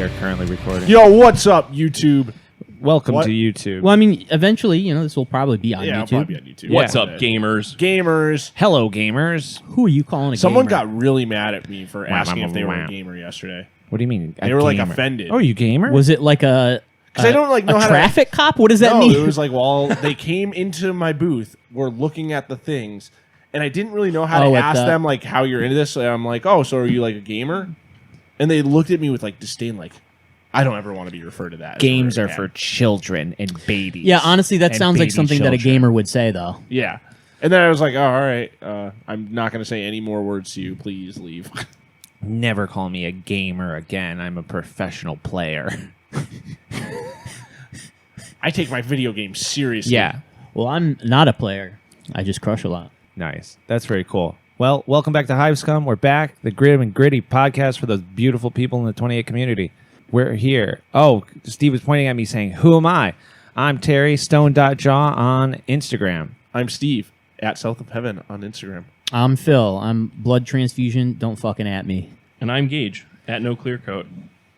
are currently recording. Yo, what's up, YouTube? Welcome to YouTube. Well, I mean, eventually, this will probably be on Yeah, YouTube. it'll probably be on YouTube. What's up, gamers? Gamers. Hello, gamers. Who are you calling a Someone gamer? got really mad at me for asking if they were a gamer yesterday. What do you mean? They were like offended. Oh, you gamer? Was it like a Because I don't like know a how traffic cop? What does that no, mean? it was like, well, they came into my booth, were looking at the things, and I didn't really know how to ask them like how you're into this. So I'm like, oh, so are you like a gamer? And they looked at me with like disdain, like, I don't ever want to be referred to that. Games are for children and babies. Yeah, honestly, that and sounds like baby something that a children. gamer would say, though. Yeah. And then I was like, oh, all right, I'm not going to say any more words to you. Please leave. Never call me a gamer again. I'm a professional player. I take my video games seriously. Yeah. Well, I'm not a player. I just crush a lot. Nice. That's very cool. Well, welcome back to Hive Scum. We're back. The Grim and Gritty podcast for those beautiful people in the 28 community. We're here. Oh, Steve was pointing at me saying, who am I? I'm Terry, stone.jaw on Instagram. I'm Steve, at South of Heaven on Instagram. I'm Phil. I'm blood transfusion. Don't fucking at me. And I'm Gage, at No Clear Coat.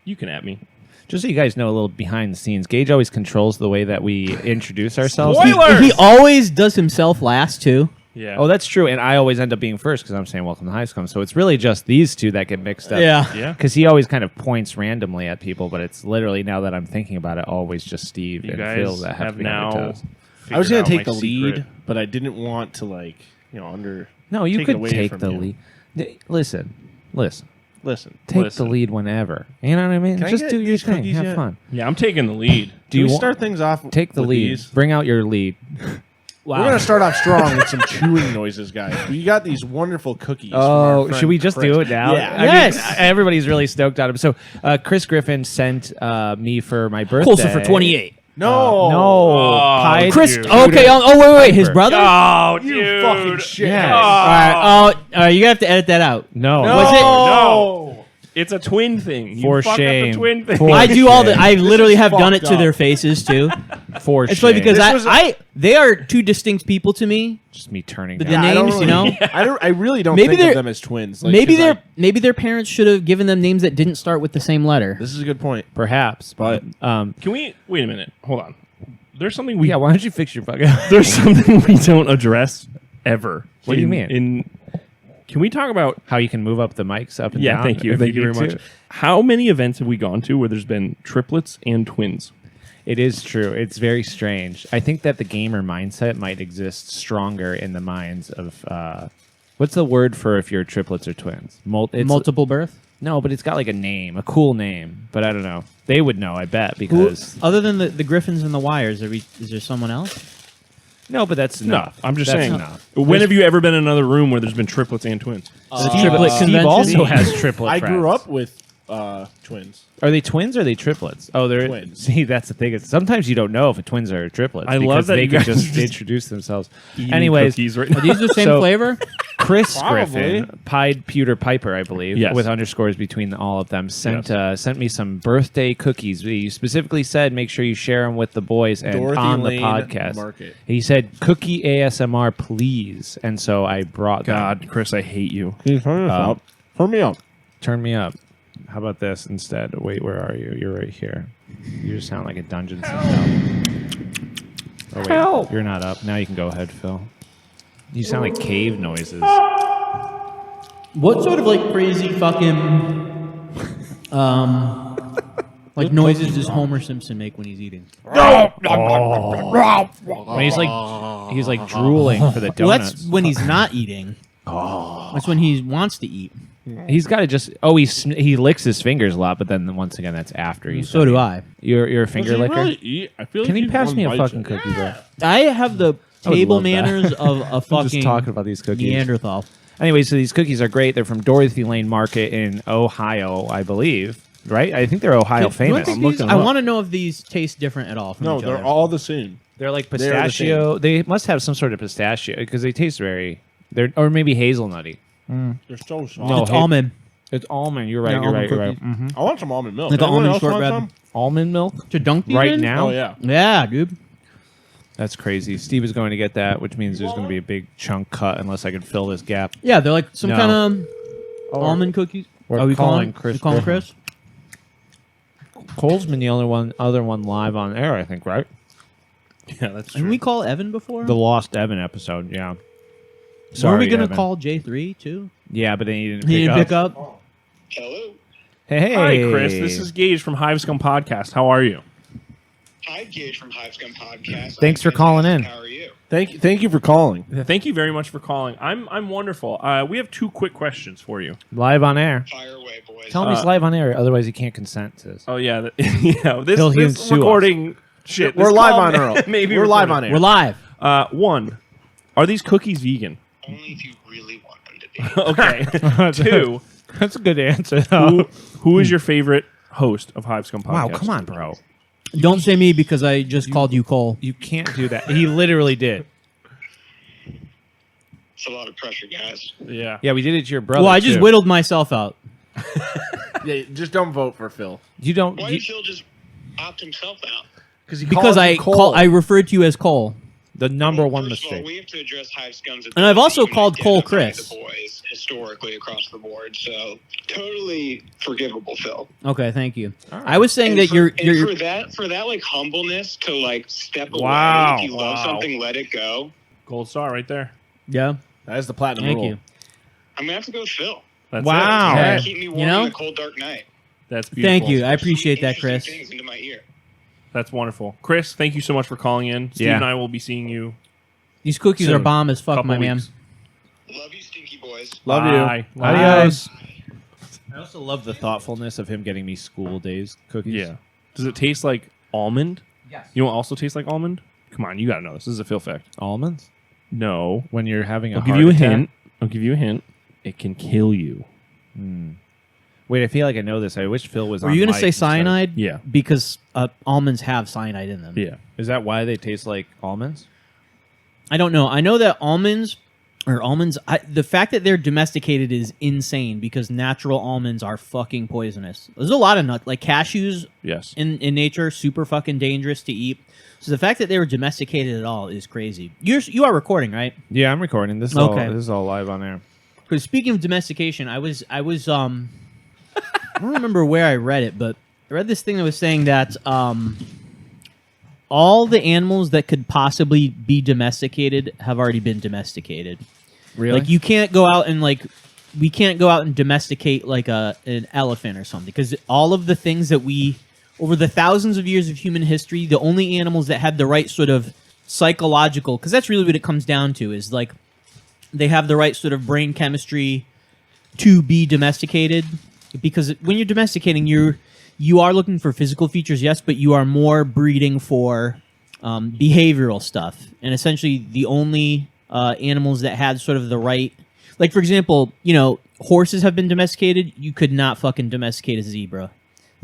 You can at me. Just so you guys know a little behind the scenes, Gage always controls the way that we introduce ourselves. Spoilers! He always does himself last, too. Yeah. Oh, that's true. And I always end up being first because I'm saying welcome to Hive Scum. So it's really just these two that get mixed up. Yeah. Because he always kind of points randomly at people, but it's literally, now that I'm thinking about it, always just Steve You and guys Phil that have to be on their now toes. I was going to take the lead, but I didn't want to, like, No, you take it could away take from the you. lead. Listen. Listen. Take the lead whenever. You know what I mean? Can I Just get do your these thing. cookies Have yet? fun. Yeah, I'm taking the lead. Do you start things off? Take the with lead. These? Bring out your lead. Wow. We're gonna start off strong with some chewing noises, guys. We got these wonderful cookies. from Oh, our friend should we just Chris. do it now? Yeah. I mean, Yes. everybody's really stoked on him. So, Chris Griffin sent me for my birthday. Closer for 28. No, No. Pied Chris. Dude. Okay. Wait. His brother? Oh, you dude. fucking shit. Yes. All right. You have to edit that out. No. Was it? No. It's a twin thing. You For fucked shame. up the twin thing. For I do all the. I literally is have done it fucked to their up. faces too. For It's funny because This was they are two distinct people to me. just me turning The down. I don't names, you know? I really don't Maybe think of they're- them as twins. Like, maybe 'cause maybe their parents should have given them names that didn't start with the same letter. This is a good point. Perhaps, but Can we wait a minute? Hold on. There's something we yeah. Why don't you fix your fucking? there's something we don't address ever. What do you mean? Can we talk about? How you can move up the mics up and Yeah, down? thank you if very need much. to? How many events have we gone to where there's been triplets and twins? It is true. It's very strange. I think that the gamer mindset might exist stronger in the minds of. What's the word for if you're triplets or twins? It's, Multiple birth. No, but it's got like a name, a cool name. But I don't know. They would know, I bet, Who, because other than the Griffins and the Wires, is there someone else? no, but that's enough. I'm just That's saying. enough. When have you ever been in another room where there's been triplets and twins? The Steve, triplet Steve convention? also has triplet. I friends. grew up with twins. Are they twins or are they triplets? Oh, they're Twins. See, that's the thing. It's, sometimes you don't know if a twins are triplets. I love because that they you can guys just are just introduce themselves. Eating Anyways, cookies right Are these the same So- flavor? Chris Probably. Griffin, Pied Pewter Piper, I believe, Yes. with underscores between all of them, sent Yes. sent me some birthday cookies. He specifically said, make sure you share them with the boys and Dorothy on Lane the podcast. Market. He said, cookie ASMR, please. And so I brought them. God, Chris, I hate you. Turn me up. Turn me up. How about this instead? Wait, where are you? You're right here. You just sound like a dungeon Oh, wait. Help. You're not up. Now you can go ahead, Phil. You sound like cave noises. What sort of like crazy fucking like noises does Homer Simpson make when he's eating? When he's like drooling for the donuts. Well, that's when he's not eating. That's when he wants to eat. He's got to just. Oh, he licks his fingers a lot, but then once again, that's after he's. So do I. You're a finger licker. I feel Can like you pass one me a bite fucking it. cookie, bro? I have the I would table love that. manners of a I'm fucking just talking about these cookies. Neanderthal. Anyway, so these cookies are great. They're from Dorothy Lane Market in Ohio, I believe. Right? I think they're Ohio famous. I want to know if these taste different at all from No, each they're other. all the same. They're like They're the pistachio. They must have some sort of pistachio because they taste very. Or maybe hazelnutty. They're so soft. No, It's almond. It's almond. You're right. Yeah, You're right. almond You're right. cookies. Mhm. I want some almond milk. Like an Anyone almond else want shortbread. some? Almond milk To dunk these right in? now. Oh yeah. Yeah, dude. That's crazy. Steve is going to get that, which means there's going to be a big chunk cut unless I can fill this gap. Yeah, they're like some No. kind of almond cookies. We're Are we calling Chris? Griffin. Chris? Cole's been the only other one live on air, I think, right? Yeah, that's true. Didn't we call Evan before? The Lost Evan episode, yeah. Were Sorry, we gonna Evan. call J3 too? Yeah, but then he didn't He didn't pick up. Hello. Hey. Hi, Chris. This is Gage from Hivescom Podcast. How are you? Hi, Gage from Hivescom Podcast. Thanks for calling in. How are you? Thank you for calling. Thank you very much for calling. I'm wonderful. We have 2 quick questions for you. Live on air. Fire away, boys. Tell him he's live on air, otherwise he can't consent to this. Oh yeah, yeah. He'll This sue us. recording shit. We're this live call on Earl. Maybe We're live on air. We're live. 1. Are these cookies vegan? Only if you really want them to be. Okay. 2. That's a good answer, though. Who is your favorite host of Hivescom Podcast? Wow, come on, bro. Don't say me because I just called you Cole. You can't do that. He literally did. It's a lot of pressure, guys. Yeah. Yeah, we did it to your brother, Well, I just too. whittled myself out. Yeah, just don't vote for Phil You don't... Why you- did Phil just opt himself out? Because I referred to you as Cole. the number one First of all, mistake. we have to address Hivescom's And I've also ability to called Cole identify Chris. The boys historically across the board, so totally forgivable, Phil. Okay, thank you. All right. I was saying And that for, you're and for that like humbleness to like step away. Wow, If you love wow. something, let it go. Gold star right there. yeah. That is the platinum Thank rule. you. I'm gonna have to go with Phil. That's Wow. It. Hey. Keep me warm You know? in the cold, dark night. That's beautiful. Thank you. I appreciate that, Interesting Chris. things into my ear. That's wonderful. Chris, thank you so much for calling in. Steve Yeah. and I will be seeing you. These cookies Soon. are bomb as fuck, Couple my man. weeks. Love you, stinky boys. Love Bye. you. Bye. Adios. I also love the thoughtfulness of him getting me school days cookies. Yeah. Does it taste like almond? Yes. You know what also tastes like almond? Come on, you gotta know this. This is a Phil fact. Almonds? No. When you're having a I'll give heart you a attack? hint. I'll give you a hint. It can kill you. Wait, I feel like I know this. I wish Phil was Were on you going to mic say instead. cyanide? Yeah. Because almonds have cyanide in them. Yeah. Is that why they taste like almonds? I don't know. I know that almonds, the fact that they're domesticated is insane because natural almonds are fucking poisonous. There's a lot of nuts, like cashews Yes. in nature, super fucking dangerous to eat. So the fact that they were domesticated at all is crazy. You are recording, right? Yeah, I'm recording. This is Okay. this is all live on air. Because speaking of domestication, I was I don't remember where I read it, but I read this thing that was saying that all the animals that could possibly be domesticated have already been domesticated. Really? Like you can't go out and we can't go out and domesticate like an elephant or something because all of the things that we over the thousands of years of human history, the only animals that had the right sort of psychological, because that's really what it comes down to, is like they have the right sort of brain chemistry to be domesticated. Because when you're domesticating, you are looking for physical features, yes, but you are more breeding for behavioral stuff. And essentially, the only animals that had sort of the right, like for example, horses have been domesticated. You could not fucking domesticate a zebra.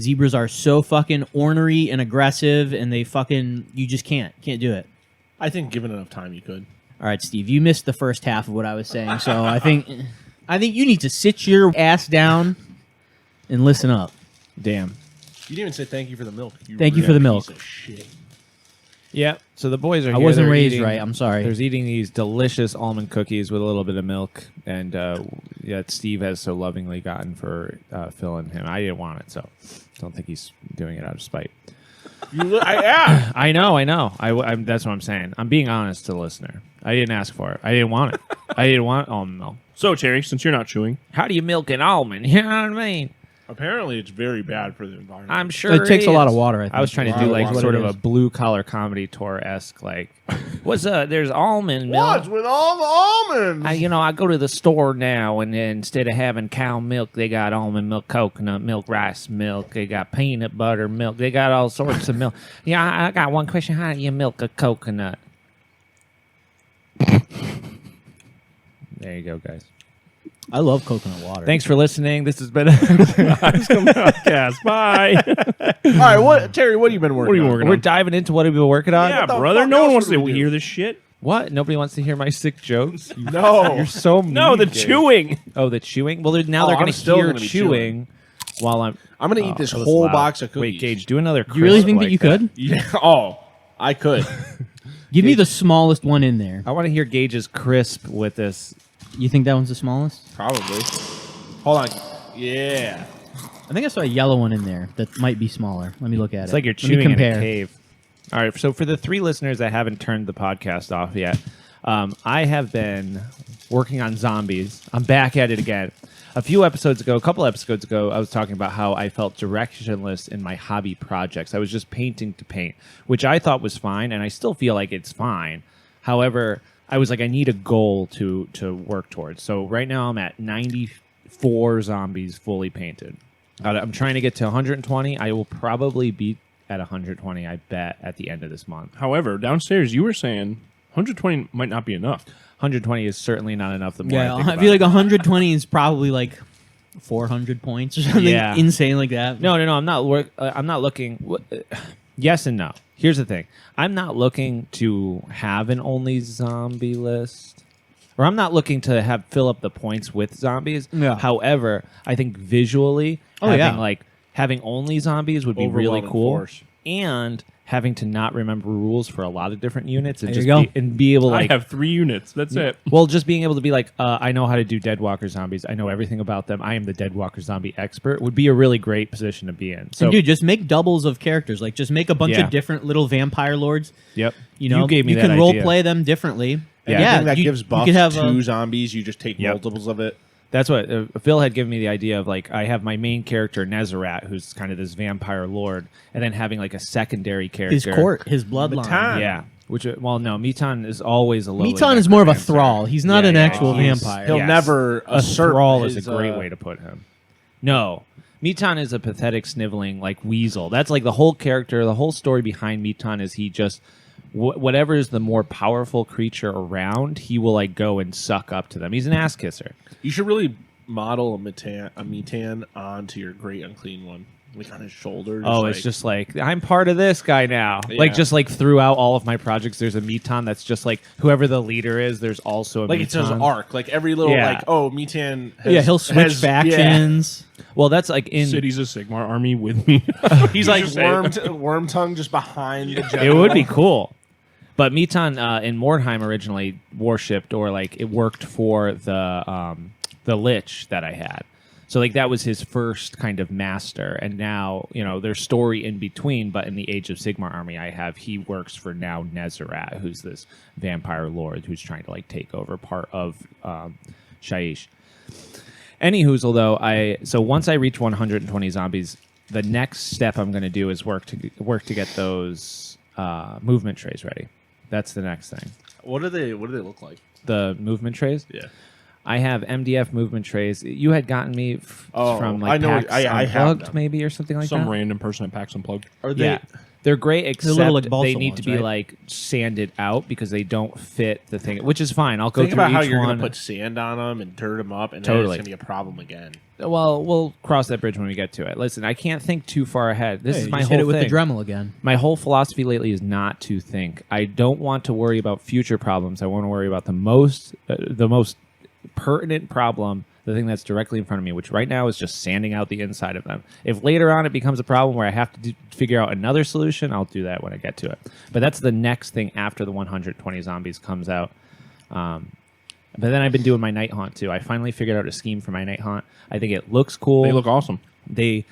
Zebras are so fucking ornery and aggressive, and you just can't do it. I think given enough time, you could. All right, Steve, you missed the first half of what I was saying, so I think you need to sit your ass down and listen up. Damn. You didn't even say thank you for the milk. Thank you for the milk. Piece of shit. Yeah. So the boys are I here. wasn't They're raised eating- right. I'm sorry. They're eating these delicious almond cookies with a little bit of milk, and that Steve has so lovingly gotten for Phil and him. I didn't want it, so don't think he's doing it out of spite. Yeah. I know. I'm that's what I'm saying. I'm being honest to the listener. I didn't ask for it. I didn't want it. I didn't want almond milk. So, Terry, since you're not chewing, How do you milk an almond? You know what I mean? Apparently, it's very bad for the environment. I'm sure It takes a lot is. of water, I think. I was trying to Wow, do like that's sort what of it a is. blue collar comedy tour esque, like, what's there's almond milk. What's with all the almonds? I go to the store now, and then instead of having cow milk, they got almond milk, coconut milk, rice milk. They got peanut butter milk. They got all sorts of milk. Yeah, I got one question. How do you milk a coconut? There you go, guys. I love coconut water. Thanks for listening. This has been podcast. Bye. All right, Terry, what have you been working What are you on? working We're on? diving into what we've been working on. Yeah, the brother. fuck No one else wants would to we do? hear this shit. What? Nobody wants to hear my sick jokes? No. You're so mean. No, the Gage. chewing. Oh, the chewing? Well, now Oh, they're I'm going to still hear gonna be chewing while I'm... I'm going to eat this was whole loud. box of cookies. Wait, Gage, do another You really crisp think like that you could? Yeah. Oh, I could. Give me the smallest one in there. I want to hear Gage's crisp with this. You think that one's the smallest? Probably. Hold on. Yeah. I think I saw a yellow one in there that might be smaller. Let me look at it. It's like you're Let me chewing in a compare. cave. All right, so for the 3 listeners that haven't turned the podcast off yet, I have been working on zombies. I'm back at it again. A couple episodes ago, I was talking about how I felt directionless in my hobby projects. I was just painting to paint, which I thought was fine, and I still feel like it's fine. However, I was like, I need a goal to work towards. So right now I'm at 94 zombies fully painted. I'm trying to get to 120. I will probably be at 120, I bet, at the end of this month. However, downstairs you were saying 120 might not be enough. 120 is certainly not enough. The more Yeah, I think I about feel it. like 120 is probably like 400 points or something Yeah. insane like that. No. I'm not looking. Yes and no. Here's the thing. I'm not looking to have an only zombie list, or I'm not looking to fill up the points with zombies. Yeah. However, I think visually, having only zombies would be really Overwhelming cool, force. and having to not remember rules for a lot of different units and There just you go. be able I like have 3 units. That's it. well, just being able to be like, I know how to do Deadwalker zombies. I know everything about them. I am the Deadwalker zombie expert. Would be a really great position to be in. So, And dude, just make doubles of characters. Like, just make a bunch Yeah. of different little vampire lords. yep. You know, gave me you that can role idea. play them differently. Anything that you- gives you buffs could have to zombies, you just take Yep. multiples of it. That's what Phil had given me the idea of. Like, I have my main character Nezarat, who's kind of this vampire lord, and then having like a secondary character, his court, his bloodline. Matan. Yeah. Which, well, no, Mitan is always a lowly Meton is more of a necromancer. thrall. He's not an actual he's- vampire. He'll Yes. never A assert thrall is his, a great way to put him. No, Mitan is a pathetic, sniveling like weasel. That's like the whole character, the whole story behind Mitan is he just whatever is the more powerful creature around, he will like go and suck up to them. He's an ass kisser. You should really model a Metan onto your great unclean one, like on his shoulder. Oh, it's just like, I'm part of this guy now. Yeah. Like, just like throughout all of my projects, there's a Mitan that's just like whoever the leader is. There's also a like Mitan. it's his arc. Like every little Yeah. like, oh, Metan. Has, Yeah, he'll switch has- factions. Well, that's like in. City's a Sigmar army with me. He's like Just saying. worm tongue just behind the It general. would be cool. But Mitan in Mordheim originally worshipped, or like it worked for the Lich that I had. So like that was his first kind of master, and now there's story in between. But in the Age of Sigmar army I have, he works for now Nezarat, who's this vampire lord who's trying to like take over part of Shaiish. Anyhoozle, though, so once I reach 120 zombies, the next step I'm going to do is work to get those movement trays ready. That's the next thing. What do they look like? The movement trays. Yeah. I have MDF movement trays. You had gotten me from like I know. PAX I have Unplugged, them. maybe, or something like Some that. random person at PAX Unplugged. Are they? Yeah, they're great, except little, like, balsa they need ones, to be right? like sanded out because they don't fit the thing, which is fine. I'll go Think through about how each you're one. going to put sand on them and dirt them up, and then Totally. it's going to be a problem again. Well, we'll cross that bridge when we get to it. Listen, I can't think too far ahead. This Hey, is my just whole hit it with thing. the Dremel again. My whole philosophy lately is not to think. I don't want to worry about future problems. I want to worry about the most pertinent problem, the thing that's directly in front of me, which right now is just sanding out the inside of them. If later on it becomes a problem where I have to figure out another solution, I'll do that when I get to it. But that's the next thing after the 120 zombies comes out. But then I've been doing my night haunt too. I finally figured out a scheme for my night haunt. I think it looks cool. They look awesome. They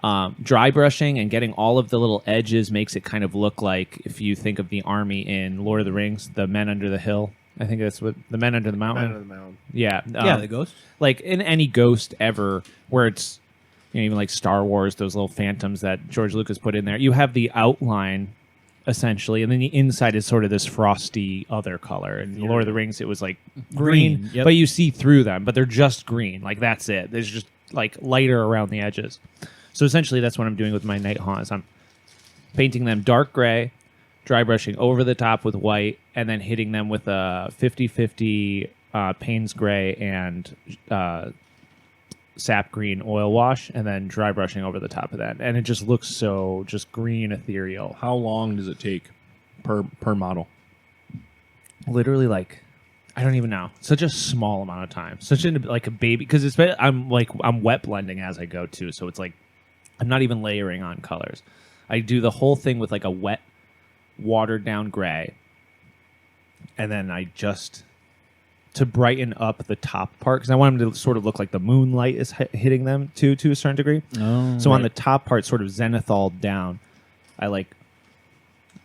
dry brushing and getting all of the little edges makes it kind of look like, if you think of the army in Lord of the Rings, the men under the hill. I think that's what the men under the mountain. Man of the mound. Yeah, The ghost. like in any Ghost ever, where it's even like Star Wars, those little phantoms that George Lucas put in there. You have the outline essentially, and then the inside is sort of this frosty other color. In Lord of the Rings, it was like green, Green, yep. but you see through them, but they're just green. Like that's it. There's just like lighter around the edges. So essentially, that's what I'm doing with my night haunt. Is I'm painting them dark gray, dry brushing over the top with white, and then hitting them with a 50-50 Payne's gray and sap green oil wash, and then dry brushing over the top of that. And it just looks so just green ethereal. How long does it take per model? Literally, like, I don't even know. Such a small amount of time. Such a like a baby, because I'm wet blending as I go too. So it's like I'm not even layering on colors. I do the whole thing with like a wet, watered down gray, and then I just to brighten up the top part because I want them to sort of look like the moonlight is hitting them to a certain degree. Oh, so on the top part, sort of zenithal down, I like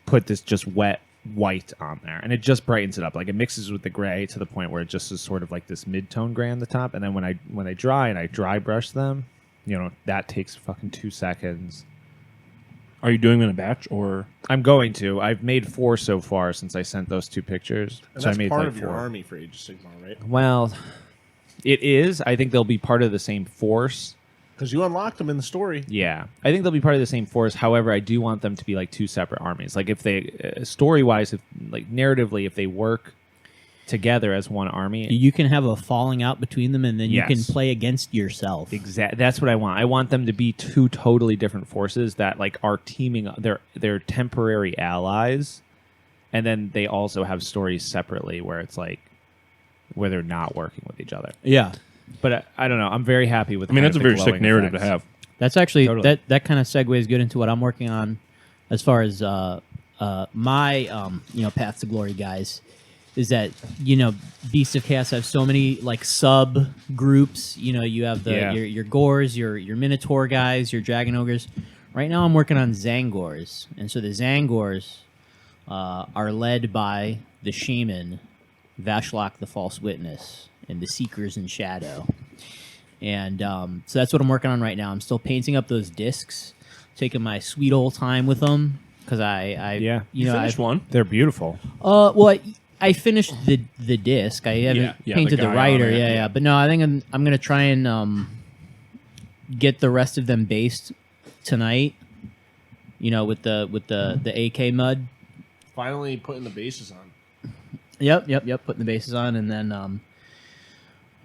put this just wet white on there, and it just brightens it up. Like it mixes with the gray to the point where it just is sort of like this mid-tone gray on the top. And then when they dry and I dry brush them, that takes fucking 2 seconds. Are you doing them in a batch or? I'm going to. I've made 4 so far since I sent those 2 pictures. And so that's I made part like of your 4. army for Age of Sigmar, right? Well, it is. I think they'll be part of the same force. Because you unlocked them in the story. Yeah, I think they'll be part of the same force. However, I do want them to be like 2 separate armies. Like if they, story-wise, narratively, if they work together as one army, you can have a falling out between them, and then you can play against yourself. Exactly. That's what I want. I want them to be 2 totally different forces that like are teaming. They're temporary allies, and then they also have stories separately where it's like where they're not working with each other. Yeah. But I don't know. I'm very happy with. I mean, that's a very sick narrative to have. That's actually Totally. that kind of segues good into what I'm working on, as far as my Path to Glory guys. Is that Beasts of Chaos have so many like sub groups. You have your Gores, your Minotaur guys, your Dragon Ogres. Right now, I'm working on Zangors, and so the Zangors are led by the Shaman, Vashlock the False Witness, and the Seekers in Shadow. And so that's what I'm working on right now. I'm still painting up those discs, taking my sweet old time with them because I finished one. They're beautiful. I finished the disc. I haven't painted the rider. Yeah. But no, I think I'm gonna try and get the rest of them based tonight. With the AK mud. Finally putting the bases on. Yep. Putting the bases on, and then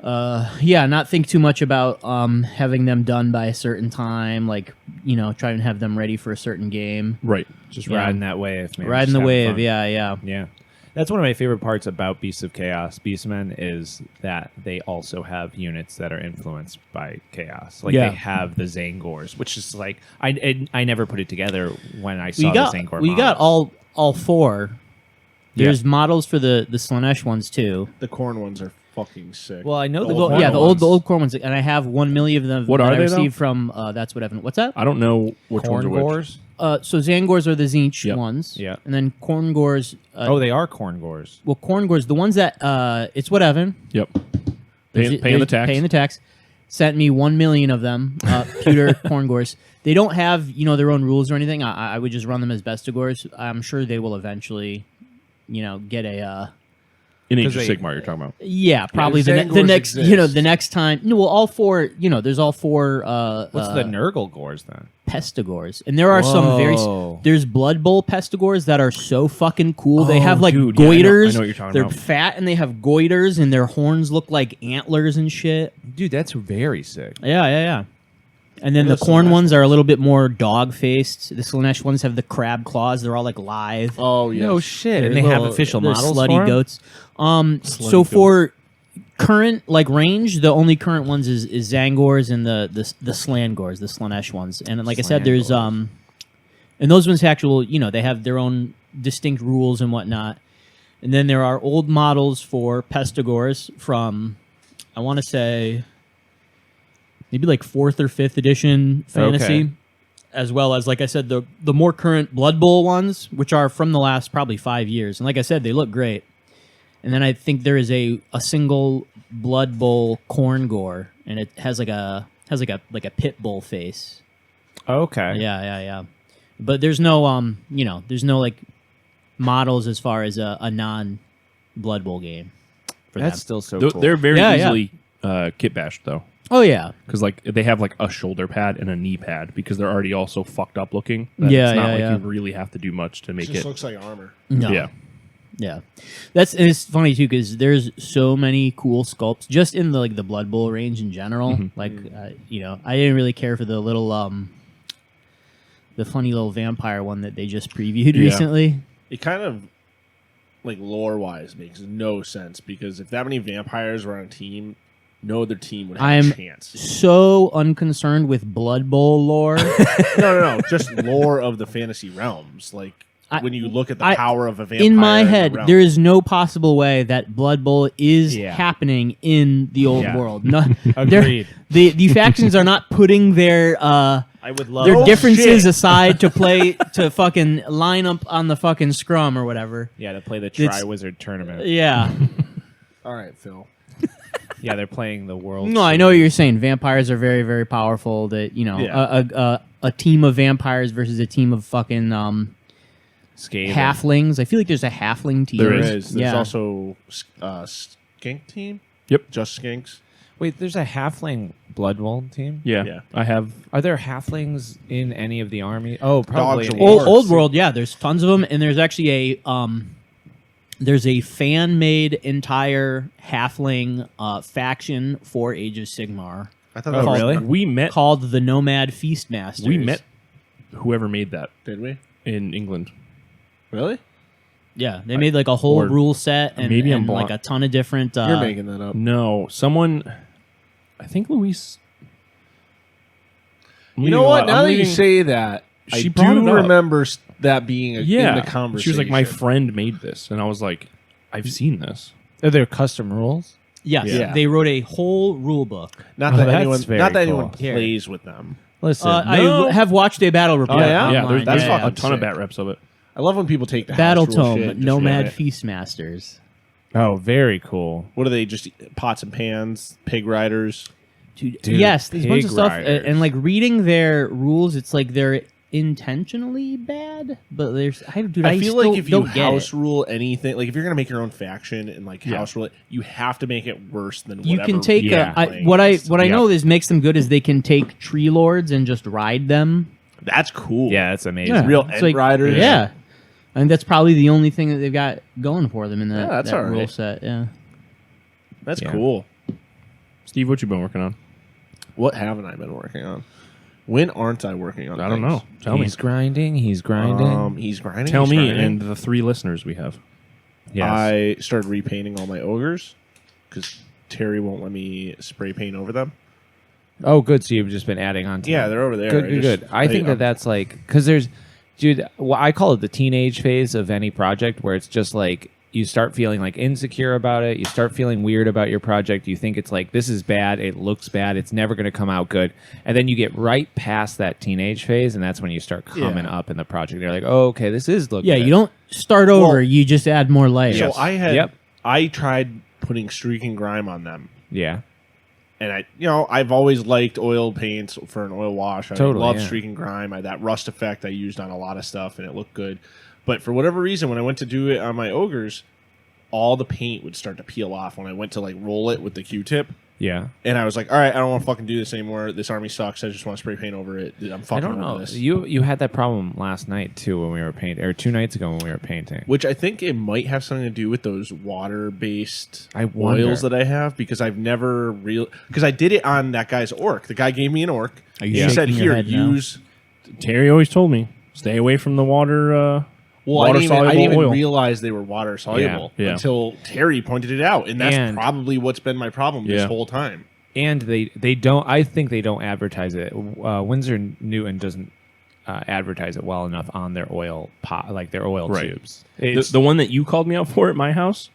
not think too much about having them done by a certain time. Like try and have them ready for a certain game. Right. Just riding that wave, man. Riding Just the wave. fun. Yeah. That's one of my favorite parts about Beasts of Chaos, Beastmen, is that they also have units that are influenced by chaos. Like they have the Zangors, which is like I never put it together when I saw the Zangor. We got all 4. There's models for the Slanesh ones too. The corn ones are fucking sick. Well, I know the old corn ones, and I have 1 million of them. What that are I they, received from That's What Evan. What's that? I don't know which ones are which. Corngors. So Zangors are the Zinch ones. Yeah. And then Corngors. They are Corngors. Well, Corngors, the ones that It's What Evan. Yep. Paying the tax. Paying the tax. Sent me 1 million of them. Pewter Corngors. They don't have their own rules or anything. I would just run them as Bestigors. I'm sure they will eventually, get a. In Age of Sigmar, you're talking about. Yeah, probably the next, the next time. No, well, all 4. There's all 4. What's the Nurgle Gores then? Pestigors, and there are some there's Blood Bowl Pestigors that are so fucking cool. They have like goiters. I know what you're talking They're about. fat and they have goiters, and their horns look like antlers and shit. Dude, that's very sick. Yeah. And then the corn ones are a little bit more dog-faced. The Slanesh ones have the crab claws. They're all like lithe. Oh yeah. No shit. And they have official they're models slutty for 'em? goats. So for current range, the only current ones is Zangors and the Slangors, the Slanesh ones. And like I said, there's and those ones they have their own distinct rules and whatnot. And then there are old models for Pestigors from, I want to say, maybe like 4th or 5th edition fantasy, as well as, like I said, the more current Blood Bowl ones, which are from the last probably 5 years. And like I said, they look great. And then I think there is a single Blood Bowl Corngor, and it has like a pit bull face. Okay. Yeah. But there's no there's no like models as far as a non Blood Bowl game. For That's them. still so cool. They're very easily kit bashed though. Oh yeah, because like they have like a shoulder pad and a knee pad because they're already all so fucked up looking. That Yeah, it's not yeah, like yeah. you really have to do much to make It just it. looks like armor. no. Yeah, and it's funny too because there's so many cool sculpts just in the the Blood Bowl range in general. Like I didn't really care for the little the funny little vampire one that they just previewed recently. It kind of, like lore wise, makes no sense because if that many vampires were on a team, no other team would have a chance. So unconcerned with Blood Bowl lore. No. Just lore of the fantasy realms. Like when you look at the power of a vampire. In my head, realm. there is no possible way that Blood Bowl is Yeah. happening in the old Yeah. world. No, Agreed. the factions are not putting their I would love their differences shit. aside to play to fucking line up on the fucking scrum or whatever. Yeah, to play the It's- Tri-Wizard tournament. Yeah. All right, Phil. Yeah, they're playing the world. No, I know what you're saying. Vampires are very, very powerful. That Yeah. a team of vampires versus a team of fucking Skaven. halflings. I feel like there's a halfling team. There is. There's Yeah. also skink team. Yep. Just skinks. Wait, there's a halfling Blood Bowl team? Yeah. Yeah. I have. Are there halflings in any of the army? Oh, probably. Dogs in of the- war. Old world, yeah. There's tons of them, and there's actually a fan-made entire halfling faction for Age of Sigmar I thought Oh, that was really? We met. called the Nomad Feastmasters. We met whoever made that Did we? in England. Really? Yeah, they made like a whole Or rule set and, maybe I'm and like blind. a ton of different. You're making that up. No, someone. I think Luis. You know what? Now that you say that, I She brought do it up. remember that being in the conversation. She was like, my friend made this, and I was like, I've seen this. Are there custom rules? Yes, Yeah. they wrote a whole rule book. Not Oh, that that's anyone, very not that cool. anyone plays with them. Listen, I have watched a battle report. Oh, yeah? Yeah, online. there's That's a fucking ton of sick. bat reps of it. I love when people take the Battle house rule Tome, shit and just Nomad run it. Feastmasters. oh, very cool. What are they? Just pots and pans, pig riders. Dude, Yes, there's a bunch of pig stuff, riders. and like reading their rules, it's like they're intentionally bad, but there's I feel still like if you don't get house it. rule anything, like if you're gonna make your own faction and like house rule it, you have to make it worse than You whatever can take Yeah. what I Yeah. know is makes them good is they can take tree lords and just ride them. That's cool. Yeah, that's amazing. Yeah. Real It's end like- riders. Yeah, I think that's probably the only thing that they've got going for them in that, Yeah, that's that all rule right. set. Yeah, That's Yeah. cool. Steve, what you been working on? What haven't I been working on? When aren't I working on? I don't things? know. Tell me. He's grinding. He's grinding. He's grinding. Tell he's me grinding. and the 3 listeners we have. Yes. I started repainting all my ogres because Terry won't let me spray paint over them. Oh, good. So you've just been adding on to Yeah, them. they're over there. Good, good, good. I think that's like, because there's, dude, well, I call it the teenage phase of any project where it's just like, you start feeling like insecure about it. You start feeling weird about your project. You think it's like, this is bad. It looks bad. It's never going to come out good. And then you get right past that teenage phase, and that's when you start coming Yeah. up in the project. You're like, oh, okay, this is looking yeah. good. You don't start over. Well, you just add more layers. So Yep. I tried putting streak and grime on them. Yeah. And I've always liked oil paints for an oil wash. I Totally, love yeah. streak and grime. That rust effect I used on a lot of stuff, and it looked good. But for whatever reason, when I went to do it on my ogres, all the paint would start to peel off when I went to like roll it with the Q-tip. Yeah. And I was like, all right, I don't want to fucking do this anymore. This army sucks. I just want to spray paint over it. I'm I fucking don't over know. this. You had that problem last night too when we were painting, or 2 nights ago when we were painting. Which I think it might have something to do with those water-based I wonder. oils that I have, because I've never because I did it on that guy's orc. The guy gave me an orc. Are you He shaking said, your "Here, head now? use." Terry always told me, stay away from the water. Well, I water-soluble didn't even oil. realize they were water soluble Yeah. until Terry pointed it out, and that's And- probably what's been my problem this Yeah. whole time. And they don't. I think they don't advertise it. Windsor Newton doesn't advertise it well enough on their oil pot, like their oil Right. tubes. The one that you called me out for at my house,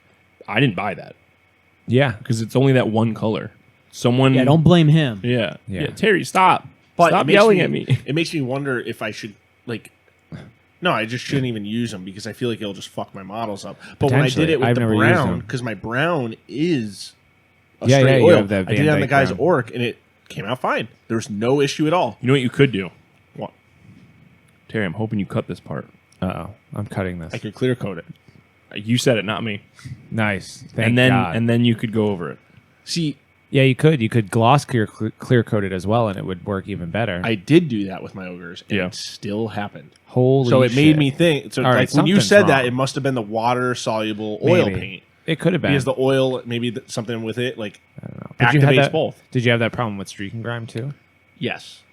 I didn't buy that Yeah, because it's only that one color. Someone. yeah, don't blame him. Yeah. Yeah. Yeah. Terry, stop. But Stop it makes yelling at me. It makes me wonder if I should No, I just shouldn't even use them because I feel like it'll just fuck my models up. But when I did Potentially. it with I've the never used brown, them. because my brown is a Yeah, straight yeah, you oil, have that I did Van it on the Dyke guy's brown. orc, and it came out fine. There was no issue at all. You know what you could do? What? Terry, I'm hoping you cut this part. oh, I'm cutting this. I could clear coat it. You said it, not me. Nice. Thank and then God. and then you could go over it. See, yeah, you could. You could gloss clear coat it as well, and it would work even better. I did do that with my ogres, and Yeah. it still happened. Holy. So it made shit. me think. So All right, like when you something's said that, wrong. it must have been the water soluble oil Maybe. paint. It could have been. Because the oil, maybe something with it, like I don't know. Did you have activates that, both. Did you have that problem with streak and grime too? Yes.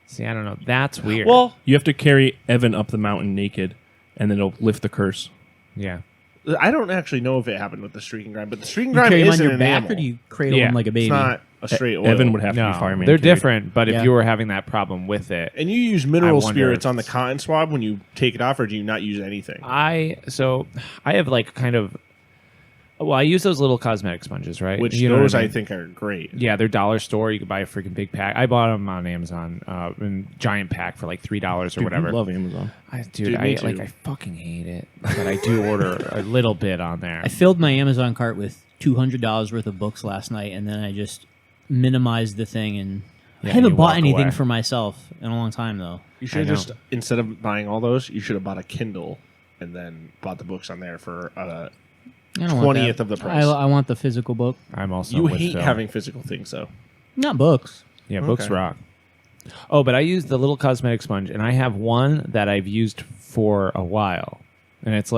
See, I don't know. That's weird. Well, You have to carry Evan up the mountain naked, and then it'll lift the curse. yeah. I don't actually know if it happened with the streak and grime, but the streak and You grime carry him on is your an back, enamel. or do you cradle Yeah, him like a baby? It's not. a straight oil. Evan would have to be No, fireman. they're carried. different. But Yeah. if you were having that problem with it, And you use mineral I wonder spirits if on the cotton swab when you take it off, or do you not use anything? I have like kind of. Well, I use those little cosmetic sponges, right? Which You know what those I I mean? think are great. Yeah, they're dollar store. You can buy a freaking big pack. I bought them on Amazon, in giant pack for like $3 or Dude, whatever. you love Amazon. Dude, me too. I fucking hate it, but I do order a little bit on there. I filled my Amazon cart with $200 worth of books last night, and then I just minimized the thing. And Yeah, I haven't you bought walk anything away. for myself in a long time, though. You should I have know. just, instead of buying all those, you should have bought a Kindle and then bought the books on there for I don't want 20th that. of the price. I want the physical book, I'm also you with hate Phil. having physical things, though. not books. Yeah, books Okay. rock. Oh, but I use the little cosmetic sponge, and I have one that I've used for a while, and it's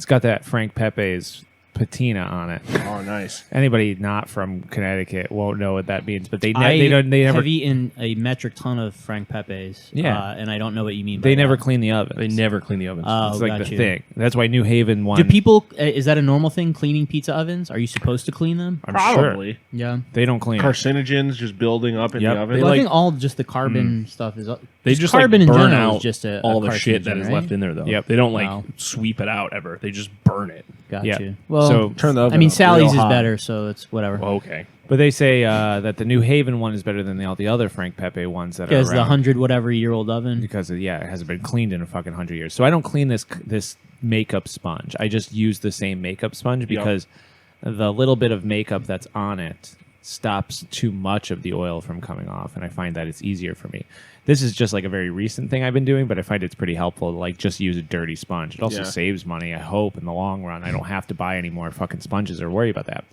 got that Frank Pepe's patina on it. Oh, nice. Anybody not from Connecticut won't know what that means, but they I never have eaten a metric ton of Frank Pepe's. Yeah. And I don't know what you mean by they never that. clean the ovens. They never clean the ovens. Oh, It's like got the you. thing. That's why New Haven one. Do people? Is that a normal thing? Cleaning pizza ovens? Are you supposed to clean them? I'm Probably. sure Yeah. they don't clean. it. Carcinogens just building up in Yep. the oven. They Well, I like- think all just the carbon stuff is. They just like carbon in burn general out is just all a the shit that carcinogen, is right? left in there, though. Yep. They don't like Wow. sweep it out ever. They just burn it. Got Yeah. you. Well, So- Turn the oven I mean, up Sally's real is hot. better, so it's whatever. Well, okay. But they say that the New Haven one is better than all the other Frank Pepe ones that Because are the around. 100-whatever-year-old oven. Because it hasn't been cleaned in a fucking 100 years. So I don't clean this makeup sponge. I just use the same makeup sponge because the little bit of makeup that's on it stops too much of the oil from coming off, and I find that it's easier for me. This is just like a very recent thing I've been doing, but I find it's pretty helpful to like just use a dirty sponge. It also Yeah. saves money, I hope, in the long run. I don't have to buy any more fucking sponges or worry about that.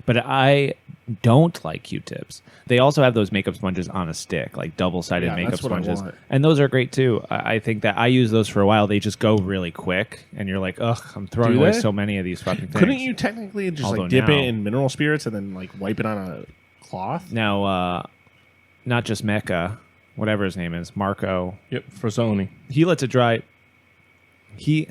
But I don't like Q-tips. They also have those makeup sponges on a stick, like double-sided Yeah, makeup that's what I sponges. want. And those are great too. I think that I use those for a while. They just go really quick, and you're like, ugh, I'm throwing Do away they? so many of these fucking things. Couldn't you technically just Although like dip now- it in mineral spirits and then like wipe it on a cloth? Now, not just Mecca, whatever his name is, Marco. Yep. Frozzoni. He lets it dry. He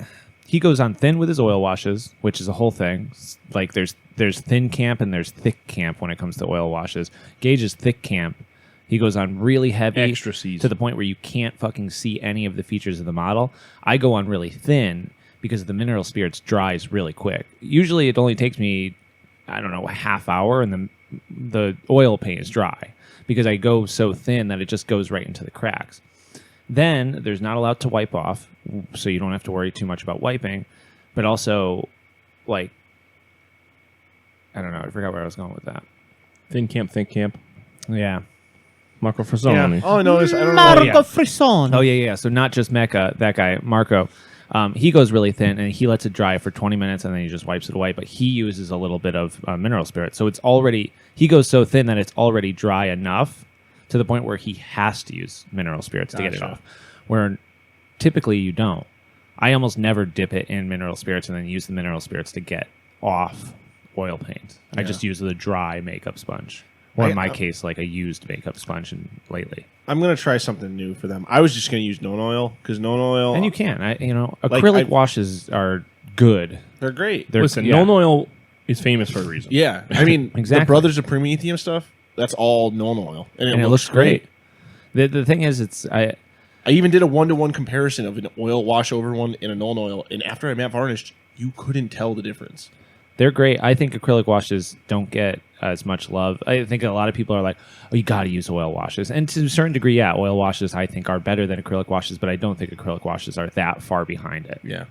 goes on thin with his oil washes, which is a whole thing. Like there's thin camp and there's thick camp when it comes to oil washes. Gage is thick camp. He goes on really heavy, Extra seas. to the point where you can't fucking see any of the features of the model. I go on really thin because the mineral spirits dries really quick. Usually it only takes me, I don't know, a half hour, and the oil paint is dry because I go so thin that it just goes right into the cracks. Then there's not allowed to wipe off, so you don't have to worry too much about wiping. But also, like, I don't know, I forgot where I was going with that. Thin camp, thick camp. Yeah. Marco Frozzoni. All I know is I don't know. Marco yeah. Frisson. Oh, yeah. So not just Mecca, that guy, Marco. He goes really thin, and he lets it dry for 20 minutes, and then he just wipes it away. But he uses a little bit of mineral spirit. So it's already, he goes so thin that it's already dry enough to the point where he has to use mineral spirits to get it Gotcha. off. Where typically you don't. I almost never dip it in mineral spirits and then use the mineral spirits to get off oil paint. I just use the dry makeup sponge. Or in my case, like a used makeup sponge lately. I'm gonna try something new for them. I was just gonna use known oil because known oil And you can. Acrylic Like, washes are good. they're great. They're, Listen, yeah. Known Oil is famous for a reason. Yeah, I mean Exactly. the Brothers of Prometheum stuff. That's all known oil, and And it looks great. The thing is, I even did a 1-to-1 comparison of an oil wash over one in a known oil, and after I matte varnished, you couldn't tell the difference. they're great. I think acrylic washes don't get as much love. I think a lot of people are like, oh, you got to use oil washes. And to a certain degree, yeah, oil washes I think are better than acrylic washes, but I don't think acrylic washes are that far behind it. Yeah.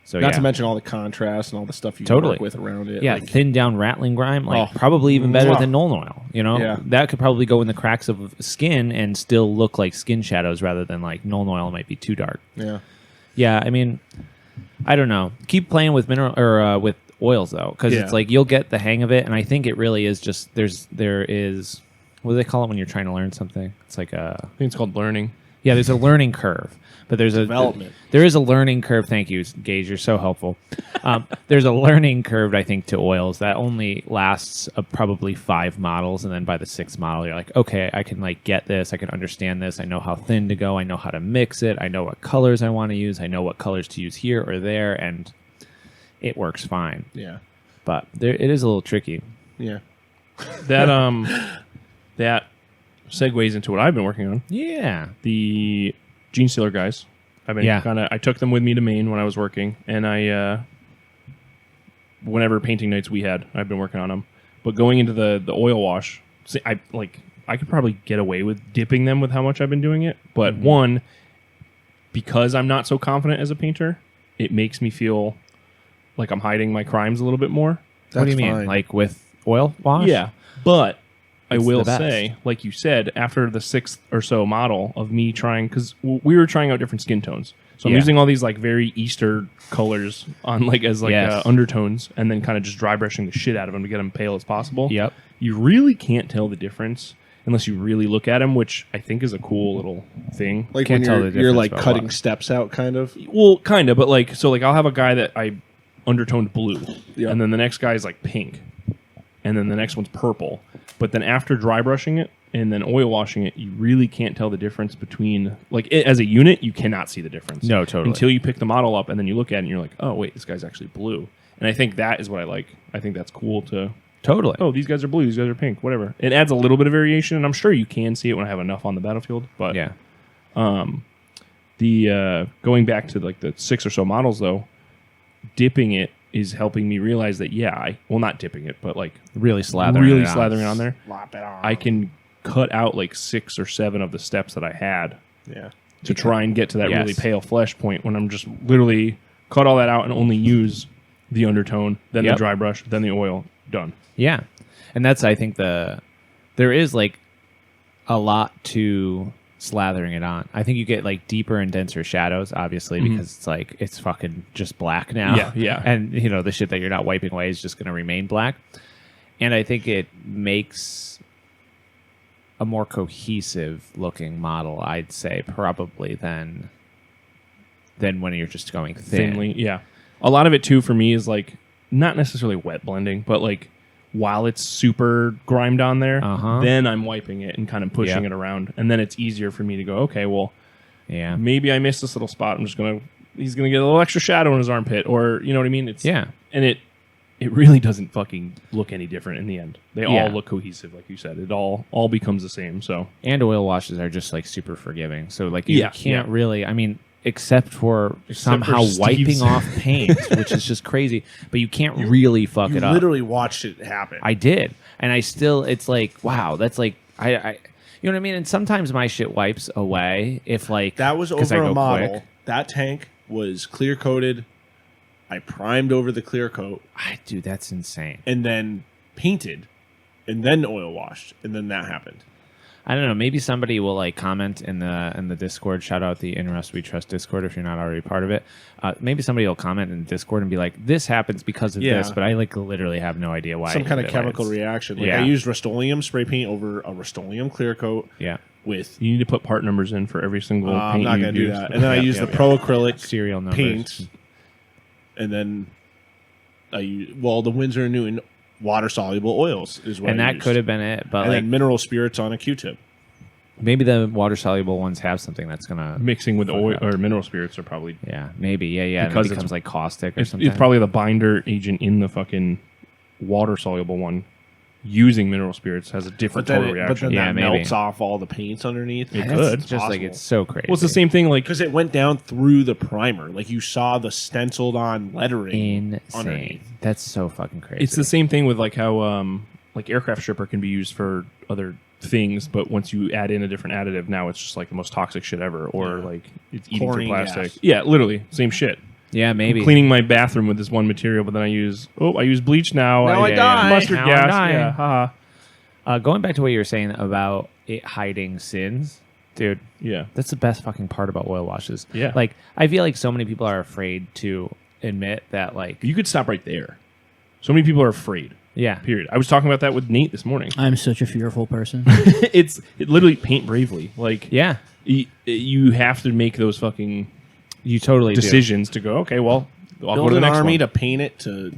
So Not yeah. to mention all the contrast and all the stuff you Totally. can work with around it. Yeah, like- thin down rattling grime, like Oh. probably even better Mwah. than Knoll oil. Yeah. That could probably go in the cracks of skin and still look like skin shadows rather than like Knoll oil might be too dark. yeah. Yeah, I mean, I don't know. Keep playing with mineral or with oils though, because Yeah. it's like you'll get the hang of it, and I think it really is just there is what do they call it when you're trying to learn something? It's like a I think it's called learning. yeah. There's a learning curve, but there's a Development. There is a learning curve. Thank you, Gage. You're so helpful. There's a learning curve, I think, to oils that only lasts probably 5 models, and then by the 6th model, you're like, okay, I can like get this. I can understand this. I know how thin to go. I know how to mix it. I know what colors I want to use. I know what colors to use here or there, and it works fine. Yeah. But it is a little tricky. Yeah. that segues into what I've been working on. Yeah. The Gene Stealer guys. I've been I took them with me to Maine when I was working, and I whenever painting nights we had, I've been working on them. But going into the oil wash, see, I could probably get away with dipping them with how much I've been doing it. But one, because I'm not so confident as a painter, it makes me feel like I'm hiding my crimes a little bit more. What do you mean? fine. Like with oil wash? Yeah, but I It's will the best. say, like you said, after the 6th or so model of me trying, because we were trying out different skin tones. So I'm Yeah. using all these like very Easter colors on like as like Yes. undertones, and then kind of just dry brushing the shit out of them to get them pale as possible. Yep. You really can't tell the difference unless you really look at them, which I think is a cool little thing. Like Can't when tell you're, the you're difference like about cutting what. steps out, kind of. Well, kind of, but like, so like I'll have a guy that I undertoned blue, Yeah. and then the next guy is like pink, and then the next one's purple. But then after dry brushing it and then oil washing it, you really can't tell the difference between, like, as a unit, you cannot see the difference. No, totally. Until you pick the model up and then you look at it and you're like, oh, wait, this guy's actually blue. And I think that is what I like. I think that's cool to, Totally. oh, these guys are blue, these guys are pink, whatever. It adds a little bit of variation, and I'm sure you can see it when I have enough on the battlefield. But Yeah. the going back to like the 6 or so models, though, dipping it is helping me realize that, not dipping it, but like Really slathering really it on. slathering it on there. Slap it on. I can cut out like 6 or 7 of the steps that I had Yeah. to try and get to that Yes. really pale flesh point when I'm just literally cut all that out and only use the undertone, then Yep. the dry brush, then the oil. Done. Yeah. And that's, I think, there is like a lot to slathering it on. I think you get like deeper and denser shadows, obviously, because it's like it's fucking just black now. Yeah, yeah. And you know, the shit that you're not wiping away is just going to remain black. And I think it makes a more cohesive looking model, I'd say, probably than when you're just going thin. Thinly. Yeah. A lot of it too for me is like not necessarily wet blending, but like while it's super grimed on there, then I'm wiping it and kind of pushing Yep. it around, and then it's easier for me to go, okay, well, Yeah. maybe I missed this little spot. He's gonna get a little extra shadow in his armpit, or you know what I mean? It's Yeah. and it really doesn't fucking look any different in the end. They Yeah. all look cohesive, like you said. It all becomes the same. So And oil washes are just like super forgiving. So like you Yeah, can't yeah. really, I mean, except for somehow for wiping Steve's. off paint, which is just crazy. But you can't really fuck You it up. literally watched it happen. I did, and I still. It's like wow, that's like I you know what I mean. And sometimes my shit wipes away if like That was 'cause I over a go model. quick. That tank was clear coated. I primed over the clear coat Dude, that's insane. and then painted and then oil washed, and then that happened. I don't know. Maybe somebody will like comment in the Discord. Shout out the In Rust We Trust Discord if you're not already part of it. Maybe somebody will comment in Discord and be like, "This happens because of Yeah. this," but I like literally have no idea why. Some kind of but, chemical it's- reaction. Like yeah. I used Rust-Oleum spray paint over a Rust-Oleum clear coat Yeah, with. you need to put part numbers in for every single paint I'm not you going to do use. that. And then I Yeah, used yeah, the yeah. pro acrylic serial numbers. paint, and then the Winsor & Newton water soluble oils is what And I that used. could have been it, but and like then mineral spirits on a Q-tip. maybe the water soluble ones have something that's gonna. Mixing with oil up. or mineral spirits are probably Yeah, maybe. Yeah. Because Because it becomes like caustic or it's something. probably the binder agent in the fucking water soluble one using mineral spirits has a different total reaction. Yeah, that maybe. melts off all the paints underneath. It That's could. just like Possible. it's so crazy. Well, it's the same thing. Like Because it went down through the primer. Like you saw the stenciled on lettering insane. underneath. That's so fucking crazy. it's the same thing with like how like aircraft stripper can be used for other things, but once you add in a different additive, now it's just like the most toxic shit ever, or Yeah. like it's eating through Chlorine plastic. gas. Yeah, literally same shit. Yeah, maybe. I'm cleaning my bathroom with this one material, but then I use bleach now. Now I die. Mustard Now gas. I die. Yeah, haha. Going back to what you were saying about it hiding sins, dude. Yeah. That's the best fucking part about oil washes. Yeah. Like I feel like so many people are afraid to admit that. Like You could stop right there. So many people are afraid. yeah, Period. I was talking about that with Nate this morning. I'm such a fearful person. It literally paint bravely. Like yeah. you have to make those fucking You totally do. decisions to go. Okay, well, I'll go Build to the an next army one. to paint it to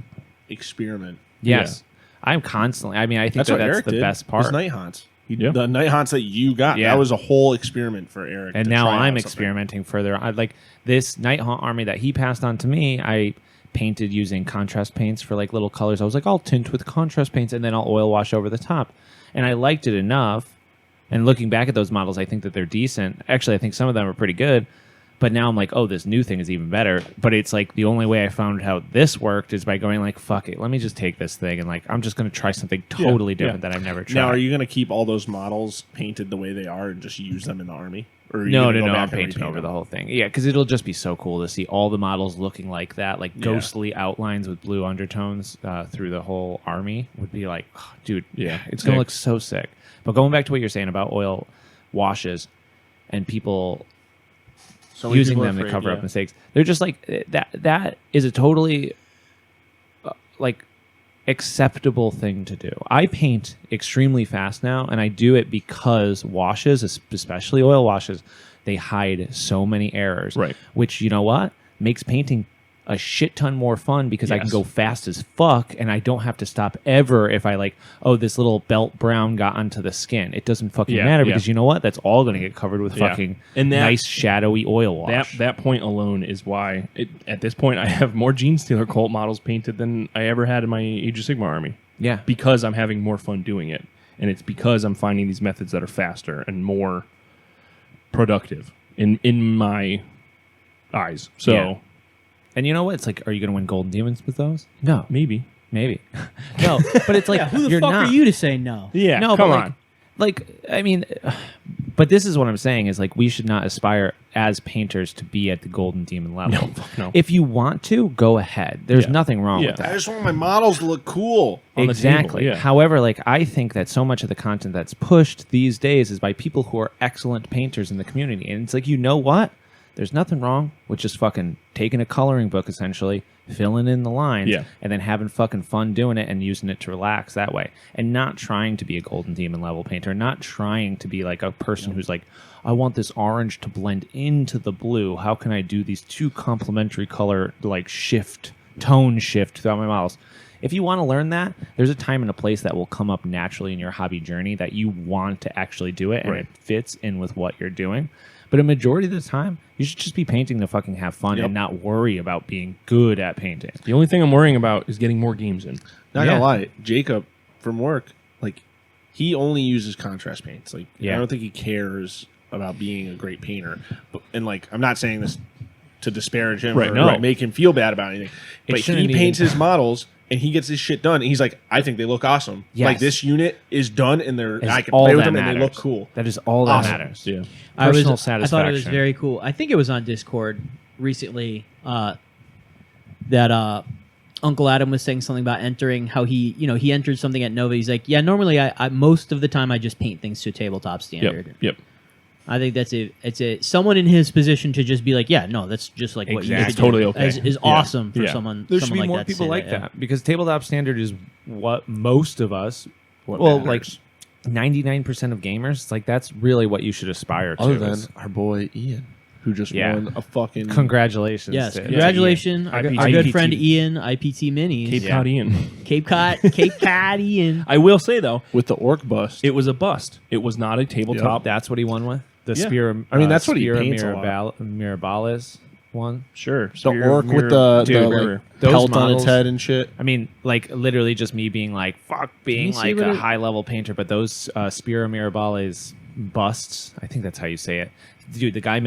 experiment. Yes, I'm constantly. I mean, I think That's that's what Eric the did. best Was part. night haunts. Yeah. The night haunts that you got. Yeah. That was a whole experiment for Eric. And to now try I'm out something. experimenting further. I like this night haunt army that he passed on to me. I painted using contrast paints for like little colors. I was like, I'll tint with contrast paints and then I'll oil wash over the top. And I liked it enough. And looking back at those models, I think that they're decent. Actually, I think some of them are pretty good. But now I'm like, oh, this new thing is even better. But it's like the only way I found how this worked is by going like, fuck it, let me just take this thing and like I'm just going to try something totally different that I've never tried. Now, are you going to keep all those models painted the way they are and just use them in the army? Or are you No, gonna go back I'm and painting repaint over them? the whole thing. Yeah, because it'll just be so cool to see all the models looking like that, like ghostly outlines with blue undertones through the whole army would be like, oh, dude, it's going to look so sick. But going back to what you're saying about oil washes and people using them to cover up mistakes, they're just like, that is a totally like acceptable thing to do. I paint extremely fast now, and I do it because washes, especially oil washes, they hide so many errors. Right. Which, you know what? Makes painting a shit ton more fun because I can go fast as fuck and I don't have to stop ever if I like, oh, this little belt brown got onto the skin. It doesn't fucking matter because you know what? That's all going to get covered with fucking nice shadowy oil wash. That point alone is why at this point I have more Gene Stealer cult models painted than I ever had in my Age of Sigmar army. Yeah. Because I'm having more fun doing it. And it's because I'm finding these methods that are faster and more productive in my eyes. So... Yeah. And you know what? It's like, are you going to win Golden Demons with those? No. Maybe. No, but it's like, who the you're fuck not. are you to say no? Yeah, No, come but on. Like, I mean, but this is what I'm saying is like, we should not aspire as painters to be at the Golden Demon level. No. If you want to, go ahead. There's nothing wrong with I that. just want my models to look cool. On the Exactly. table, yeah. However, like, I think that so much of the content that's pushed these days is by people who are excellent painters in the community. And it's like, you know what? There's nothing wrong with just fucking taking a coloring book, essentially, filling in the lines, and then having fucking fun doing it and using it to relax that way. And not trying to be a Golden Demon level painter, not trying to be like a person who's like, I want this orange to blend into the blue. How can I do these two complementary color, like, tone shift throughout my models? If you want to learn that, there's a time and a place that will come up naturally in your hobby journey that you want to actually do it, and it fits in with what you're doing. But a majority of the time, you should just be painting to fucking have fun and not worry about being good at painting. The only thing I'm worrying about is getting more games in. Not gonna lie, Jacob from work, like, he only uses contrast paints. Like, I don't think he cares about being a great painter. And like, I'm not saying this to disparage him or make him feel bad about anything. But he paints his models and he gets his shit done. And he's like, I think they look awesome. Yes. Like, this unit is done and I can play with them and they look cool. That is all that matters. Yeah. Personal I satisfaction. thought it was very cool. I think it was on Discord recently that Uncle Adam was saying something about entering, how he entered something at Nova. He's like, yeah, normally I most of the time I just paint things to a tabletop standard. Yep. I think it's someone in his position to just be like, yeah, no, that's just like what you Exactly. should It's totally do. okay. Is awesome for someone. There should someone be more that people to say like yeah. that because tabletop standard is what most of us, matters. like 99% of gamers, it's like that's really what you should aspire to. Other than our boy Ian, who just won a fucking... Congratulations. Yes, to congratulations, our IPT. good friend Ian, IPT Minis, Cape Cod Ian. Cape Cod Ian. I will say, though, with the orc bust. it was a bust. It was not a tabletop. That's what he won with? The Yeah. Spear. I mean, that's what he Spear paints a lot. Mirabilis one. Sure. The Spear, orc mirror, with the dude, like, those pelt on models- its head and shit. I mean, like literally just me being like, fuck being Can you see like what a it- high level painter, but those Spiro Mirabilis busts, I think that's how you say it. Dude, the guy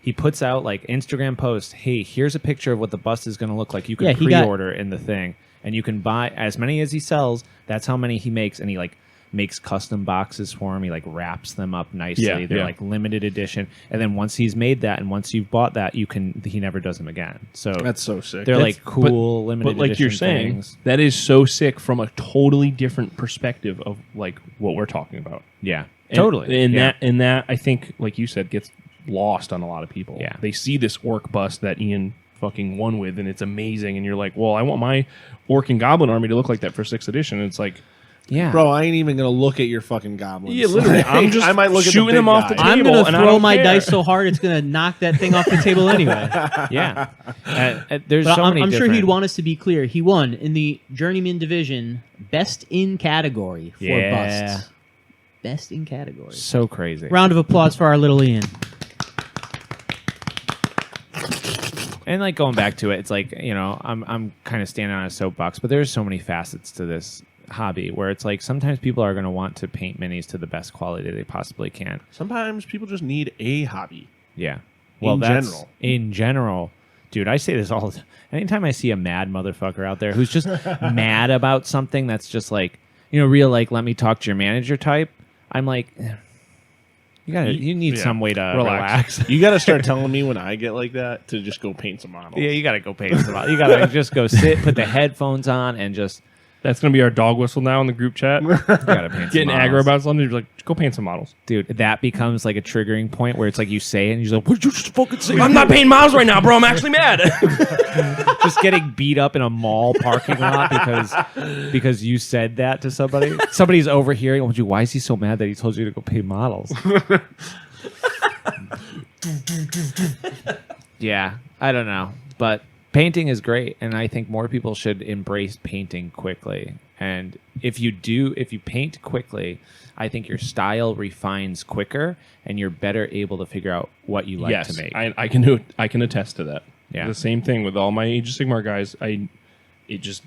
he puts out like Instagram post, hey, here's a picture of what the bust is going to look like. You can pre-order in the thing, and you can buy as many as he sells. That's how many he makes, and he like makes custom boxes for him. He like wraps them up nicely. Yeah, They're yeah. like limited edition, and then once he's made that, and once you've bought that, he never does them again. So That's so sick. they're That's- like cool limited But like edition you're saying, things. that is so sick from a totally different perspective of like what we're talking about. Yeah, And- totally. And yeah. that I think, like you said, gets lost on a lot of people. Yeah. They see this orc bust that Ian fucking won with, and it's amazing. And you're like, well, I want my orc and goblin army to look like that for 6th edition. And it's like, Yeah, Bro, I ain't even gonna look at your fucking goblins. yeah, literally, I'm just I might look shooting at the them big off the guy. table. I'm gonna and I throw don't my care. dice so hard it's gonna knock that thing off the table anyway. yeah. There's But so many. I'm sure he'd different- want us to be clear. He won in the Journeyman division, best in category for Yeah. busts. Best in category. So crazy. Round of applause for our little Ian. And like going back to it, it's like, you know, I'm kind of standing on a soapbox, but there's so many facets to this hobby where it's like sometimes people are going to want to paint minis to the best quality they possibly can. Sometimes people just need a hobby. Yeah. In general, dude, I say this all the time. Anytime I see a mad motherfucker out there who's just mad about something that's just like, you know, real like, let me talk to your manager type, I'm like, you need some way to relax. You got to start telling me when I get like that to just go paint some models. Yeah, you got to go paint some models. You got to just go sit, put the headphones on, and just... That's going to be our dog whistle now in the group chat. You gotta paint Getting some aggro models. about something, you're like, go paint some models. Dude, that becomes like a triggering point where it's like you say it and you're like, what did you just fucking say? I'm not painting models right now, bro. I'm actually mad. Just getting beat up in a mall parking lot because you said that to somebody. Somebody's overhearing. Oh, why is he so mad that he told you to go paint models? Yeah, I don't know. But painting is great, and I think more people should embrace painting quickly. And if you paint quickly, I think your style refines quicker, and you're better able to figure out what you like to make. I can do it. I can attest to that. Yeah. The same thing with all my Age of Sigmar guys. It just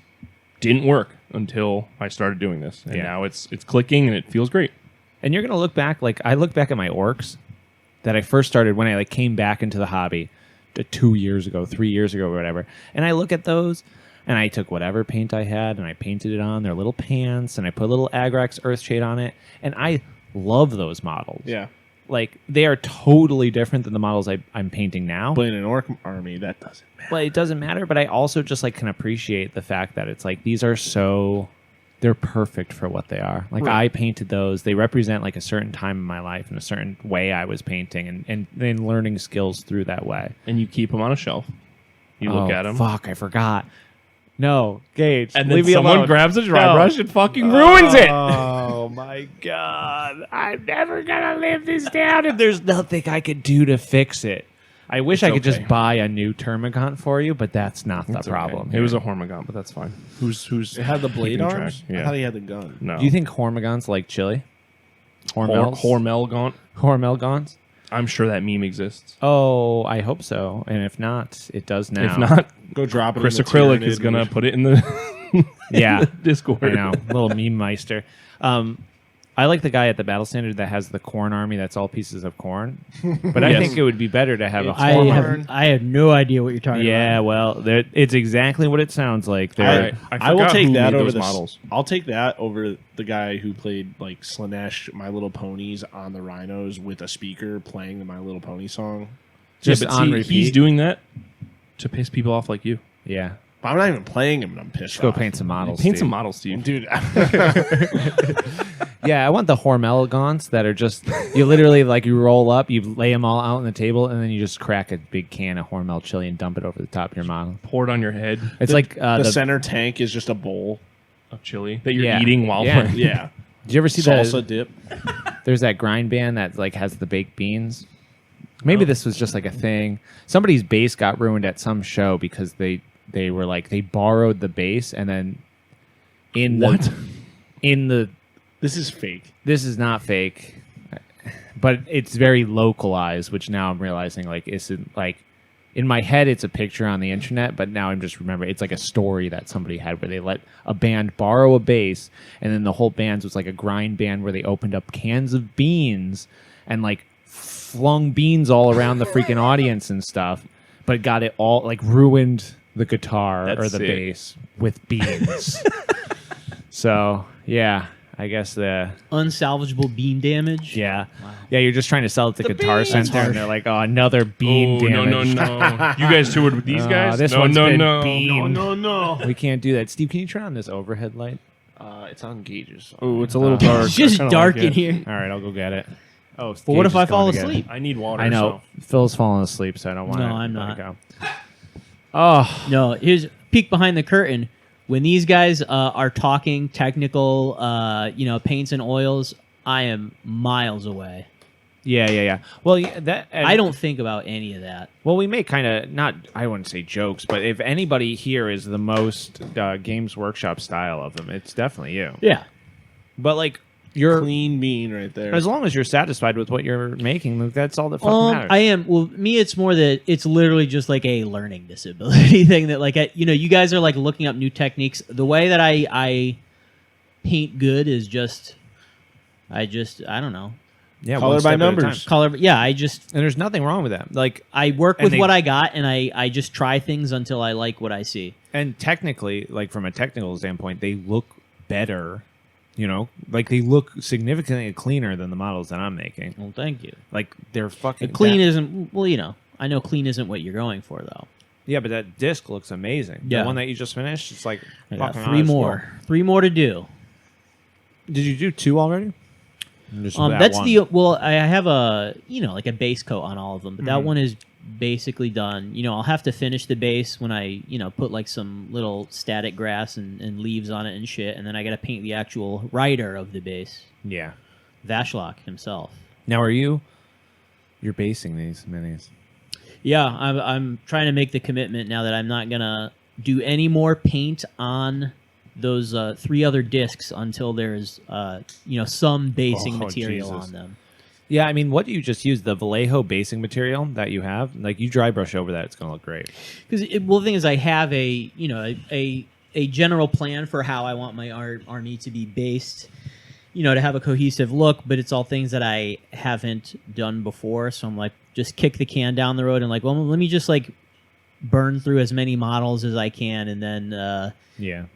didn't work until I started doing this, and now it's clicking and it feels great. And you're gonna look back. Like I look back at my orcs that I first started when I like came back into the hobby 2 years ago, 3 years ago, or whatever. And I look at those, and I took whatever paint I had, and I painted it on their little pants, and I put a little Agrax Earthshade on it, and I love those models. Yeah. Like, they are totally different than the models I'm painting now. But in an orc army, that doesn't matter. But it doesn't matter, but I also just, like, can appreciate the fact that it's, like, these are so... They're perfect for what they are. Like, I painted those. They represent, like, a certain time in my life and a certain way I was painting and then learning skills through that way. And you keep them on a shelf. You look at them. Fuck, I forgot. No, Gage. And then leave me someone alone. grabs a dry brush and fucking ruins it. Oh, my God. I'm never going to live this down, and there's nothing I could do to fix it. I wish I could just buy a new Termagant for you, but that's not the problem. Okay. It was a Hormagaunt, but that's fine. Who's It had the blade keeping arms? track? Yeah. I thought he had the gun. No. Do you think Hormagants like chili? Hormelgaunt? Hormelgants? I'm sure that meme exists. Oh, I hope so. And if not, it does now. If not, Go drop it Chris in the Acrylic Tyranid is going to and- put it in the Yeah. Discord. I know. Little meme meister. I like the guy at the battle standard that has the corn army that's all pieces of corn. But I Yes. think it would be better to have a I horn. have no idea what you're talking Yeah, about. well, it's exactly what it sounds like. They're, I will forgot take who that made over those the models. I'll take that over the guy who played like Slanesh My Little Ponies on the Rhinos with a speaker playing the My Little Pony song. just but on see, repeat. he's doing that to piss people off like you. Yeah. But I'm not even playing him, and I'm pissed Go off. paint some models. Paint Steve. some models, Steve. Dude, Yeah, I want the Hormelgants that are just, you literally, like, you roll up, you lay them all out on the table, and then you just crack a big can of Hormel chili and dump it over the top of your model. Pour it on your head It's like the center tank is just a bowl. of chili that you're Yeah. eating while Yeah. playing. Yeah. Did you ever see Salsa dip. There's that grind band that like has the baked beans. Maybe this was just like a thing. Somebody's base got ruined at some show because they were like they borrowed the base and then This is fake. this is not fake, but it's very localized, which now I'm realizing like isn't like in my head it's a picture on the internet, but now I'm just remembering it's like a story that somebody had where they let a band borrow a bass, and then the whole band was like a grind band where they opened up cans of beans and like flung beans all around the freaking audience and stuff, but got it all like ruined the guitar That's or the sick. bass with beans. So yeah, I guess Unsalvageable bean damage. yeah. You're just trying to sell it to Guitar beans. Center, and they're like, "Oh, another bean Oh, damage." no. You guys toured with these guys? This no, one's no, been no. beamed. No. We can't do that. Steve, can you turn on this overhead light? It's on Gage's. Oh, it's a little dark. It's just I kinda dark like in it. here. All right, I'll go get it. Oh, But what Gage if I is fall going to get it. asleep? I need water. I know. Phil's falling asleep, so I don't want to. No, I'm not. Go. Oh, No, here's a peek behind the curtain. When these guys are talking technical, paints and oils, I am miles away. yeah. Well, that I don't think about any of that. Well, we make kind of not. I wouldn't say jokes, but if anybody here is the most Games Workshop style of them, it's definitely you. Yeah. But like, You're clean bean right there. as long as you're satisfied with what you're making, like, that's all that fucking matters. I am. Well, me, it's more that it's literally just like a learning disability thing that, like, you guys are like looking up new techniques. The way that I paint good is just, I don't know. Yeah, color by numbers. Color. Yeah, I just. And there's nothing wrong with that. Like, I work with what I got, and I just try things until I like what I see. And technically, like from a technical standpoint, they look better. You know, like they look significantly cleaner than the models that I'm making. Well, thank you. Like they're fucking Clean isn't. Well, I know clean isn't what you're going for, though. Yeah, but that disc looks amazing. Yeah. The one that you just finished, it's like I got fucking three more. 3 more to do. Did you do 2 already? That's one? I have a like a base coat on all of them, but that one is basically done. I'll have to finish the base when I put like some little static grass and leaves on it and shit, and then I got to paint the actual writer of the base. Yeah. Vashlock himself. Now, you're basing these minis? Yeah, I'm trying to make the commitment now that I'm not gonna do any more paint on those 3 other discs until there's some basing material Jesus. on them. Yeah, I mean, what do you just use? The Vallejo basing material that you have? Like, you dry brush over that, it's going to look great. Because the thing is, I have a general plan for how I want my army to be based, to have a cohesive look, but it's all things that I haven't done before. So I'm like, just kick the can down the road and like, well, let me just like burn through as many models as I can, and then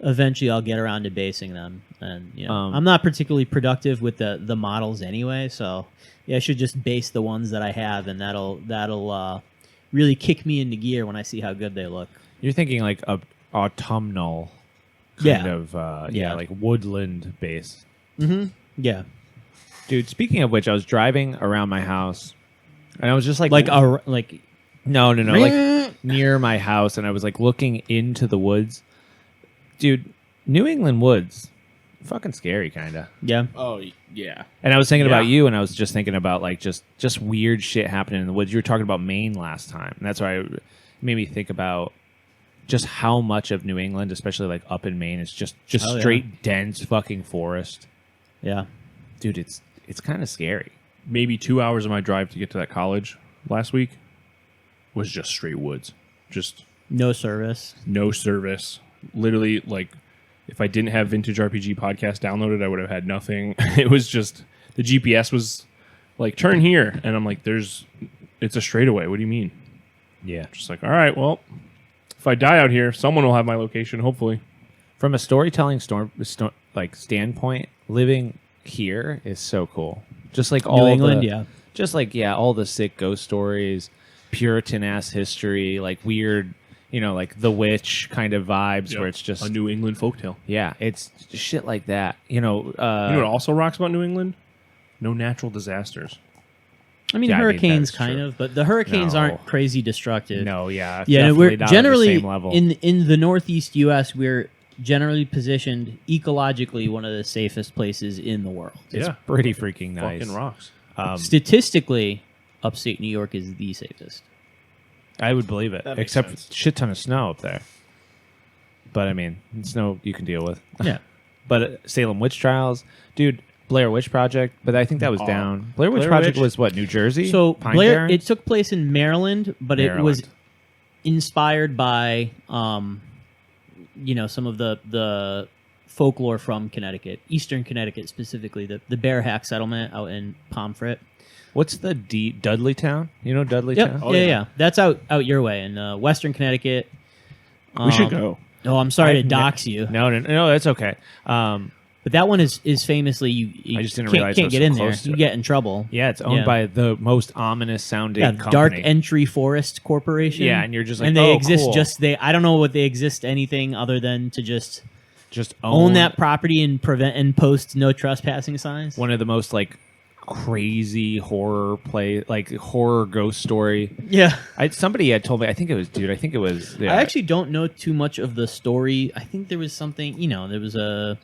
eventually I'll get around to basing them. And I'm not particularly productive with the models anyway, so I should just base the ones that I have, and that'll really kick me into gear when I see how good they look. You're thinking like a autumnal kind of like woodland base. Mm-hmm. Yeah. Dude, speaking of which, I was driving around my house, and I was just like no, like near my house, and I was like looking into the woods. Dude, New England woods, fucking scary, kind of. Yeah. Oh, yeah. And I was thinking about you, and I was just thinking about like just weird shit happening in the woods. You were talking about Maine last time, and that's why it made me think about just how much of New England, especially like up in Maine, is just straight dense fucking forest. Yeah. Dude, it's kind of scary. Maybe 2 hours of my drive to get to that college last week was just straight woods. Just no service. Literally, like, if I didn't have Vintage RPG podcast downloaded, I would have had nothing. It was just, the GPS was like, turn here. And I'm like, it's a straightaway. What do you mean? Yeah. Just like, all right, well, if I die out here, someone will have my location, hopefully. From a storytelling standpoint, living here is so cool. Just like all New England, just like all the sick ghost stories, Puritan ass history, like weird, like The Witch kind of vibes, where it's just a New England folktale. Yeah, it's shit like that. You know what also rocks about New England? No natural disasters. I mean, hurricanes kind of, but the hurricanes aren't crazy destructive. No, yeah, we're not generally at the same level. in the Northeast U.S. We're generally positioned ecologically one of the safest places in the world. It's pretty freaking nice. Fucking rocks. Statistically, upstate New York is the safest. I would believe it, except for shit ton of snow up there. But I mean, snow you can deal with. Yeah. But Salem Witch Trials, dude, Blair Witch Project, but I think that was down. Blair Witch Project was what, New Jersey? So Pine Barrens? It took place in Maryland, but it was inspired by some of the folklore from Connecticut, Eastern Connecticut specifically, the Bear Hack settlement out in Pomfret. What's the Dudley Town? You know Dudley Town? Oh, yeah. That's out your way in Western Connecticut. We should go. Oh, I'm sorry to dox you. No, that's okay. But that one is famously you I just didn't can't, realize can't it was get so in there. close to You it. get in trouble. Yeah, it's owned by the most ominous sounding company. Dark Entry Forest Corporation. Yeah, and you're just like, and they oh, exist cool. I don't know what they exist anything other than to just own that property and prevent and post no trespassing signs. One of the most like crazy horror ghost story. Yeah. Somebody had told me, I think it was I actually don't know too much of the story. I think there was something, there was a...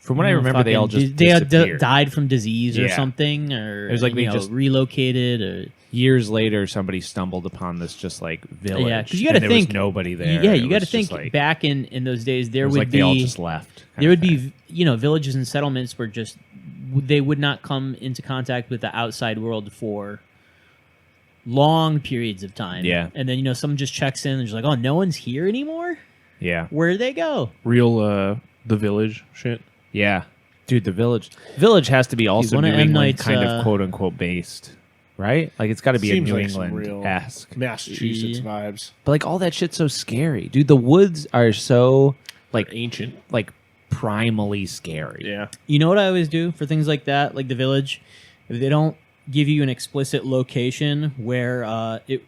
From what I remember, they all just they disappeared. died from disease or something, or it was like they just relocated. Or years later, somebody stumbled upon this just like village. Yeah, because you got to there think was nobody there. Yeah, It you got to was think just like, back in those days. There it was would like be they all just left. there would be villages and settlements where just they would not come into contact with the outside world for long periods of time. Yeah. And then someone just checks in and is like, oh, no one's here anymore. Yeah. Where'd they go? Real the village shit. Yeah. Dude, the village has to be also one New of M. England Night's, kind of quote unquote based, right? Like it's got to be a Seems New like some England esque. Massachusetts vibes. But like all that shit's so scary, dude. The woods are so like Ancient. like primally scary. Yeah. You know what I always do for things like that, like the village? If they don't give you an explicit location where it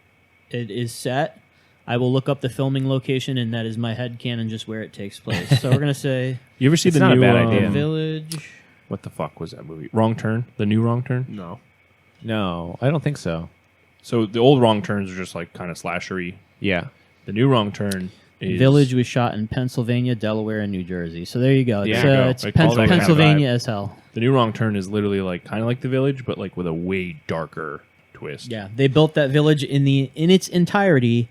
is set, I will look up the filming location, and that is my headcanon just where it takes place. So we're gonna say You ever see It's the not a new bad idea. village. What the fuck was that movie? Wrong Turn. The new Wrong Turn. No. No, I don't think so. So the old Wrong Turns are just like kind of slashery. Yeah. The new Wrong Turn is Village was shot in Pennsylvania, Delaware, and New Jersey. So there you go. Yeah, It's, there you go. it's Like, all that kind of Pennsylvania vibe. as hell. The new Wrong Turn is literally like kind of like the Village, but like with a way darker twist. Yeah, they built that village in its entirety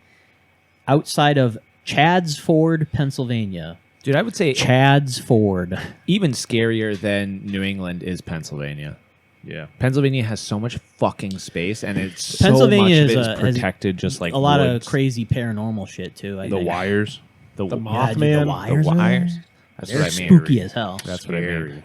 outside of Chadds Ford, Pennsylvania. Dude, I would say Chadds Ford. even scarier than New England is Pennsylvania. Yeah. Pennsylvania has so much fucking space, and it's Pennsylvania so much is of it a- is has protected, just like A lot woods. of crazy paranormal shit too. I The think. Wires. The Yeah, Mothman. dude, the wires. The are wires. there? That's They're what I mean. spooky as hell. That's what I mean. Scary.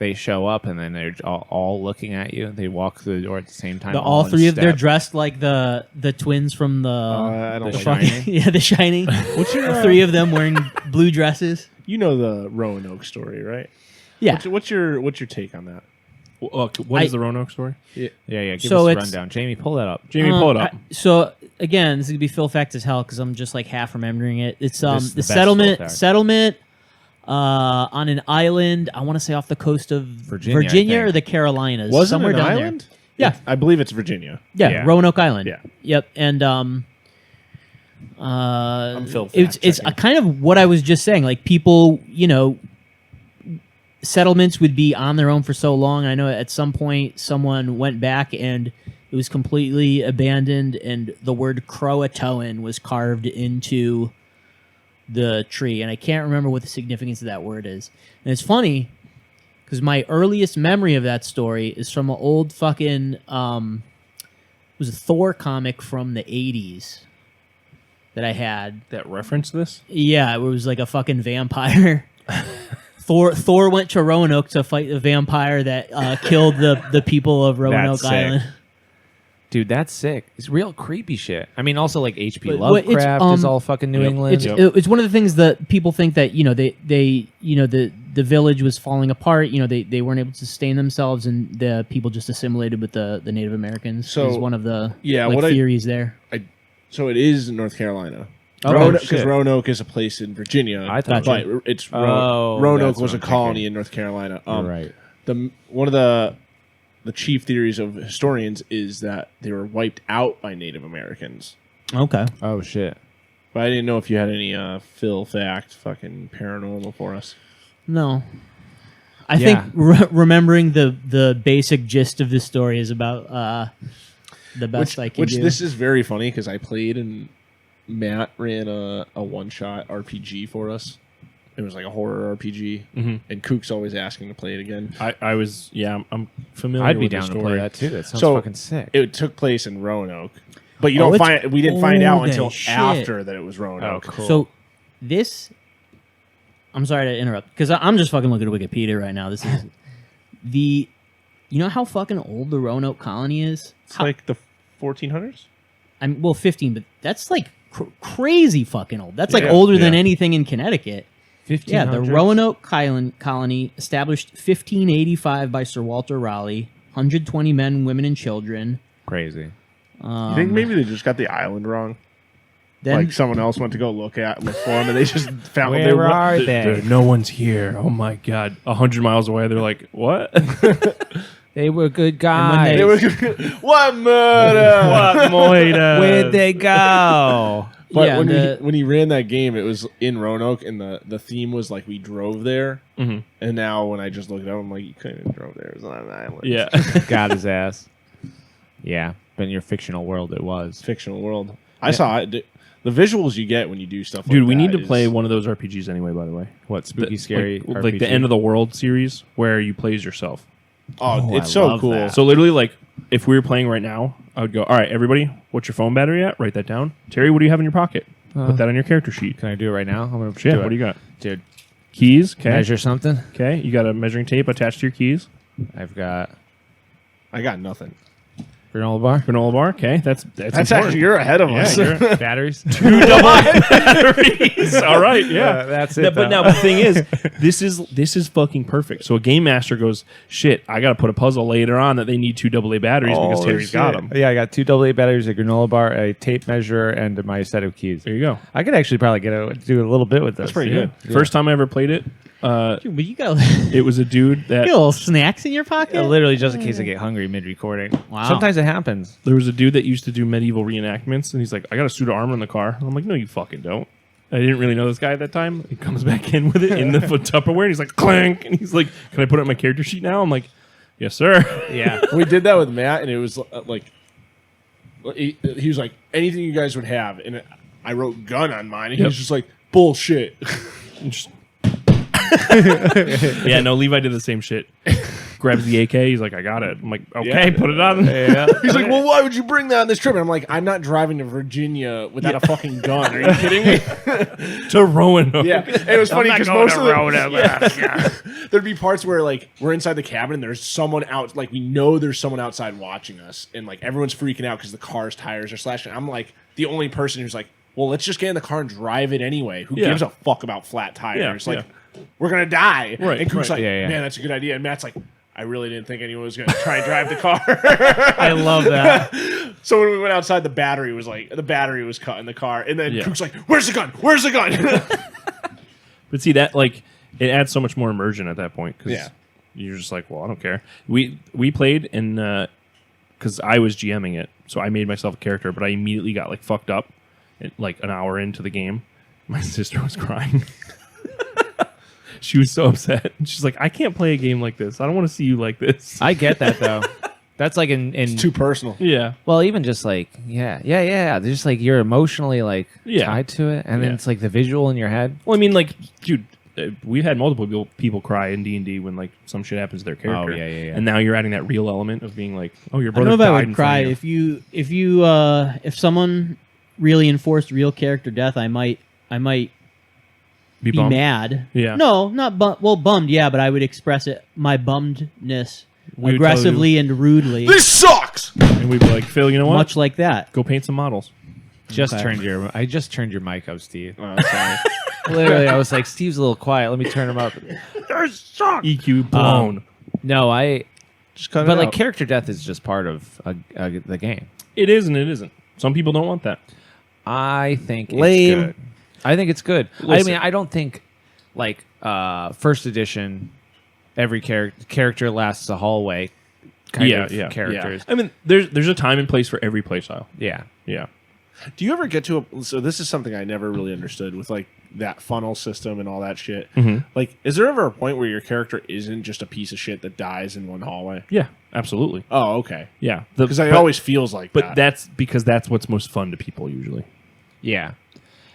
They show up and then they're all looking at you. They walk through the door at the same time. All in three of they're step. dressed like the twins from the I don't The like Shining. that. yeah, The Shining. What's your Three of them wearing blue dresses. You know the Roanoke story, right? Yeah. What's your take on that? What is the Roanoke story? Yeah. Give So us a it's- rundown. Jamie, pull that up. Jamie, pull it up. So again, this is gonna be Phil fact as hell because I'm just like half remembering it. It's This is the the best Phil fact. settlement on an island. I want to say off the coast of Virginia, I Virginia or think. the Carolinas. Was it somewhere an down island? there. Yeah, I believe it's Virginia. yeah, Yeah. Roanoke Island. Yeah. Yep, and Phil it's a fact-checking. kind of what I was just saying. Like people, settlements would be on their own for so long. I know at some point someone went back and it was completely abandoned, and the word Croatoan was carved into the tree, and I can't remember what the significance of that word is. And it's funny because my earliest memory of that story is from an old fucking it was a Thor comic from the 80s that I had. That reference this? Yeah, it was like a fucking vampire. Thor went to Roanoke to fight the vampire that killed the people of Roanoke That's sick. Island. Dude, that's sick. It's real creepy shit. I mean, also like H.P. But it's, Lovecraft is all fucking New Yep. England. It's one of the things that people think that the village was falling apart. They weren't able to sustain themselves, and the people just assimilated with the Native Americans. So, is one of the yeah, what I- theories there. So it is North Carolina. Oh, Because shit. Roanoke is a place in Virginia. I thought- but it's Oh, Roanoke that's was a what I'm colony thinking. in North Carolina. You're right. One of the chief theories of historians is that they were wiped out by Native Americans. Okay. Oh shit. But I didn't know if you had any Phil fact fucking paranormal for us. No. I Yeah. think remembering the basic gist of this story is about the best I can do. This is very funny because I played and Matt ran a one-shot RPG for us. It was like a horror RPG, and Kook's always asking to play it again. I'm familiar I'd be with the down to story. play that too. That sounds So, fucking sick. It took place in Roanoke, but you Oh, don't it's find we didn't find out old until as shit. after that it was Oh, Roanoke. cool. So this, I'm sorry to interrupt because I'm just fucking looking at Wikipedia right now. This is you know how fucking old the Roanoke colony is? It's like the 1400s. I'm 15, but that's like crazy fucking old. That's like Yeah, older than yeah. anything in Connecticut. 1500s? Yeah, the Roanoke colony established 1585 by Sir Walter Raleigh, 120 men, women, and children. Crazy. You think maybe they just got the island wrong? Then Like someone else went to go look for them, and they just found Where they were. are they? No one's here. Oh my god. 100 miles away. They're like, what? They were good when guys. they- They were what murder? What, Moida? Where'd they go? But Yeah, when he ran that game, it was in Roanoke, and the theme was like we drove there. Mhm. And now when I just looked it up, I'm like, you couldn't have drove there. It was on an island. Yeah. Got his ass. Yeah, but in your fictional world, it was. Fictional world. I saw it. The visuals you get when you do stuff like Dude, that. we need to play one of those RPGs anyway, by the way. What, Spooky Scary like, RPG? like the End of the World series where you play as yourself. Oh, it's I so love cool. that. So literally, like, if we were playing right now, I would go, all right, everybody, what's your phone battery at? Write that down. Terry, what do you have in your pocket? Put that on your character sheet. Can I do it right now? I'm gonna Yeah, do it. what do you got? Dude, Keys, okay. measure something? Okay, you got a measuring tape attached to your keys. I've got I got nothing. granola bar. Granola bar, okay. That's That's actually, you're ahead of us. Batteries. two double batteries. All right, yeah. That's it. No, but now the thing is, this is fucking perfect. So a game master goes, shit, I got to put a puzzle later on that they need 2 AA batteries because Terry's got them. Yeah, I got 2 AA batteries, a granola bar, a tape measure, and my set of keys. There you go. I could actually probably do a little bit with this. That's pretty good. First time I ever played it, Dude, but you got it was a dude that little snacks in your pocket. Yeah, literally just in case I get hungry mid-recording. Wow. Sometimes it happens. there was a dude that used to do medieval reenactments, and he's like, I got a suit of armor in the car. I'm like, no, you fucking don't. I didn't really know this guy at that time. He comes back in with it in the Tupperware, and he's like, clank, and he's like, can I put it on my character sheet now? I'm like, yes, sir. Yeah. We did that with Matt, and it was like, he was like, anything you guys would have. And I wrote gun on mine, and he was just like, bullshit. And just- yeah, no, Levi did the same shit. Grabs the AK. He's like, I got it. I'm like, okay, Yeah. put it on. He's like, well, why would you bring that on this trip? And I'm like, I'm not driving to Virginia without a fucking gun. Are you kidding me? To Roanoke. Yeah. And it was funny because most of Roanoke. there'd be parts where like we're inside the cabin and there's someone out, like we know there's someone outside watching us, and like everyone's freaking out because the car's tires are slashing. I'm like the only person who's like, well, let's just get in the car and drive it anyway. Who gives a fuck about flat tires? Yeah, like, we're gonna die. Right, And Coop's right. like, Yeah, yeah. man, that's a good idea. And Matt's like, I really didn't think anyone was gonna try and drive the car. I love that. So when we went outside, the battery was cut in the car, and then Yeah. Coop's like, "Where's the gun? Where's the gun?" But see, that, like, it adds so much more immersion at that point because Yeah. you're just like, well, I don't care. We played, and because I was GMing it, so I made myself a character, but I immediately got like fucked up, like an hour into the game. My sister was crying. She was so upset. She's like, I can't play a game like this. I don't want to see you like this. I get that though. That's like in It's too personal. Yeah. well, even just like yeah. There's just like you're emotionally like Yeah. tied to it, and then Yeah. it's like the visual in your head. Well, I mean, like, dude, we've had multiple people cry in D&D when like some shit happens to their character. Oh, yeah. And now you're adding that real element of being like, oh, your I don't brother know if I died would in front cry of you. if someone really enforced real character death. I might be bummed. mad. Yeah. No, not bummed. Yeah, but I would express it my bummedness We would aggressively and rudely, This sucks. And we'd be like, Phil, you know what? much like that. Go paint some models. I just turned your mic up, Steve. Oh, sorry. Literally, I was like, Steve's a little quiet. Let me turn him up. EQ blown. No, I. Just cut it But like out. character death is just part of the game. It is and it isn't. Some people don't want that. I think Lame. it's good. I think it's good. Listen. I mean, I don't think like first edition, every character lasts a hallway kind of characters. I mean, there's a time and place for every playstyle. Yeah. Yeah. Do you ever get to a? So this is something I never really understood with like that funnel system and all that shit. Mhm. Like, is there ever a point where your character isn't just a piece of shit that dies in one hallway? Yeah, absolutely. Oh, okay. Yeah. Because it but- always feels like But that. that's because that's what's most fun to people usually. Yeah.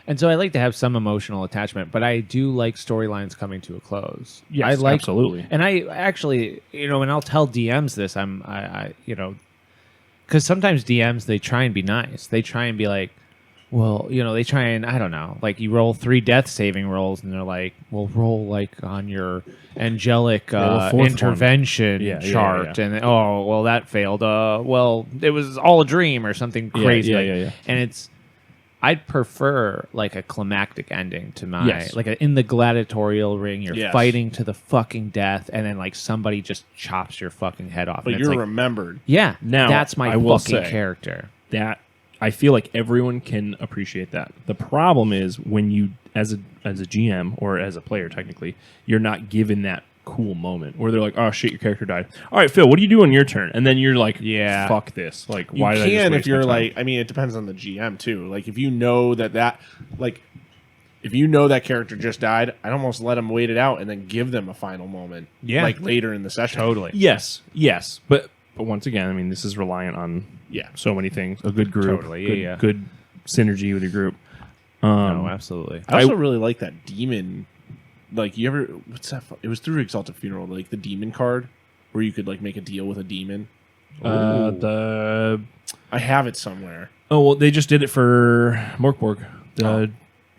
And so I like to have some emotional attachment, but I do like storylines coming to a close. Yes, I like, absolutely. And I actually, and I'll tell DMs this. I because sometimes DMs, they try and be nice. They try and be like, well, they try and, I don't know, like you roll 3 death saving rolls and they're like, well, roll like on your angelic the fourth intervention Yeah, yeah, chart. yeah. And oh, well, that failed. Well, it was all a dream or something crazy. yeah. And I'd prefer like a climactic ending to my Yes. like in the gladiatorial ring. You're Yes. fighting to the fucking death, and then like somebody just chops your fucking head off. but and it's you're like, remembered. yeah, Now, that's my I will fucking say- character. That I feel like everyone can appreciate that. The problem is when you, as a GM or as a player, technically, you're not given that cool moment where they're like, "Oh shit, your character died." All right, Phil, what do you do on your turn? And then you're like, Yeah. fuck this." Like, You why did I just can waste if you're my time? like. I mean, it depends on the GM too. Like, if you know that like. If you know that character just died, I'd almost let them wait it out and then give them a final moment. Yeah. Like later in the session. Totally. Yes, but But once again, I mean, this is reliant on Yeah. so many things. A good group, Totally, good synergy with your group. No, absolutely. I also really like that demon. Like, you ever... What's that? It was through Exalted Funeral, like the demon card, where you could like make a deal with a demon. I have it somewhere. Oh, well, they just did it for Morkborg.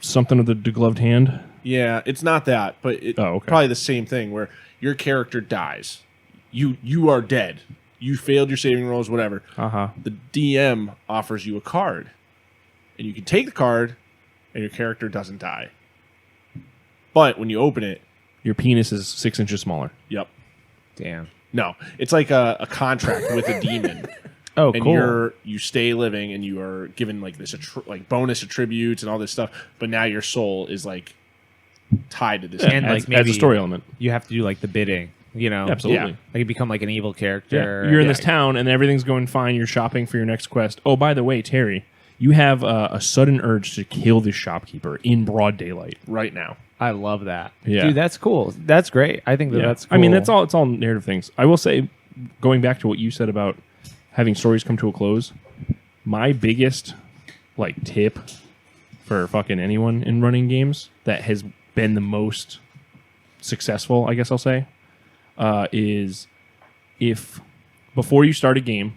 Something of the degloved hand. Yeah, it's not that, but probably the same thing where your character dies. You are dead. You failed your saving rolls, whatever. The DM offers you a card, and you can take the card, and your character doesn't die. But when you open it, your penis is 6 inches smaller. Yep. Damn. No, it's like a contract with a demon. Oh, and cool. You stay living, and you are given like this like bonus attributes and all this stuff. But now your soul is like tied to this, and like maybe as a story element, you have to do like the bidding. You know, absolutely. Yeah. Like you become like an evil character. Yeah. You're in this town, and everything's going fine. You're shopping for your next quest. Oh, by the way, Terry, you have a sudden urge to kill this shopkeeper in broad daylight right now. I love that. Yeah, dude, that's cool. That's great. I think that's cool. I mean, that's all. It's all narrative things. I will say, going back to what you said about having stories come to a close, my biggest like tip for fucking anyone in running games that has been the most successful, I guess I'll say, is if before you start a game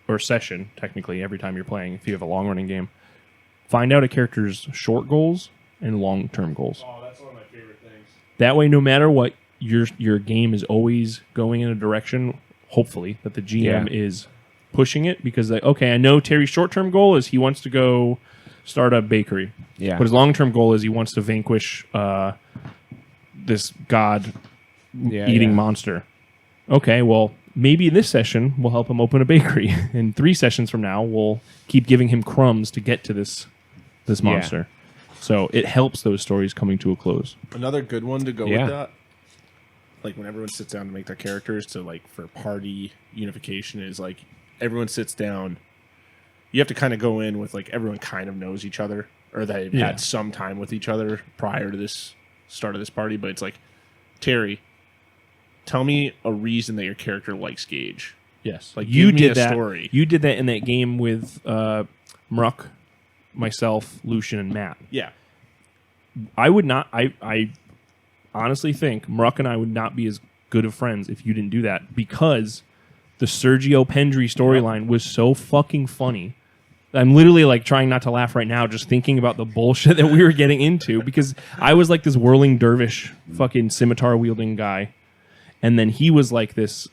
or session, technically every time you're playing, if you have a long running game, find out a character's short goals and long term goals. Oh, that's one of my favorite things. That way, no matter what, your game is always going in a direction, hopefully, that the GM is pushing it, because like, okay, I know Terry's short-term goal is he wants to go start a bakery. Yeah. But his long-term goal is he wants to vanquish this god eating monster. Okay, well, maybe in this session we'll help him open a bakery. And 3 sessions from now we'll keep giving him crumbs to get to this monster. So it helps those stories coming to a close. Another good one to go with that, like when everyone sits down to make their characters, to like for party unification, is like everyone sits down. You have to kind of go in with like everyone kind of knows each other, or they've had some time with each other prior to this start of this party. But it's like, Terry, tell me a reason that your character likes Gage. Yes, like you give me did a that. Story. You did that in that game with Mruck, myself, Lucian, and Matt. Yeah, I would not. I honestly think Mruck and I would not be as good of friends if you didn't do that, because the Sergio Pendry storyline was so fucking funny. I'm literally like trying not to laugh right now just thinking about the bullshit that we were getting into, because I was like this whirling dervish fucking scimitar wielding guy, and then he was like this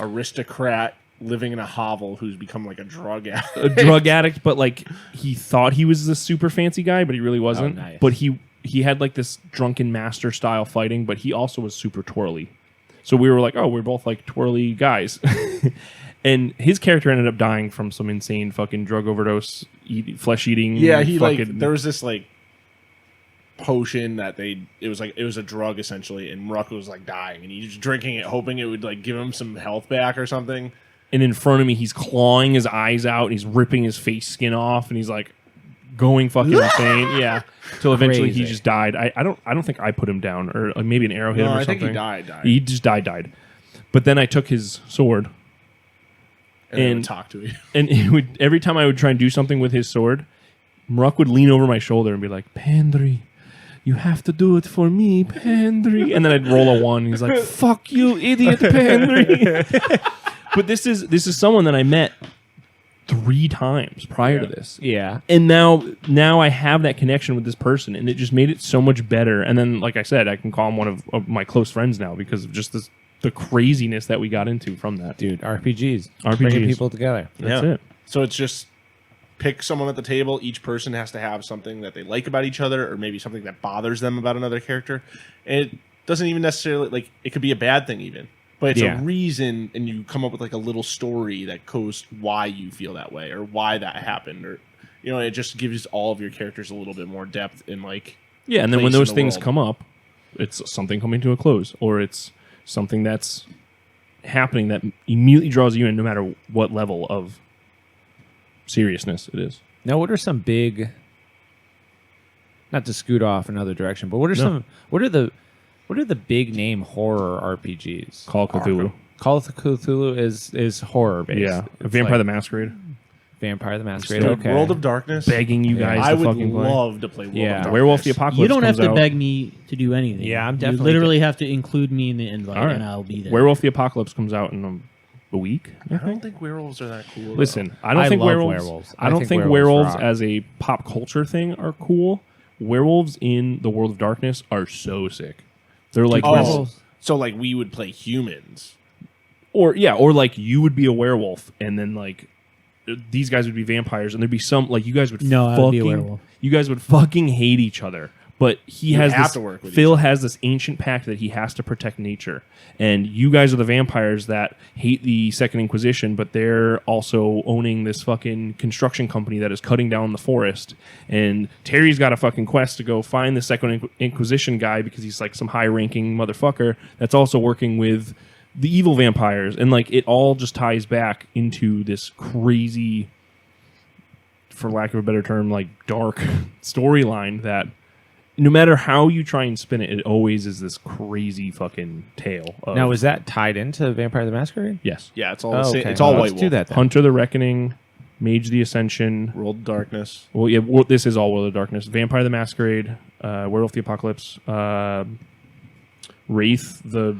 aristocrat living in a hovel who's become like a drug addict. A drug addict, but like he thought he was this super fancy guy, but he really wasn't. Oh, nice. But he had like this drunken master style fighting, but he also was super twirly. So we were like, oh, we're both like twirly guys. And his character ended up dying from some insane fucking drug overdose, flesh eating. Yeah, he like there was this like potion that it was a drug essentially, and Mruck was like dying, and he was drinking it hoping it would like give him some health back or something. And in front of me, he's clawing his eyes out, and he's ripping his face skin off, and he's like going fucking insane. Yeah, till eventually he just died. I don't think I put him down, or like maybe an arrow hit him or something. I think he died. He just died. But then I took his sword and talk to you. And it would, every time I would try and do something with his sword, Mruck would lean over my shoulder and be like, "Pendry, you have to do it for me, Pendry." And then I'd roll a 1. And he's like, "Fuck you, idiot, Pendry." But this is someone that I met 3 times prior to this. Yeah. And now I have that connection with this person, and it just made it so much better. And then, like I said, I can call him one of my close friends now because of just the craziness that we got into from that. Dude, RPGs. Bringing people together. That's it. So it's just pick someone at the table. Each person has to have something that they like about each other, or maybe something that bothers them about another character. And it doesn't even necessarily, like, it could be a bad thing even. But it's a reason, and you come up with like a little story that goes why you feel that way, or why that happened, or it just gives all of your characters a little bit more depth in like. Yeah, and then when those things come up, it's something coming to a close, or it's something that's happening that immediately draws you in, no matter what level of seriousness it is. Now, what are some big? Not to scoot off another direction, but what are the big name horror RPGs? Call of Cthulhu. Call of Cthulhu is horror based. Yeah, Vampire the Masquerade. Vampire the Masquerade. Dude, Okay. World of Darkness. Begging you guys I to would fucking play. love to play World of Darkness. Werewolf the Apocalypse. You don't have comes to out. beg me to do anything. Yeah, I'm You definitely literally have to include me in the invite, All right. and I'll be there. Werewolf the Apocalypse comes out in a week. I don't think werewolves are that cool. Listen, I don't think love werewolves. I don't think werewolves werewolves rock. as a pop culture thing are cool. Werewolves in the World of Darkness are so sick. They're like Oh, so like we would play humans. or like you would be a werewolf, and then like these guys would be vampires, and there'd be some like you guys would No, I would be a werewolf. You guys would fucking hate each other. But You has have this, to work with Phil each has this ancient pact that he has to protect nature, and you guys are the vampires that hate the Second Inquisition, but they're also owning this fucking construction company that is cutting down the forest. And Terry's got a fucking quest to go find the Second Inquisition guy because he's like some high-ranking motherfucker that's also working with the evil vampires, and like it all just ties back into this crazy, for lack of a better term, like dark storyline that no matter how you try and spin it, it always is this crazy fucking tale. Of, Now, is that tied into Vampire the Masquerade? yes, Yeah, it's all Oh, the same. okay. It's all Let's White Wolf. do that then. Hunter the Reckoning, Mage the Ascension. World of Darkness. Well, yeah, this is all World of Darkness. Vampire the Masquerade, Werewolf the Apocalypse, Wraith the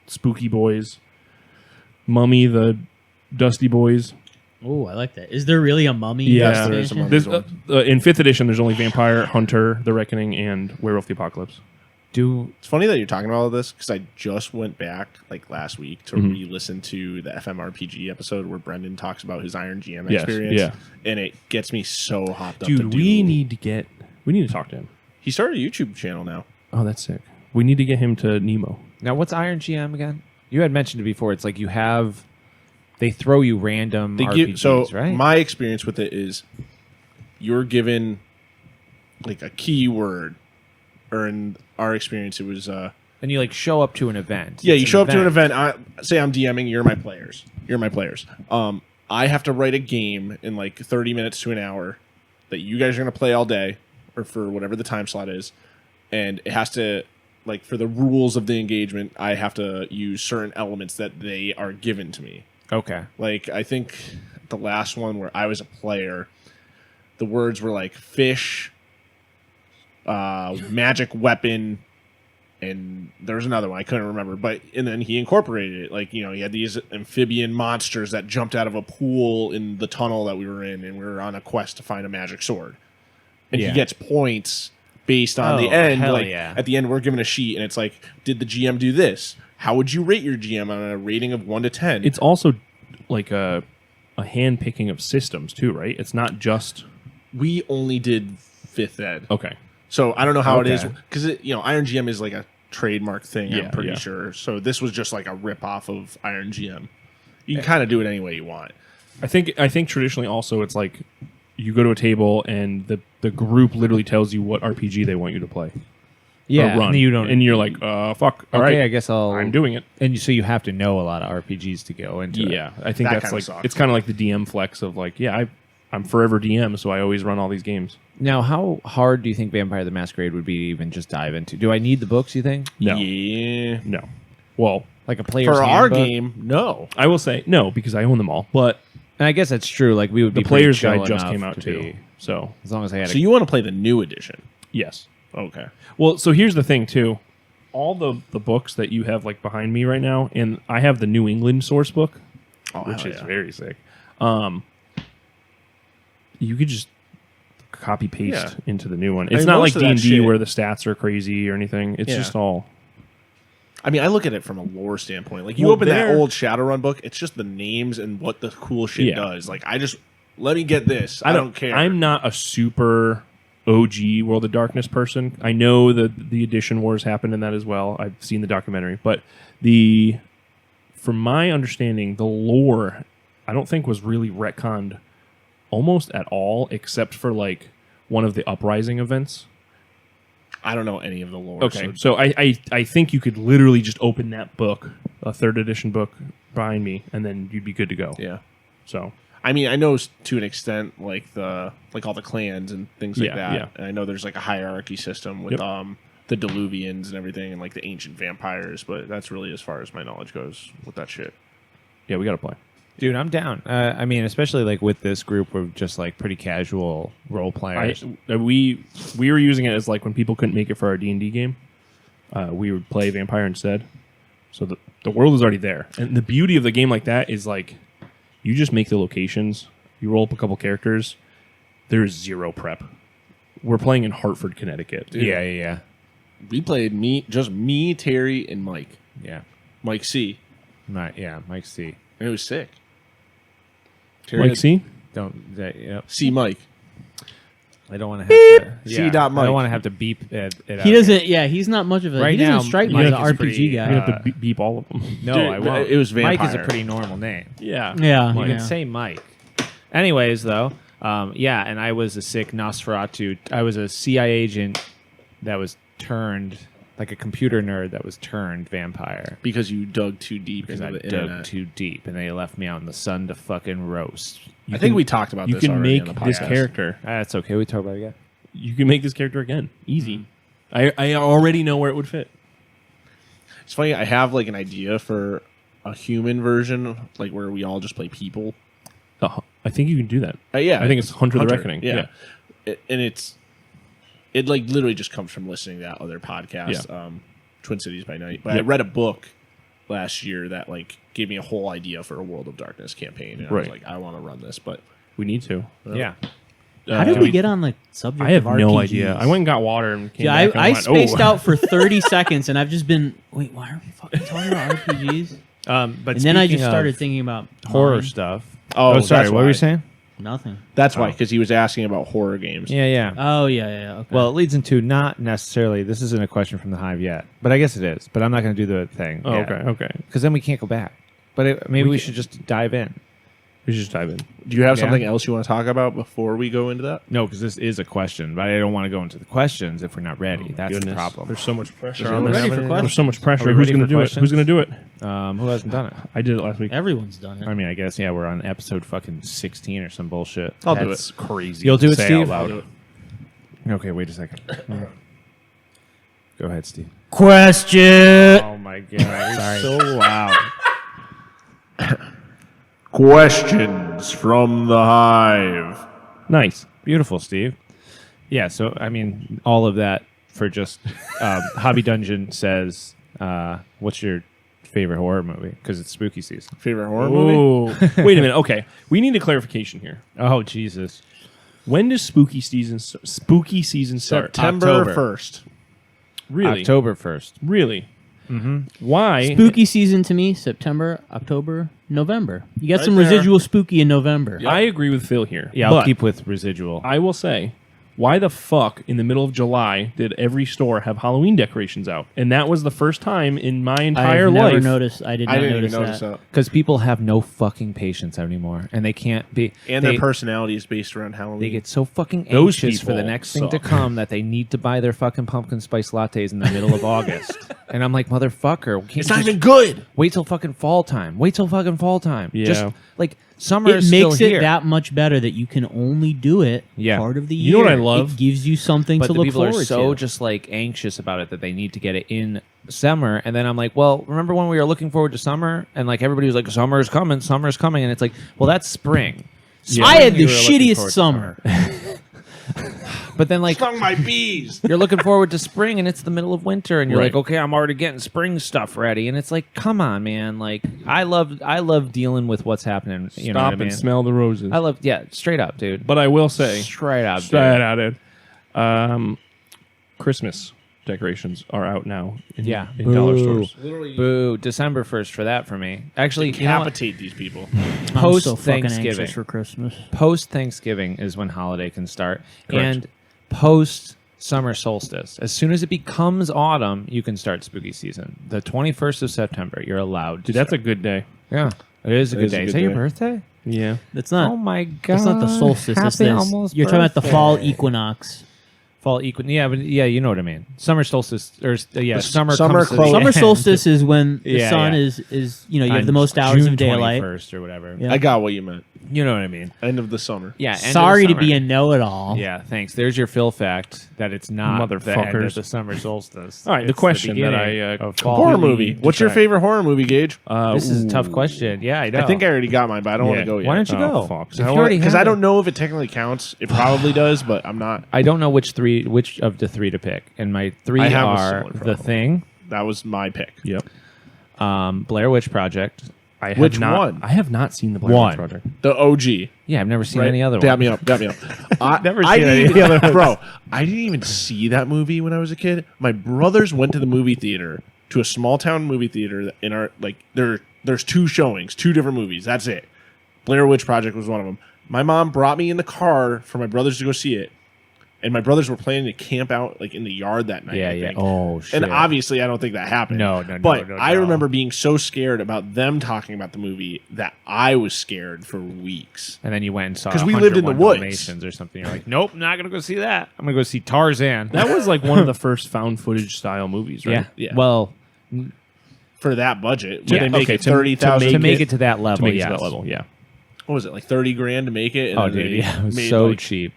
Spooky Boys, Mummy the Dusty Boys. Oh, I like that. Is there really a mummy? Yes, there is a mummy. There's, in 5th edition, there's only Vampire, Hunter the Reckoning, and Werewolf the Apocalypse. It's funny that you're talking about all this because I just went back like last week to re-listen to the FMRPG episode where Brendan talks about his Iron GM Yes, experience. yeah. And it gets me so hopped up. to Dude, do. we need to talk to him. He started a YouTube channel now. Oh, that's sick. We need to get him to Nemo. Now, what's Iron GM again? You had mentioned it before. It's like they throw you random RPGs, right? My experience with it is you're given like a keyword, or in our experience, it was and you like show up to an event. yeah, It's you show up to an event. Say I'm DMing. You're my players. I have to write a game in like 30 minutes to an hour that you guys are going to play all day, or for whatever the time slot is, and it has to like for the rules of the engagement, I have to use certain elements that they are given to me. Okay. Like I think the last one where I was a player, the words were like fish, magic weapon, and there was another one I couldn't remember. But and then he incorporated it. Like he had these amphibian monsters that jumped out of a pool in the tunnel that we were in, and we were on a quest to find a magic sword. And he gets points based on the end. Hell Like yeah. at the end, we're given a sheet, and it's like, did the GM do this? How would you rate your GM on a rating of 1 to 10? It's also like a hand picking of systems too, right? It's not just We only did 5th ed. okay. So I don't know how it is Okay. because Iron GM is like a trademark thing. Yeah, I'm pretty yeah. sure. So this was just like a rip off of Iron GM. You can kind of do it any way you want. I think traditionally also it's like you go to a table and the group literally tells you what RPG they want you to play. Yeah, or run. and you don't. and you're like, fuck. All okay, right, I guess I'm doing it. And so you have to know a lot of RPGs to go into. Yeah, I think That that's kinda like sucks. it's kind of like the DM flex of like, yeah, I'm forever DM, so I always run all these games. Now, how hard do you think Vampire the Masquerade would be to even just dive into? Do I need the books? You think? No, Yeah. no. Well, Like a player's For our handbook? game, no. I will say no because I own them all, but And I guess that's true. Like we would the be pretty player's chill guide just enough came out to too. be- So as long as I had. So you want to play the new edition? yes. Okay. Well, so here's the thing too. All the books that you have like behind me right now, and I have the New England source book, which hell is yeah. very sick. You could just copy paste into the new one. It's mean, not most like of that D&D shit- where the stats are crazy or anything. It's Yeah. just all I mean, I look at it from a lore standpoint. Like you Well, open that there- old Shadowrun book, it's just the names and what the cool shit Yeah. does. Like I just let me get this. I don't care. I'm not a super OG World of Darkness person. I know that the Edition Wars happened in that as well. I've seen the documentary, but from my understanding, the lore I don't think was really retconned almost at all, except for like one of the Uprising events. I don't know any of the lore. Okay, so I think you could literally just open that book, a 3rd edition book behind me, and then you'd be good to go. Yeah. So I mean, I know to an extent, like all the clans and things like Yeah, that. yeah. And I know there's like a hierarchy system with Yep. the Diluvians and everything, and like the ancient vampires. But that's really as far as my knowledge goes with that shit. Yeah, we got to play. Dude, I'm down. I mean, especially like with this group of just like pretty casual role players. We were using it as like when people couldn't make it for our D&D game, we would play Vampire instead. So the world is already there. And the beauty of the game like that is like you just make the locations, you roll up a couple characters, there's zero prep. We're playing in Hartford, Connecticut. Dude. Yeah. We played me, Terry, and Mike. Yeah. Mike C. Mike C. And it was sick. Mike C? C Mike. I don't want to have to. C. Mike. I don't want to have to beep it out. He doesn't. Yeah, he's not much of a. Right he doesn't now, strike me Mike as an is RPG pretty, guy. You have to beep all of them. No, Dude, I won't. it was Vampire. Mike is a pretty normal name. Yeah. Yeah, You yeah. can say Mike. Anyways, though, and I was a sick Nosferatu. I was a CIA agent that was turned, like a computer nerd that was turned vampire. Because you dug too deep Because into I the dug internet. too deep, and they left me out in the sun to fucking roast. I think we talked about You this can already make on the this podcast. character. That's okay. We talk about it again. You can make this character again. Easy. I already know where it would fit. It's funny. I have like an idea for a human version, like where we all just play people. I think you can do that. Yeah, I think it's Hunter the Reckoning. Yeah, and it like literally just comes from listening to that other podcast, Twin Cities by Night. But I read a book last year that like gave me a whole idea for a World of Darkness campaign, and I was like, I want to run this, but We need to. Yeah. How did we get on the subject? I have of no RPGs? idea. I went and got water and came Yeah, back. I and went, spaced out for 30 seconds, and I've just been. Wait, why are we fucking talking about RPGs? But And then I speaking just started of thinking about horror mine. stuff. Oh, sorry. that's What were why. you saying? Nothing. that's why, because he was asking about horror games. Yeah. Oh yeah. Okay. Well, it leads into not necessarily. This isn't a question from the Hive yet, but I guess it is. But I'm not going to do the thing. Oh, okay. Because then we can't go back. But maybe we should just dive in. We should just dive in. Do you have Yeah. something else you want to talk about before we go into that? No, because this is a question, but I don't want to go into the questions if we're not ready. That's the Goodness. problem. There's so much pressure We're on this. ready for questions. There's so much pressure. Are we Who's ready going to for do it? Who's going to do it? Who hasn't done it? I did it last week. Everyone's done it. I mean, I guess, yeah, we're on episode fucking 16 or some bullshit. I'll do That's it. crazy. You'll do to it, say Steve? out I'll loud. do it. Okay, wait a second. Go ahead, Steve. Question. Oh, my God. Sorry. So loud. Questions from the Hive. Nice. Beautiful, Steve. Yeah, so, I mean, all of that for just Hobby Dungeon says, what's your favorite horror movie? Because it's spooky season. Favorite horror movie? Oh, wait a minute. Okay, we need a clarification here. Oh, Jesus. When does spooky season start? September October. 1st. Really? October 1st. Really? Why? Spooky season to me: September, October, November. You got Right some there. residual spooky in November. I agree with Phil here. Yeah, I'll but keep with residual. I will say, why the fuck in the middle of July did every store have Halloween decorations out? And that was the first time in my entire I've never life. noticed. I did not I didn't notice even notice that. that. Because people have no fucking patience anymore, and they can't be. And they, their personality is based around Halloween. They get so fucking Those anxious for the people next thing to suck. come that they need to buy their fucking pumpkin spice lattes in the middle of August. And I'm like, motherfucker, can't It's you not just even good. wait till fucking fall time. Wait till fucking fall time. Yeah. Just like summer It is makes still it here. that much better that you can only do it Yeah. part of the year. You know what I love? It gives you something but to the look people forward are so to. just like anxious about it that they need to get it in summer. And then I'm like, well, remember when we were looking forward to summer and like everybody was like, summer's coming, and it's like, well, that's spring. I had the You were looking shittiest forward to summer. But then like Stung my bees. you're looking forward to spring and it's the middle of winter and you're Right. like, okay, I'm already getting spring stuff ready. And it's like, come on, man. Like I love dealing with what's happening. You know Stop what I mean? and smell the roses. I love, yeah, straight up, dude. but I will say, Straight up, dude. straight out it. Christmas decorations are out now in, Yeah. in dollar Boo. stores. Literally Boo, December 1st for that for me. Actually, you know what? decapitate these people. I'm Post so fucking Thanksgiving. anxious for Christmas. Post Thanksgiving is when holiday can start. Correct. And post summer solstice. As soon as it becomes autumn, you can start spooky season. The 21st of September, you're allowed to Dude, that's a start. good day. Yeah. It is a good is a day. Is good that your day. birthday? Yeah. That's not. Oh my god. That's not the solstice. That's Happy this. almost You're talking about the birthday. fall equinox. Fall yeah, but yeah, you know what I mean. Summer solstice, or summer summer comes to close- the Summer end. solstice is when the Yeah, sun yeah. is you have On the most hours June of daylight. 21st or whatever. Yeah. I got what you meant. You know what I mean. End of the summer. Yeah. end of the Sorry to summer. be a know-it-all. Yeah, thanks. There's your Phil fact that it's not the end of Motherfuckers. the summer solstice. All right, the It's question that beginning I, of fall. Horror Completely movie. What's your detract. favorite horror movie, Gage? This is a tough Ooh. question. Yeah, I know. I think I already got mine, but I don't want Yeah. to go yet. Why don't you Oh, go? fuck. If you already Because have I it. don't know if it technically counts. It probably does, but I'm not. I don't know which of the three to pick, and my three I have a are similar The problem. Thing, That was my pick. Yep. Blair Witch Project. I have Which not, one? I have not seen the Blair One. Witch Project. The OG. Yeah, I've never seen Right? any other Dab one. me up. Dab me up. Never I seen any didn't- of the other Bro, I didn't even see that movie when I was a kid. My brothers went to the movie theater, to a small town movie theater in our there's two showings, two different movies. That's it. Blair Witch Project was one of them. My mom brought me in the car for my brothers to go see it, and my brothers were planning to camp out in the yard that night. Yeah, I yeah. think. Oh shit. And obviously, I don't think that happened. No, But no, I no. remember being so scared about them talking about the movie that I was scared for weeks. And then you went and saw 'Cause we lived in the 101 woods. Dalmatians or something. You're like, nope, not gonna go see that. I'm gonna go see Tarzan. That was like one of the first found footage style movies, right? yeah. Yeah. Well, For that budget, Yeah, would they make okay, it to- 30,000? to make it to that level, To make it yes. to that level, yeah. What was it, like 30 grand to make it? And Oh, then dude, they yeah, it was made, so like- cheap.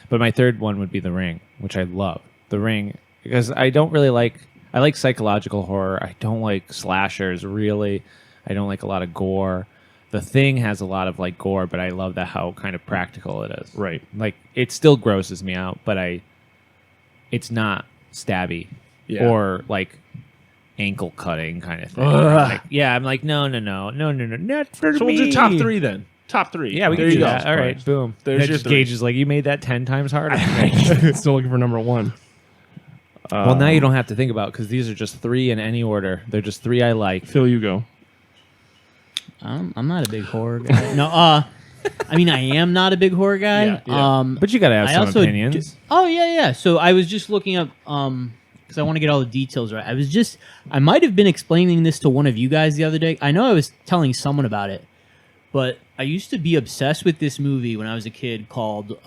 But my third one would be The Ring, which I love. The Ring, because I don't really like. I like psychological horror. I don't like slashers, really. I don't like a lot of gore. The Thing has a lot of like gore, but I love how kind of practical it is. Right. Like it still grosses me out, but it's not stabby Yeah. or like ankle cutting kind of thing. Ugh. Like, yeah, I'm like no, not for So me. we'll do top three then. Top three. Yeah, we there can you do go. that. All right, boom. There's your three. Gage is like, you made that 10 times harder. Still looking for number one. Well, now you don't have to think about because these are just three in any order. They're just three I like. Phil, you go. I'm not a big horror guy. No, I mean I am not a big horror guy. Yeah, yeah. But you got to have I some also opinions. yeah. So I was just looking up because I want to get all the details right. I might have been explaining this to one of you guys the other day. I know I was telling someone about it, but I used to be obsessed with this movie when I was a kid called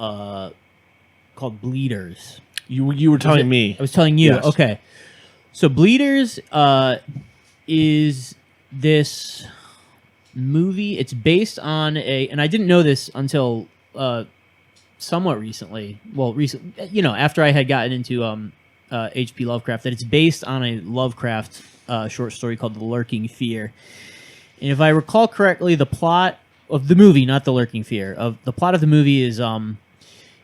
Bleeders. You were telling me. I was telling you. Yes. Okay. So Bleeders is this movie. It's based on and I didn't know this until somewhat recently. Well, after I had gotten into H.P. Lovecraft, that it's based on a Lovecraft short story called The Lurking Fear. And if I recall correctly, the plot of the movie, not The Lurking Fear, of the plot of the movie is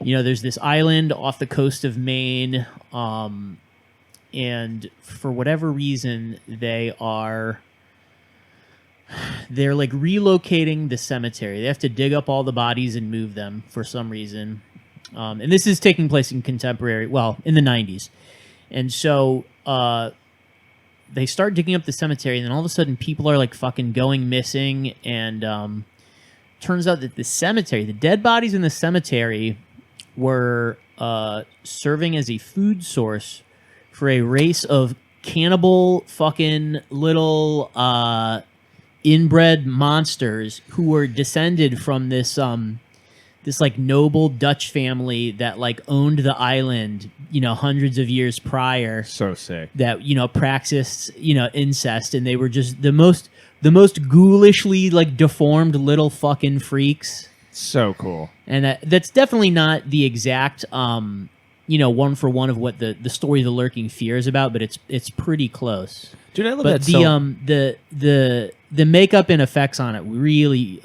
there's this island off the coast of Maine, and for whatever reason they're like relocating the cemetery. They have to dig up all the bodies and move them for some reason. And this is taking place in in the 90s. And so they start digging up the cemetery, and then all of a sudden people are like fucking going missing, and turns out that the dead bodies in the cemetery were serving as a food source for a race of cannibal fucking little inbred monsters who were descended from this like noble Dutch family that like owned the island, hundreds of years prior. So sick. That practiced incest, and they were just the most ghoulishly like deformed little fucking freaks. So cool. And that's definitely not the exact one for one of what the story of The Lurking Fear is about, but it's pretty close. Dude, I love But that. the makeup and effects on it really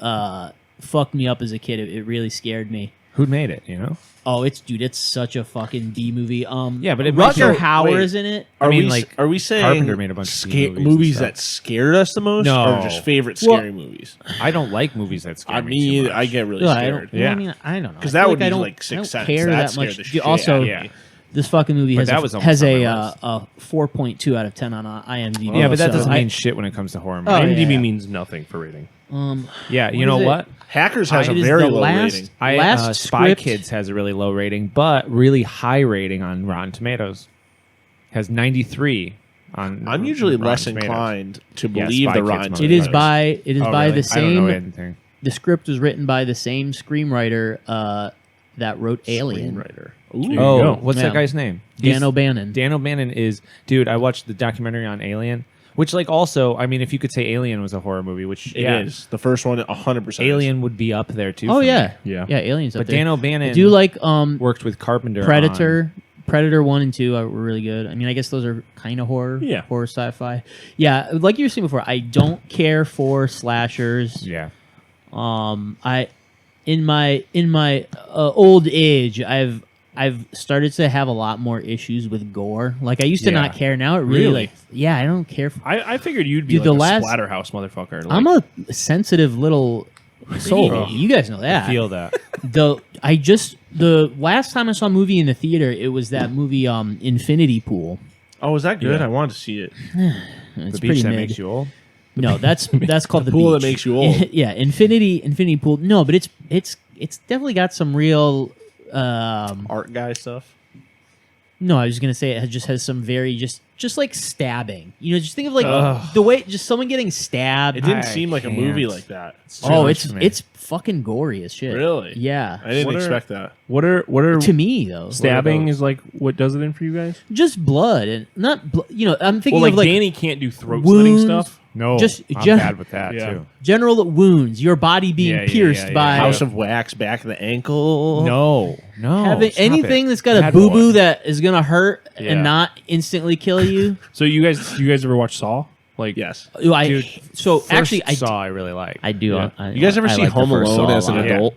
fucked me up as a kid. It really scared me. Who made it, you know? Oh, it's such a fucking B movie. Yeah, but it might Rutger be- Hauer wait. is in it. Are mean, we like, are we saying Carpenter made a bunch of movies and movies stuff. that scared us the most, No. or just favorite Well- scary movies? I don't like movies that scare I me too mean, much. I get really Ugh, I scared. don't, Yeah. I mean, I don't know. 'Cause I that feel would I be don't- like Sixth I don't Sense. care That that scared much. the shit Also, out of Yeah. me. this fucking movie But has that a, was almost has on a, my list. a 4.2 out of 10 on IMDb. Yeah, but that so doesn't I- mean shit when it comes to horror Oh, movies. IMDb yeah. means nothing for rating. Yeah, you What know is it? what? Hackers has a It is very the low last- rating. Last Spy script- Kids has a really low rating, but really high rating on Rotten Tomatoes. Has 93 on. I'm usually Rotten less Tomatoes. inclined to Yeah, believe Spy the Kids Rotten must It be is better. by Oh, the really? I don't know same. anything. The script was written by the same screenwriter that wrote Alien. Screenwriter. Ooh. Oh, what's Yeah. that guy's name? Dan O'Bannon. Dan O'Bannon is, dude, I watched the documentary on Alien, which, like, also, I mean, if you could say Alien was a horror movie, which It is. The first one, 100%. Alien would be up there, too. Oh for yeah, me. Yeah. Aliens. Up But there. Dan O'Bannon I do like worked with Carpenter Predator. Predator 1 and 2 were really good. I mean, I guess those are kind of horror, Yeah. horror sci-fi. Yeah, like you were saying before, I don't care for slashers. Yeah. I in my old age, I've started to have a lot more issues with gore. Like I used to Yeah. not care. Now it really, Really? like, yeah, I don't care. I figured you'd be Dude, like the a last- splatterhouse motherfucker. Like, I'm a sensitive little soul. Oh. You guys know that. I feel that. The last time I saw a movie in the theater, it was that movie Infinity Pool. Oh, is that good? Yeah. I wanted to see it. It's The beach pretty that mid. makes you old. No, that's called the pool that beach. makes you old. Yeah, Infinity Pool. No, but it's definitely got some real. Art guy stuff. No, I was gonna say it just has some very just like stabbing. You know, just think of like the way just someone getting stabbed. It didn't I seem like a can't. movie like that. Oh, much for me. it's fucking gory as shit. Really? Yeah. I didn't What are- expect that. what are To me though, stabbing is like what does it in for you guys? just blood and not. You know, I'm thinking Well, like, of like Danny can't do throat slitting wounds. stuff. No, Just- I'm just- bad with that, Yeah. too. general wounds, your body being Yeah, yeah, pierced yeah, by House of Wax, back of the ankle. No. having stop anything it. that's got a Bad boo boy. boo that is gonna hurt Yeah. and not instantly kill you. So you guys ever watch Saw? Like Yes. Dude, so First actually, Saw I really like. I do. Yeah. You guys ever see like the Home first Alone Saw as a an lot. adult?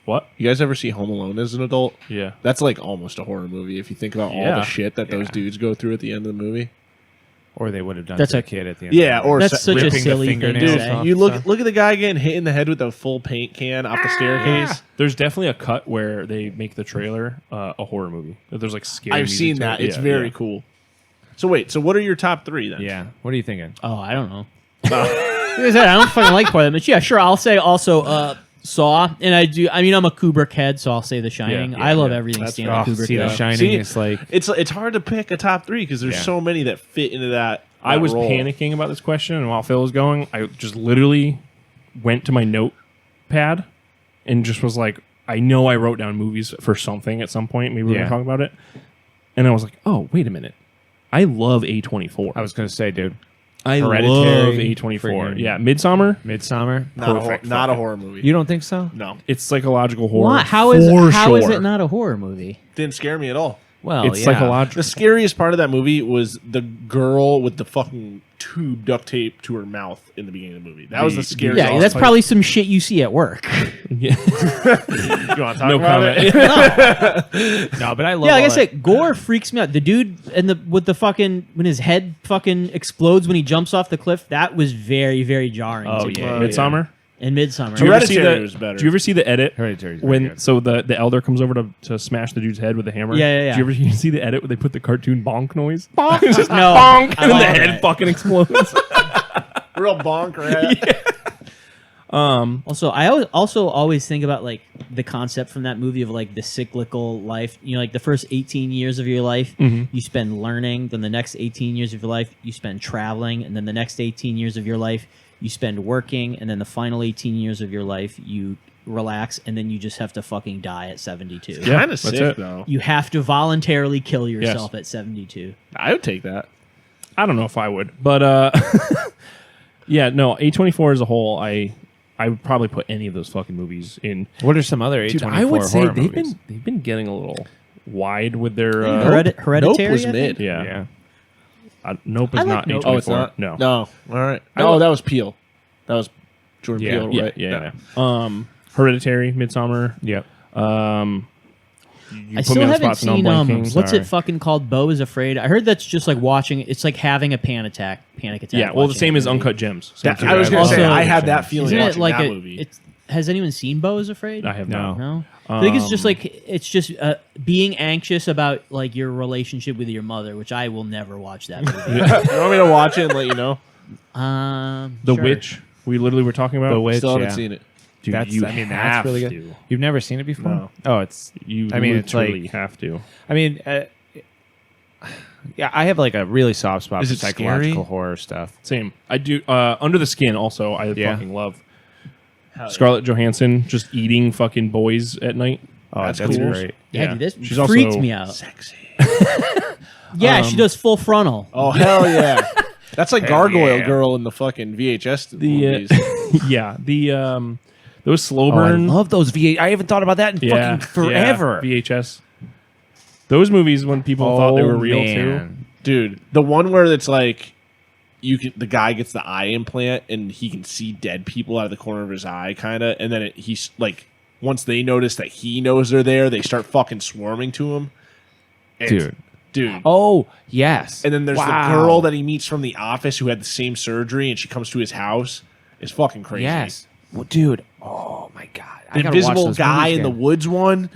what? You guys ever see Home Alone as an adult? Yeah. That's like almost a horror movie if you think about all Yeah. the shit that those dudes go through at the end of the movie. Or they would have done That's to a- a kid at the end. Yeah, of the or That's such a ripping the silly thing to fingernails say. off you look stuff. look at the guy getting hit in the head with a full paint can off the staircase. There's definitely a cut where they make the trailer a horror movie. There's like scary. I've music seen to that. it. It's Yeah, very yeah. cool. So wait, so what are your top three then? Yeah. What are you thinking? Oh, I don't know. Like I said, I don't fucking like part of them, but yeah, sure. I'll say also Saw, and I do. I mean, I'm a Kubrick head, so I'll say The Shining. Yeah, I love yeah. everything That's Stanley rough. Kubrick See, The does. Shining See, is like... It's hard to pick a top three because there's Yeah. so many that fit into that. I was role. panicking about this question, and while Phil was going, I just literally went to my notepad and just was like, I know I wrote down movies for something at some point. Maybe we're Yeah. going to talk about it. And I was like, oh, wait a minute. I love A24. I was going to say, dude. I Hereditary, love A24. friggin- Yeah, Midsummer, Midsummer. Not a horror movie. You don't think so? No, it's psychological horror. What? How is for how is sure. it not a horror movie? didn't scare me at all. Well, It's yeah. psychological. The scariest part of that movie was the girl with the fucking tube duct tape to her mouth in the beginning of the movie. That was the scariest. Yeah, that's probably some shit you see at work. Yeah. You want to talk No about comment. it? No, but I love Yeah, like I all that- said, gore freaks me out. The dude and with the fucking when his head fucking explodes when he jumps off the cliff, that was very, very jarring. Oh, to yeah. me. Midsummer. In Midsummer. Do you ever see Hereditary the? was better. Do you ever see the edit Hereditary's very when good. so the elder comes over to smash the dude's head with a hammer? Yeah, yeah, yeah. Do you ever see the edit where they put the cartoon bonk noise? Bonk. It's just No, bonk, I and then the like head that. fucking explodes. Real bonk, right? Also, I always think about like the concept from that movie of like the cyclical life. You know, like the first 18 years of your life you spend learning, then the next 18 years of your life you spend traveling, and then the next 18 years of your life you spend working, and then the final 18 years of your life you relax, and then you just have to fucking die at 72. Yeah, Kind of that's sick it. though. You have to voluntarily kill yourself at 72. I would take that. I don't know if I would, but yeah, no. A24 as a whole, I would probably put any of those fucking movies in. What are some other Dude, A24 I would say horror they've movies? been getting a little wide with their. Hereditary Nope was I think? mid. Yeah. Yeah. Nope is I like not Nope. A24. Oh, it's not. No. No. All right. I No, would- that was Peele. That was Jordan Yeah. Peele, Yeah, right? yeah. Hereditary, Midsummer. Yep. You I put still me on the haven't spot, and I'm seen blanking. what's Sorry. it fucking called? Bo is Afraid. I heard that's just like watching. It's like having a panic attack. Yeah, well, the watching same that as movie. Uncut Gems. That- Same I was thing. going to say, Also- I had that feeling Isn't it watching like that a? movie. Has anyone seen Bo is Afraid? I have No. not. No. I think it's just like being anxious about like your relationship with your mother, which I will never watch that movie. You want me to watch it and let you know? The Sure. Witch. We literally were talking about. The Witch, Still haven't yeah. seen it. Dude, That's, you I mean, have that's really good. to. You've never seen it before? No. Oh, it's... You I mean, it's literally like- have to. I mean, yeah, I have like a really soft spot Is for it psychological scary? horror stuff. Same. I do. Under the Skin. Also, I Yeah. fucking love. Scarlett Johansson just eating fucking boys at night. Oh, that's cool. great. Yeah, dude, this She's freaked also me out. Sexy. Yeah, she does full frontal. Oh hell yeah! That's like Gargoyle yeah. Girl in the fucking VHS movies. yeah, those slow Oh, I burn. love those VHS. I haven't thought about that in fucking forever. Yeah, VHS. Those movies when people thought they were real too. Dude, the one where it's like the guy gets the eye implant and he can see dead people out of the corner of his eye, kind of, and then he's like, once they notice that he knows they're there, they start fucking swarming to him. Dude. Oh, yes. And then there's the girl that he meets from the office who had the same surgery, and she comes to his house. It's fucking crazy. Yes. Well, dude. Oh, my God. The invisible guy in the woods one.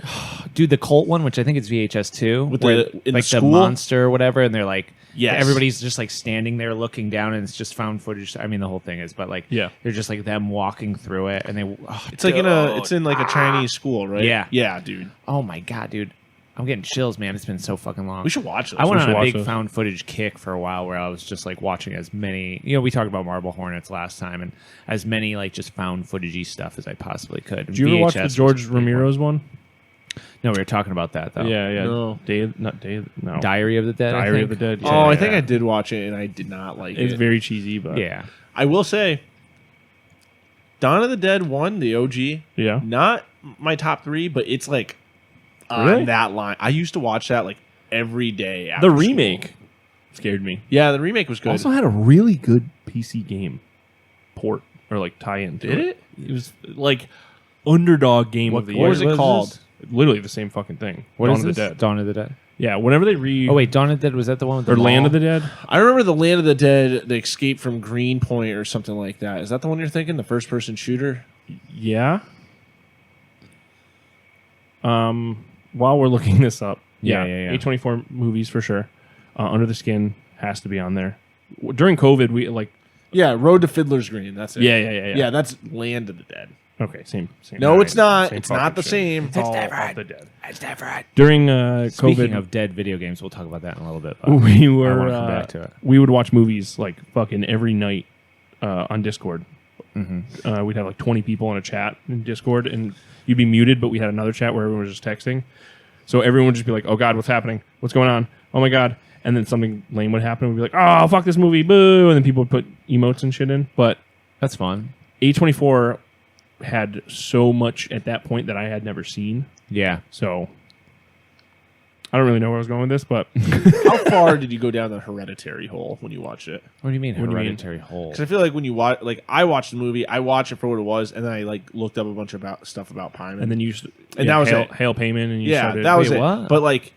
Dude, the cult one, which I think is VHS 2. With where, in like the school? monster or whatever, and they're like, Yes. everybody's just like standing there looking down, and it's just found footage. I mean, the whole thing is, but like, Yeah. they're just like them walking through it, and they. It's like it's in like a Chinese school, right? Yeah. Yeah, dude. Oh my God, dude. I'm getting chills, man. It's been so fucking long. We should watch this. I went should on a watch big this. found footage kick for a while where I was just like watching as many, we talked about Marble Hornets last time, and as many like just found footagey stuff as I possibly could. Did you ever watch the George Ramirez one? No, we were talking about that though. Yeah. No. No. Diary of the Dead. Diary of the Dead. Oh, I Yeah. think I did watch it, and I did not like It's it. very cheesy, but Yeah. I will say, Dawn of the Dead 1, the OG, yeah. not my top 3, but it's like on Really? that line. I used to watch that like every day. The after school. remake scared me. Yeah, the remake was good. Also had a really good PC game port or like tie-in. to Did it? It was like underdog game of the year. What was it called? Literally the same fucking thing. What Dawn is of this? the Dead. Dawn of the Dead. Yeah, whenever they Oh wait, Dawn of the Dead, was that the one with the or Land mall? of the Dead. I remember the Land of the Dead, the Escape from Greenpoint or something like that. Is that the one you're thinking? The first-person shooter? Yeah. While we're looking this up, Yeah. A24 movies for sure. Under the Skin has to be on there. During COVID, we like. Yeah, Road to Fiddler's Green. That's it. Yeah. Yeah, that's Land of the Dead. Okay, same. No, line, it's not. same It's fucking not the shit. same. It's all different. of the Dead. It's different. During Speaking COVID, of dead video games, we'll talk about that in a little bit. But we I were want to come back to it. we would watch movies like fucking every night on Discord. Mm-hmm. We'd have like 20 people in a chat in Discord, and you'd be muted, but we had another chat where everyone was just texting. So everyone would just be like, "Oh God, what's happening? What's going on? Oh my God!" And then something lame would happen. We'd be like, "Oh fuck this movie, boo!" And then people would put emotes and shit in. But That's fun. A24 had so much at that point that I had never seen. Yeah. So I don't really know where I was going with this, but How far did you go down the Hereditary hole when you watched it? What do you mean What do you mean? hereditary hole? Because I feel like when you watch, like I watched the movie, I watched it for what it was, and then I like looked up a bunch of stuff about Pyman. and then you And that was hail, it. hail payment, and you yeah, started, that was Wait, it. what? But like,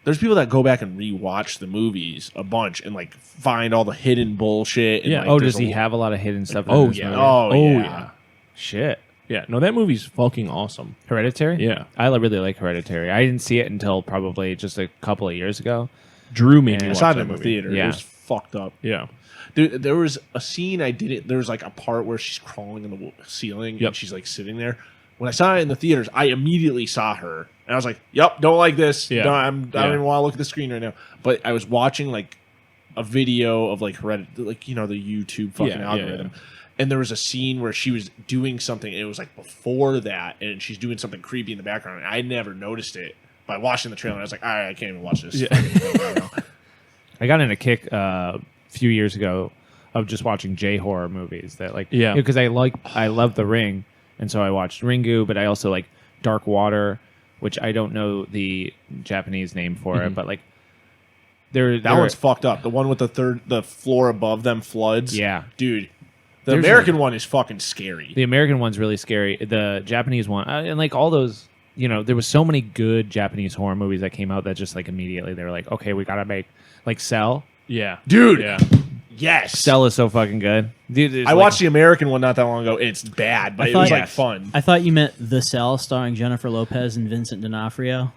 there's people that go back and rewatch the movies a bunch and like find all the hidden bullshit. And, Yeah. like, Oh, there's does he have a lot of hidden stuff? Oh, in this yeah. movie? Oh, yeah. yeah. Shit. Yeah, no, that movie's fucking awesome. Hereditary? Yeah. I really like Hereditary. I didn't see it until probably just a couple of years ago. Drew made me Yeah. I watch saw it that in the movie. theater. Yeah. It was fucked up. Yeah. Dude, there was a scene I didn't. There was like a part where she's crawling in the ceiling Yep. and she's like sitting there. When I saw it in the theaters, I immediately saw her and I was like, "Yep, don't like this. Yeah. No, I don't Yeah. even want to look at the screen right now." But I was watching like a video of like Hereditary, like the YouTube fucking Yeah, algorithm. yeah. And there was a scene where she was doing something, and it was like before that, and she's doing something creepy in the background. And I never noticed it by watching the trailer. I was like, "All right, I can't even watch this." fucking thing right now." I got in a kick a few years ago of just watching J horror movies that like Yeah. because I love The Ring, and so I watched Ringu, but I also like Dark Water, which I don't know the Japanese name for it, but like That one's fucked up. The one with the floor above them floods. Yeah. Dude. The There's American one is fucking scary. The American one's really scary. The Japanese one, and like all those, there was so many good Japanese horror movies that came out that just like immediately they were like, okay, we gotta make like Cell. Yeah. Dude. Yeah. Yes. Cell is so fucking good. Dude, I watched the American one not that long ago. It's bad, but I it was thought- like fun. I thought you meant The Cell, starring Jennifer Lopez and Vincent D'Onofrio.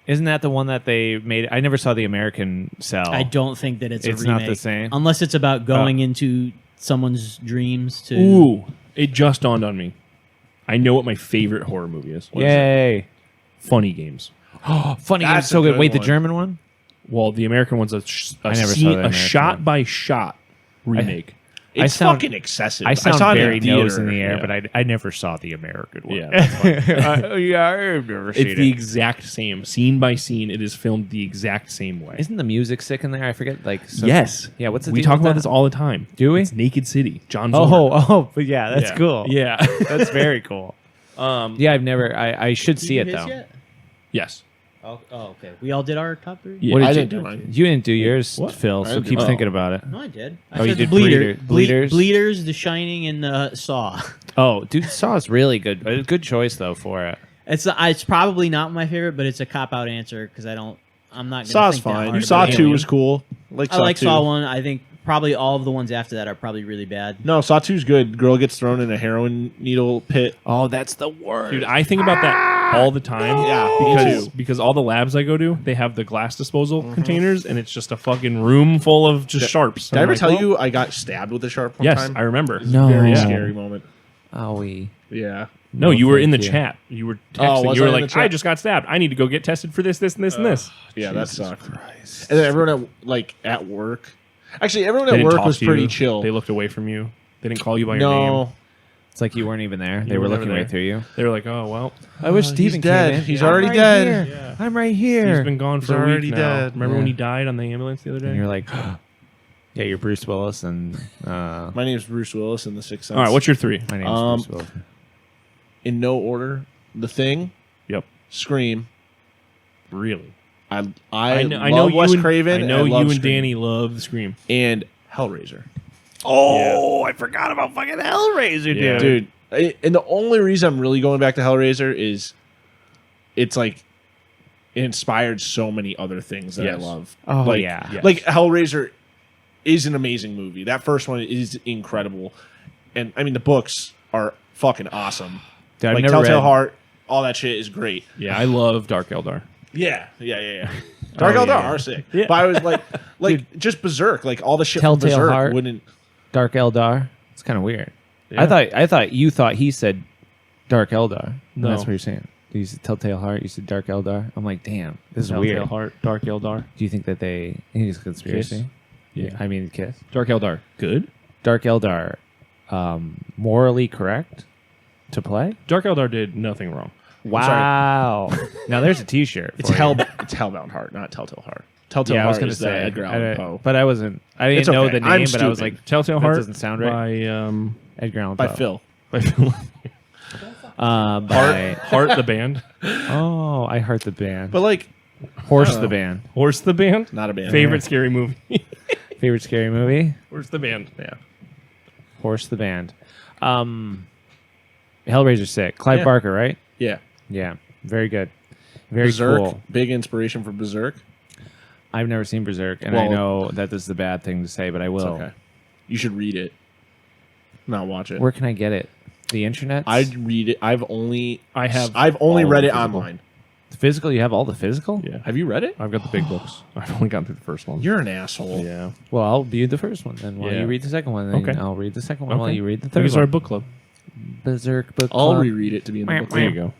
Isn't that the one that they made? I never saw the American Cell. I don't think that it's a It's remake. not the same? Unless it's about going into someone's dreams to... Ooh, it just dawned on me. I know what my favorite horror movie is. What is it? Yay! Funny Games. Funny, That's it's so a good. good Wait, the one. German one? Well, the American one's a I never saw the American shot by shot remake. It's fucking excessive. I sound saw it in very theater. nose in the air, but I never saw the American one. Yeah, that's fine. I've never seen It's the exact same, scene by scene. It is filmed the exact same way. Isn't the music sick in there? I forget. Yes. Yeah. What's the We deal talk with about that? this all the time. Do we? It's Naked City. John Zorn. But yeah, that's Yeah. cool. Yeah. That's very cool. Yeah, I've never. I should see it though. Yes. Oh, okay. We all did our top 3? Yeah. What did I you didn't do? do mine. You didn't do yours, What? Phil. So I keep did- thinking about it. No, I did. Oh, you did Bleeders, Bleeders? The Shining, and Saw. Oh, dude, Saw is really good. A good choice though for it. It's probably not my favorite, but it's a cop out answer because I'm not. Gonna Saw's think that fine. hard You about Saw it. 2 was cool. I like 2. Saw 1. I think probably all of the ones after that are probably really bad. No, Saw 2's good. Girl gets thrown in a heroin needle pit. Oh, that's the worst. Dude, I think about that all the time. Yeah, me because too. because all the labs I go to, they have the glass disposal containers, and it's just a fucking room full of just sharps. Did I I'm ever like, tell well, you I got stabbed with a sharp one Yes, time? I remember. No. Very Yeah. scary moment. Owie. Yeah. No, No, you were in the thank you. chat. You were Oh, texting. was you were I in like, the chat? I just got stabbed. I need to go get tested for this, this, and this, and this. Yeah, that sucked. And then everyone at work. Actually, everyone They at didn't work talk was to pretty you. chill. They looked away from you. They didn't call you by your name. No. It's like you weren't even there. They You were were looking never right through you. They were like, oh, well, I wish he's Steven dead. came in. He's I'm already right dead. here. Yeah. I'm right here. he's been gone He's for a already week now. dead. Remember when Yeah. he died on the ambulance the other day? And you're like, yeah, you're Bruce Willis, and My name's Bruce Willis in The Sixth Sense. all right, what's your 3? my name's Bruce Willis. In no order, The Thing, Yep. Scream. Really? I know love you Wes and, Craven. I know and you love and Scream. Danny love Scream. And Hellraiser. Oh, I forgot about fucking Hellraiser, Yeah. Dude, and the only reason I'm really going back to Hellraiser is it's like it inspired so many other things that I Yes. love. Oh, like, yeah. Yes. Like Hellraiser is an amazing movie. That first one is incredible. And I mean the books are fucking awesome. Dude, I've like never Telltale read. Heart, all that shit is great. Yeah, I love Dark Eldar. Yeah. Dark Eldar yeah. are sick. Yeah. But I was like just Berserk, like all the shit Telltale from Berserk Heart. wouldn't. Dark Eldar. It's kind of weird. Yeah. I thought you thought he said Dark Eldar. And No. that's what you're saying. You said Telltale Heart. You said Dark Eldar. I'm like, damn, this is Telltale weird. Heart, Dark Eldar. Do you think that they? I think it's a conspiracy. Kiss? Yeah. I mean, Kiss. Dark Eldar. Good? Dark Eldar, morally correct to play. Dark Eldar did nothing wrong. Wow. Now there's a T-shirt. It's for you. it's Hellbound Heart, not Telltale Heart. Telltale Yeah, I was Heart gonna is say Edgar Allan I- Poe. but I wasn't. I didn't It's know okay. the I'm name, but I was stupid. like, Telltale that Heart doesn't sound right. by Edgar Allan By Poe. Phil. By Heart the band. oh, I heart the band. But like, Horse I don't the know. band. Horse the band. not a band. Favorite scary movie. Favorite scary movie? Horse the band. Yeah. Horse the band. Hellraiser sick. Clive Yeah. Barker, right? Yeah. Yeah, very good. Very Berserk, cool. big inspiration for Berserk. I've never seen Berserk, and I Well- know that this is a bad thing to say, but I It's will. okay. You should read it, not watch it. Where can I get it? The internet? I'd read it. I've only All read the it physical. online. The physical? You have all the physical? Yeah. Have you read it? I've got the big books. I've only gotten through the first one. You're an asshole. Yeah. Well, I'll read the first one, then while Yeah. you read the second one, then Okay. I'll read the second one while Okay. you read the We third can start a one. book club. Berserk book I'll club. reread it to be in the book. There you go.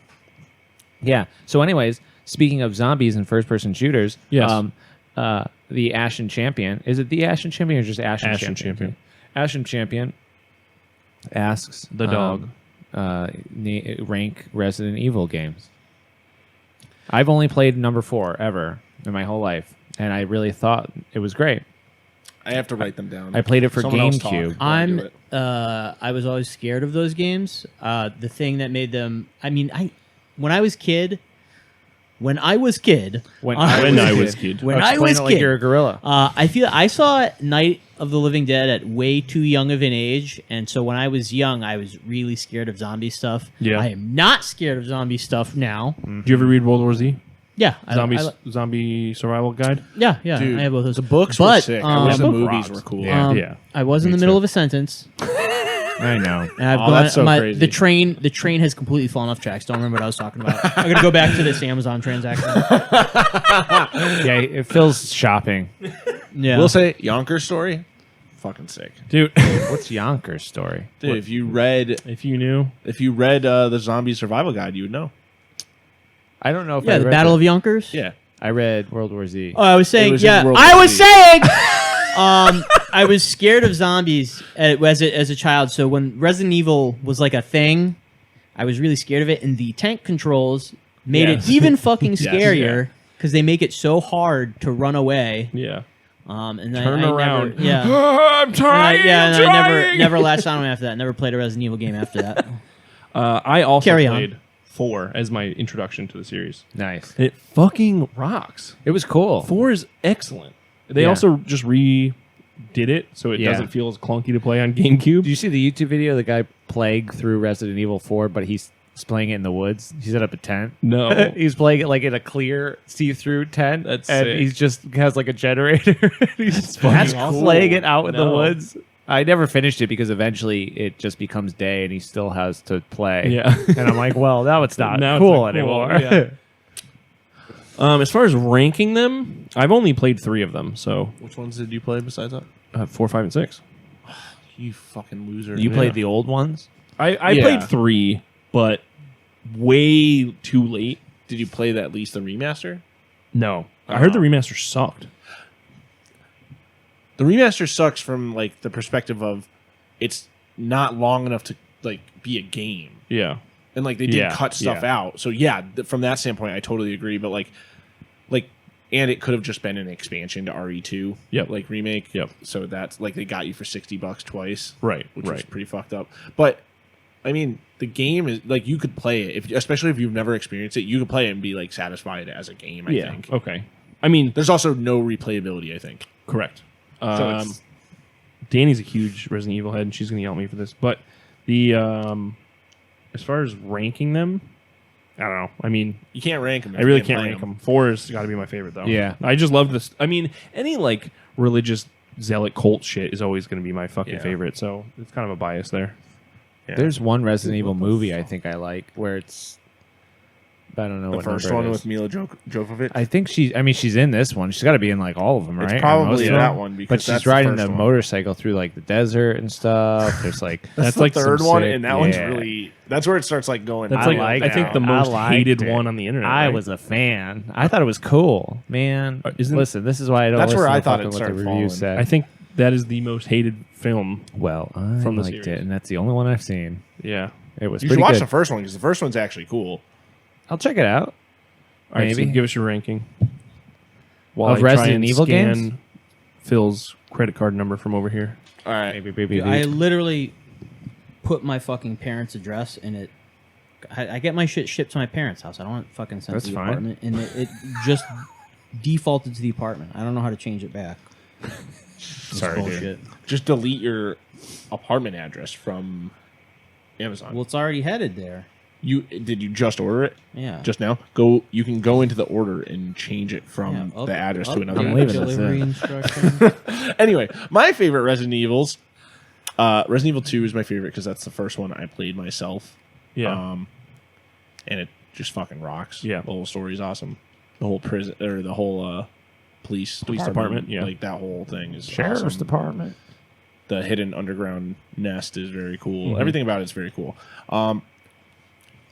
Yeah. So, anyways, speaking of zombies and first-person shooters, Yes. the Ashen Champion. Is it the Ashen Champion or just Ashen, Ashen Champion. Ashen Champion asks The dog. rank Resident Evil games. I've only played number 4 ever in my whole life, and I really thought it was great. I have to write them down. I played it for Someone else talk GameCube. while I do it. I was always scared of those games. The thing that made them, when I was kid, When I was kid. When Explain I it was like kid. you're a gorilla. I saw Night of the Living Dead at way too young of an age, and so when I was young, I was really scared of zombie stuff. Yeah. I am not scared of zombie stuff now. Did you ever read World War Z? Yeah, Zombie survival guide? yeah. Dude, I have both those. the books were But, sick. I wish the book movies rocks. were cool. Yeah. Yeah. I was in Me the middle too. of a sentence. I know. And I've Oh, that's so crazy. The train has completely fallen off tracks. Don't remember what I was talking about. I'm gonna go back to this Amazon transaction. Yeah, it feels shopping. Yeah, We'll say Yonkers story. Fucking sick, Dude, What's Yonkers' story? dude. If you read if you knew. the zombie survival guide, you would know. I don't know if yeah, I the read Battle that. of Yonkers. Yeah, I read World War Z. Oh, I was saying, was in yeah, World I War was Z. saying. I was scared of zombies as a child. So when Resident Evil was like a thing, I was really scared of it. And the tank controls made it even fucking scarier because they make it so hard to run away. Yeah. And Turn I around. Never, I'm trying. I never latched on after that. Never played a Resident Evil game after that. I also Carry on. played 4 as my introduction to the series. Nice. It fucking rocks. It was cool. 4 is excellent. They Yeah. also just redid it so it doesn't feel as clunky to play on GameCube. Did you see the YouTube video of the guy Plague through Resident Evil 4, but he's playing it in the woods? He set up a tent. No. He's playing it like in a clear, see-through tent. That's and sick. he's just has like a generator. He's fucking awesome. playing it out in the No. woods. I never finished it because eventually it just becomes day and he still has to play. Yeah. And I'm like, well, now it's not Now it's cool not cool, anymore. yeah. As far as ranking them, I've only played 3 of them, so Which ones did you play besides that? 4, 5, and 6. You fucking loser. You played the old ones? I Yeah. played 3, but way too late. Did you play at least the remaster? No. I heard the remaster sucked. The remaster sucks from like the perspective of it's not long enough to like be a game. Yeah. And like they did Yeah, cut stuff yeah. out. So yeah, from that standpoint I totally agree, but like and it could have just been an expansion to RE2. Yep. Like remake. Yep. So that's like they got you for $60 twice. Right. Which was Right. pretty fucked up. But I mean, the game is like you could play it especially if you've never experienced it, you could play it and be like satisfied as a game, I think. Okay. I mean, There's also no replayability, I think. correct. So it's, Danny's a huge Resident Evil head, and she's going to yell at me for this. But the as far as ranking them, I don't know. I mean, you can't rank them. I really can't rank them. 4 has got to be my favorite, though. Yeah. I just love this. I mean, any like religious zealot cult shit is always going to be my fucking Yeah. favorite. So it's kind of a bias there. Yeah. There's one Resident Evil movie I think I like where it's I don't know The what first number it one is. with Mila Jovovich. I think she's in this one. She's got to be in like all of them, right? It's Or probably most of that them. one because But she's that's the riding first the one. motorcycle through like the desert and stuff. There's like That's like the some third one, sick- and that one's yeah. really that's where it starts like going. That's I like like I think it. the I most liked hated it. one on the internet. I right? was a fan. I thought it was cool, man. Listen, this is why I don't. That's where listen I to thought it fucking what started the review falling. said. I think that is the most hated film. well, I from the liked series. it, and that's the only one I've seen. Yeah. It was You should pretty watch good. the first one because the first one's actually cool. I'll check it out. All right, so Maybe. give us your ranking. While Of I try Resident and Evil scan games? Phil's credit card number from over here. All right, Maybe. I literally put my fucking parents' address in it. I get my shit shipped to my parents' house. I don't want it fucking sent That's to the fine. apartment, and it just defaulted to the apartment. I don't know how to change it back. It's Sorry, dude. bullshit. just delete your apartment address from Amazon. Well, it's already headed there. Did you just order it Yeah. just now? You can go into the order and change it from Yeah, the address to another. I'm address. leaving this delivery in. instructions. Anyway, my favorite Resident Evils. Resident Evil 2 is my favorite because that's the first one I played myself. Yeah. And it just fucking rocks. Yeah. The whole story's awesome. The whole prison or the whole police department, yeah. like that whole thing is Sheriff's awesome. Department. The hidden underground nest is very cool. Mhm. Everything about it is very cool.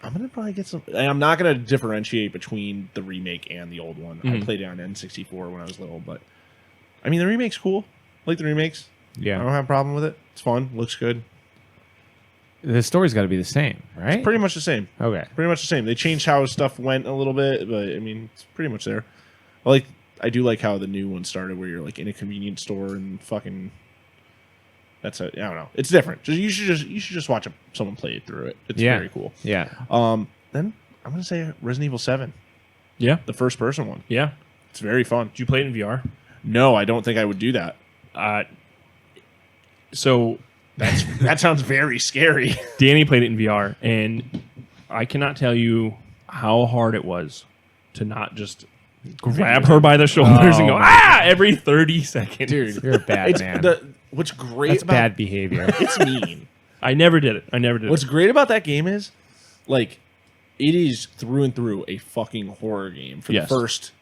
I'm gonna probably get some. I'm not gonna differentiate between the remake and the old one. I Mhm. played it on N64 when I was little, but I mean the remake's cool. I like the remakes. I don't Yeah, have a problem with it. It's fun. Looks good. the story's got to be the same, right? Pretty much the same. Okay. Pretty much the same. They changed how stuff went a little bit, but I mean it's pretty much there. I do like how the new one started, where you're like in a convenience store and fucking. I don't know. It's different. You should just watch someone play it through it. It's Yeah. very cool. Yeah. Then I'm gonna say Resident Evil 7, Yeah. the first person one. Yeah. It's very fun. Did you play it in VR? No, I don't think I would do that. So That sounds very scary. Danny played it in VR, and I cannot tell you how hard it was to not just grab her by the shoulders and go, every 30 seconds. Dude, You're a bad man. What's great That's about bad behavior. it's mean. I never did it. What's great about that game is, like, it is through and through a fucking horror game for Yes. the first.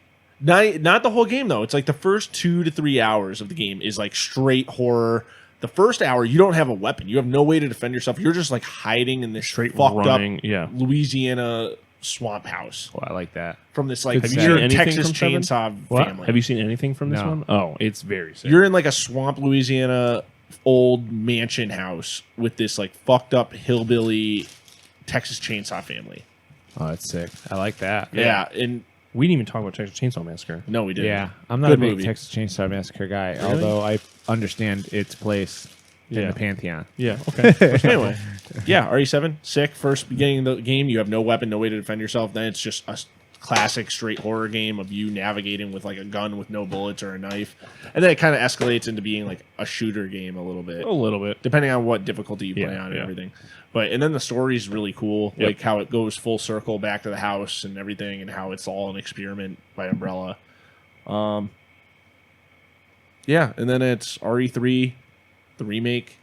Not the whole game though. It's like the first 2 to 3 hours of the game is like straight horror. The first hour, you don't have a weapon. You have no way to defend yourself. You're just like hiding in this Straight fucked running, up yeah. Louisiana swamp house Well, I like that. from this like Have you weird seen anything Texas from Seven? chainsaw What? family. Have you seen anything from this No. one? Oh, it's very sick. You're in like a swamp, Louisiana, old mansion house with this like fucked up hillbilly Texas chainsaw family. Oh, that's sick. I like that. Yeah, and We didn't even talk about Texas Chainsaw Massacre. no, we didn't. Yeah, I'm not Good a big movie. Texas Chainsaw Massacre guy, although I understand its place in Yeah. the pantheon. Yeah. Okay. Anyway, yeah, RE7, sick. First beginning of the game, you have no weapon, no way to defend yourself. Then it's just a classic straight horror game of you navigating with like a gun with no bullets or a knife. And then it kind of escalates into being like a shooter game a little bit. A little bit. Depending on what difficulty you play Yeah, on and yeah. everything. But and then the story's really cool, Yep. like how it goes full circle back to the house and everything, and how it's all an experiment by Umbrella. Yeah, and then it's RE3, the remake,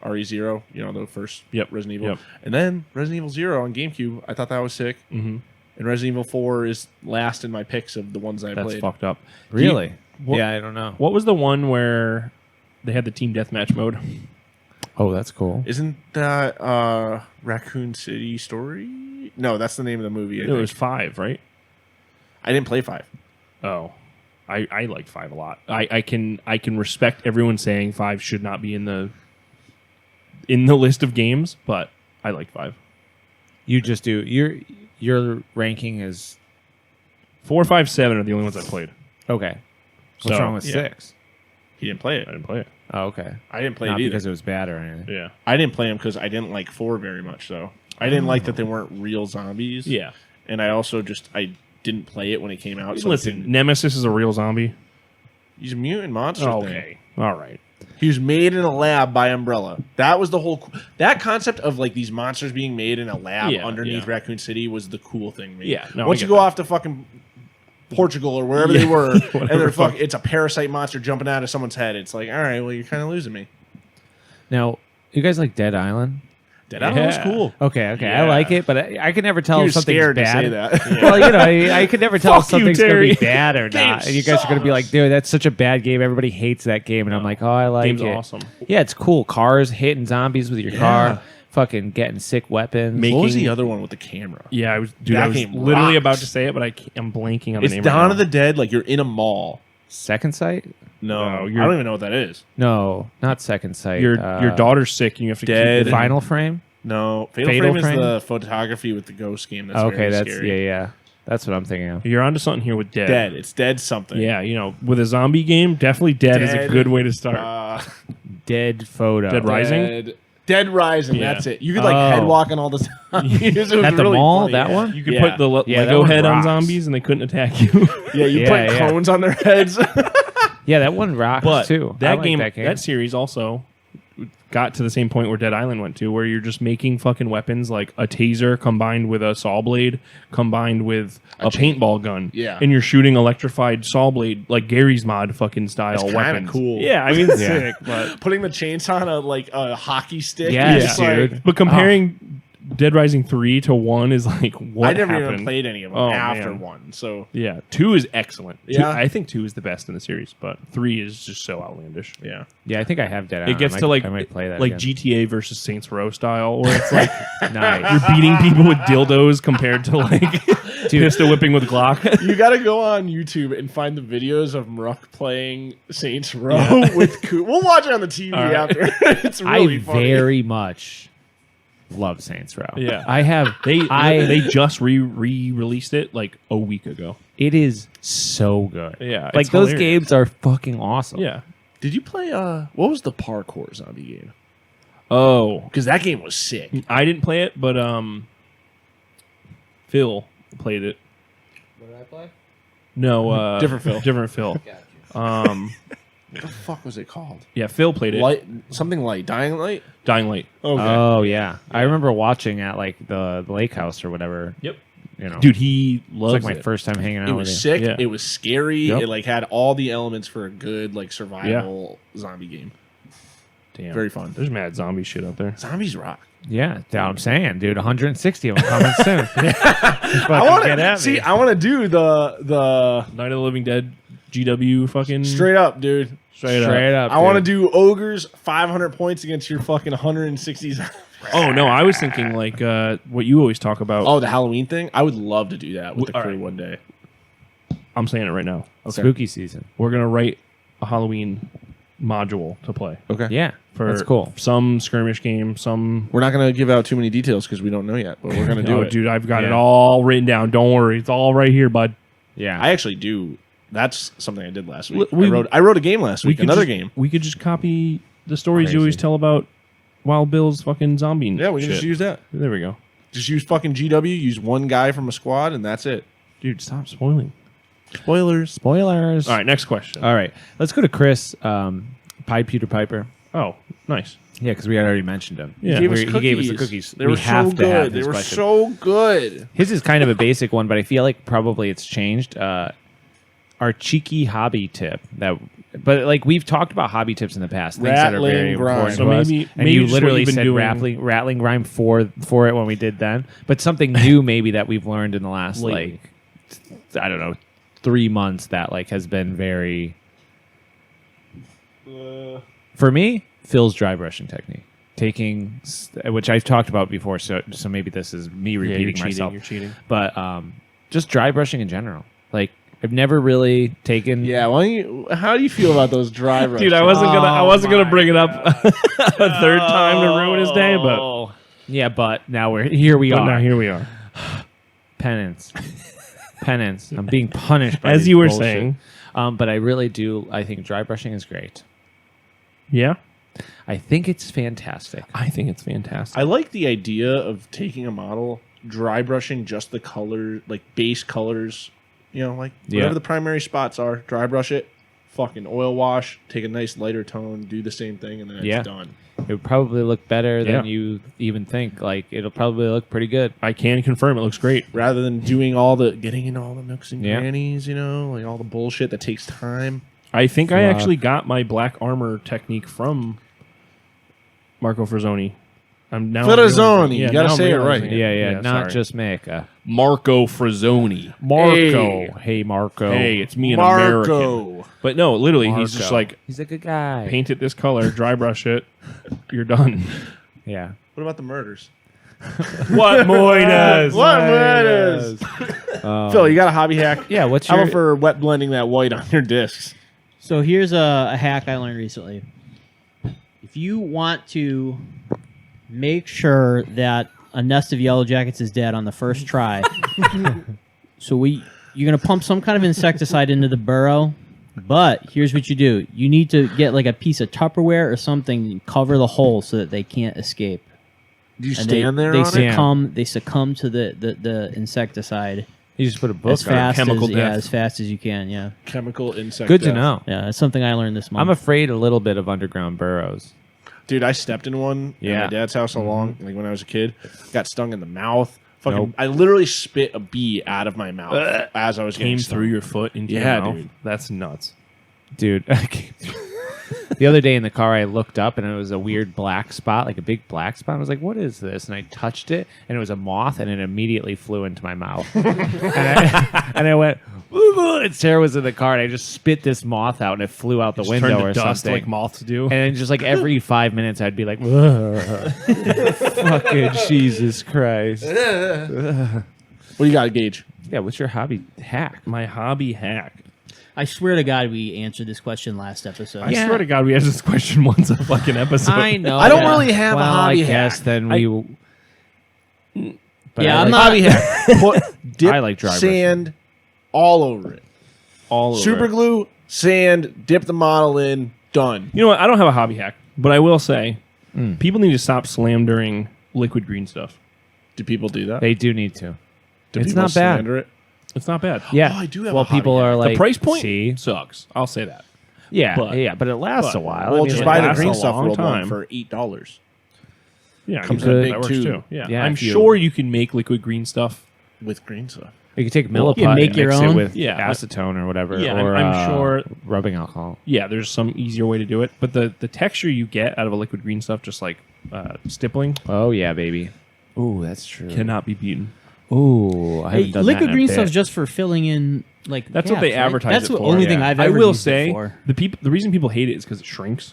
RE0, the first Yep. Resident Evil, Yep. and then Resident Evil 0 on GameCube. I thought that was sick. Mm-hmm. And Resident Evil 4 is last in my picks of the ones I That's played. fucked up. Really? what- Yeah, I don't know. What was the one where they had the team deathmatch mode? Oh, that's cool. Isn't that Raccoon City Story? No, that's the name of the movie. I It think. was 5, right? I didn't play 5. Oh, I liked 5 a lot. I can respect everyone saying 5 should not be in the list of games, but I liked 5. You just do your ranking is 4, 5, 7 are the only ones I played. okay. What's So, wrong with yeah. 6? He didn't play I it. didn't play it. Oh, okay. I didn't play Not it either. because it was bad or anything. Yeah. I didn't play him because I didn't like 4 very much. So I didn't like that they weren't real zombies. Yeah. And I also I didn't play it when it came out. So Listen, Nemesis is a real zombie. he's a mutant monster thing. Okay. All right. He was made in a lab by Umbrella. That was the whole. That concept of like these monsters being made in a lab Yeah, underneath yeah. Raccoon City was the cool thing. To me. Yeah, no, Once I you get go that. off to fucking Portugal or wherever they were, and Whatever they're the fuck. it's a parasite monster jumping out of someone's head. It's like, all right, well, you're kind of losing me. Now, you guys like Dead Island? Dead Island was Yeah. cool. Okay, I Yeah. like it, but I can never tell You're if something's scared bad. to say that. Well, I could never tell if Fuck you, something's going to be Terry. bad or Game not. And you guys are going to be like, dude, that's such a bad game. Everybody hates that game. And I'm like, oh, I like Game's it. awesome. Yeah, it's cool. Cars hitting zombies with your car, fucking getting sick weapons. Make- What was Making- the other one with the camera? Yeah, I was That I was game literally rocks. about to say it, but I'm blanking on the It's name. Dawn right of the Dead. Like you're in a mall. Second Sight? No, No, I you're- don't even know what that is. No, not Second Sight. Your daughter's sick, and you have to Dead. keep Final Frame? No, Fatal Fatal Frame Frame? is the photography with the ghost game. That's Okay, very that's scary. yeah. That's what I'm thinking of. You're onto something here with Dead. Dead. It's Dead something. Yeah, with a zombie game, definitely Dead is a Dead, good way to start. Dead Photo. Dead Rising? Dead Rising. Yeah. That's it. You could like head walking all the time. It was At the really mall, funny. that Yeah. one? You could Yeah. put the Yeah, that Lego one head on rocks. zombies, and they couldn't attack you. Yeah, you Yeah, put yeah. cones on their heads. Yeah, that one rocks But too. I that like game, that game. that series also got to the same point where Dead Island went to, where you're just making fucking weapons like a taser combined with a saw blade combined with a paintball gun. Yeah. And you're shooting electrified saw blade like Gary's mod fucking style That's kinda weapons. cool. Yeah, I mean, it's sick, but Putting the chainsaw on a hockey stick. Yes, It's like- dude. but comparing Dead Rising 3 to 1 is like what I never happened. even played any of them Oh, after man. 1. So Yeah, 2 is excellent. Yeah. I think 2 is the best in the series, but 3 is just so outlandish. yeah. Yeah, I think I have Dead Island. It gets I to might- I might play that like again. GTA versus Saints Row style, where it's like Nice. you're beating people with dildos compared to like pistol whipping with Glock. You got to go on YouTube and find the videos of Mruck playing Saints Row with Coop. We'll watch it on the TV All right. after. It's really I funny. very much love Saints Row. Yeah. I have. They just re-released it like a week ago. It is so good. Yeah, like it's those hilarious. games are fucking awesome. Yeah. Did you play, what was the parkour zombie game? Oh, Because that game was sick. I didn't play it, but Phil played it. What did I play? No, Different Phil. Different Phil. What the fuck was it called? Yeah, Phil played it. Light, something like Dying Light? Dying Light. Okay. Oh yeah. I remember watching at like the lake house or whatever. Yep. You know, Dude, he it's loves like my it. first time hanging out It with was you. sick. Yeah. It was scary. Yep. It like had all the elements for a good like survival zombie game. Damn. Very fun. There's mad zombie shit out there. Zombies rock. Yeah, that's what I'm saying, dude. 160 of them coming soon. I want to see. I want to do the Night of the Living Dead GW fucking straight up, dude. straight Straight up. up. I want to dude. do ogres 500 points against your fucking 160 zombies. Oh no, I was thinking like what you always talk about. Oh, the Halloween thing. I would love to do that with the All crew right. one day. I'm saying it right now. Okay. Spooky season. We're gonna write a Halloween module to play. Okay. Yeah, For that's cool. Some skirmish game, some. We're not going to give out too many details because we don't know yet, but we're going to do Oh, it. dude, I've got it Yeah. all written down. Don't worry, it's all right here, bud. Yeah, I actually do. That's something I did last week. We- I wrote a game last week. could Another just- game. We could just copy the stories Crazy. you always tell about Wild Bill's fucking zombie. Yeah, we can shit. just use that. There we go, Just use fucking GW. Use one guy from a squad, and that's it. dude. Stop spoiling. Spoilers. spoilers. All right, next question. All right, let's go to Chris. Pied Peter Piper. Oh, nice. Yeah, because we had already mentioned him. Yeah. He gave us He gave us the cookies. They We were have so to good. have They his were question. so good. His is kind of a basic one, but I feel like probably it's changed. Our cheeky hobby tip but like we've talked about hobby tips in the past, things that are Rattling very grime. important So to us. maybe- And maybe you just what literally you've been said doing- rattling grime for it when we did then, but something new maybe that we've learned in the last Lately. like I don't know 3 months that like has been very for me. Phil's dry brushing technique, which I've talked about before, so maybe this is me Yeah, repeating you're cheating. myself. You're cheating. But just dry brushing in general. Like I've never really taken. Yeah. How do you feel about those dry brushes? Dude, I wasn't gonna my bring it up a third time to ruin his day, but Oh. Yeah, but now here we are. now here we are. Penance. I'm being punished by As these you were bullshit. saying. But I really do. I think dry brushing is great. Yeah, I think it's fantastic. I think it's fantastic. I like the idea of taking a model, dry brushing just the color, like base colors. Like whatever Yeah. the primary spots are, dry brush it. Fucking oil wash. Take a nice lighter tone. Do the same thing, and then it's Yeah. done. It would probably look better than Yeah. you even think. Like it'll probably look pretty good. I can confirm it looks great. Rather than getting into all the nooks and Yeah. crannies, like all the bullshit that takes time. I think I Fuck. actually got my black armor technique from Marco Frazzoni. I'm now Frazzoni, you now gotta I'm say it realizing right. Yeah, not sorry. just Mecca. Marco Frazzoni. Marco. Hey, Marco. Hey, it's me, an American. Marco. But no, literally, he's just Marco. like He's a good guy. paint it this color, dry brush it, you're done. Yeah. What about the murders? What moinas? What murders? Phil, you got a hobby hack? Yeah. What's How your about for wet blending that white on your discs? So here's a hack I learned recently. If you want to make sure that a nest of yellow jackets is dead on the first try, you're gonna pump some kind of insecticide into the burrow. But here's what you do: you need to get like a piece of Tupperware or something and cover the hole so that they can't escape. Do you And stand there they on it? They succumb to the insecticide You just put a book as on it. fast chemical as death. as fast as you can. Yeah, Chemical insect. Good to death. know. yeah. That's something I learned this month. I'm afraid a little bit of underground burrows. Dude, I stepped in one at Yeah. my dad's house like when I was a kid. Got stung in the mouth. Fucking, Nope. I literally spit a bee out of my mouth as I was getting Came stung. through your foot into Yeah, your mouth. dude. That's nuts. Dude, the other day in the car, I looked up and it was a weird black spot, like a big black spot. I was like, what is this? And I touched it and it was a moth and it immediately flew into my mouth. and I went, "Ooh," and Sarah was in the car and I just spit this moth out and it flew out the Just window turned to or dust something. like moths do. And then just like every 5 minutes, I'd be like, fucking Jesus Christ. What do you got, Gage? Yeah, what's your hobby hack? My hobby hack. I swear to God, we answered this question last episode. I swear to God, we asked this question once a fucking episode. I know. I don't really have a well, hobby I guess hack. then we. But Yeah, I I'm like- not- Hobby hack. Put dip I like dry sand all over it. All over Super it. glue, sand, dip the model in, done. You know what? I don't have a hobby hack, but I will say people need to stop slandering liquid green stuff. Do people do that? They do need to. Do it's people not bad. slander it? It's not bad. Yeah. Oh, I do have well, a hobby people hack. are like The price point See? sucks. I'll say that. Yeah, but- but it lasts but- a while. Well, I mean, just it buy the lasts green a stuff long rolled time. one for $8. Yeah, Comes that, in a that big works tube. too. Yeah, Yeah, I'm if you- sure you can make liquid green stuff. With green stuff. You can take Well, milliput you make and your mix own. it with Yeah, but- acetone or whatever. Yeah, or, I'm sure- rubbing alcohol. Yeah, there's some easier way to do it, but the texture you get out of a liquid green stuff, just like stippling, Oh yeah, baby. Ooh, that's true. cannot be beaten. Ooh, I Hey, haven't done liquid that in a green bit. stuff's just for filling in like That's what gaps, they right? advertise That's it the for. only thing Yeah. I've I ever will used it say for. the reason people hate it is because it shrinks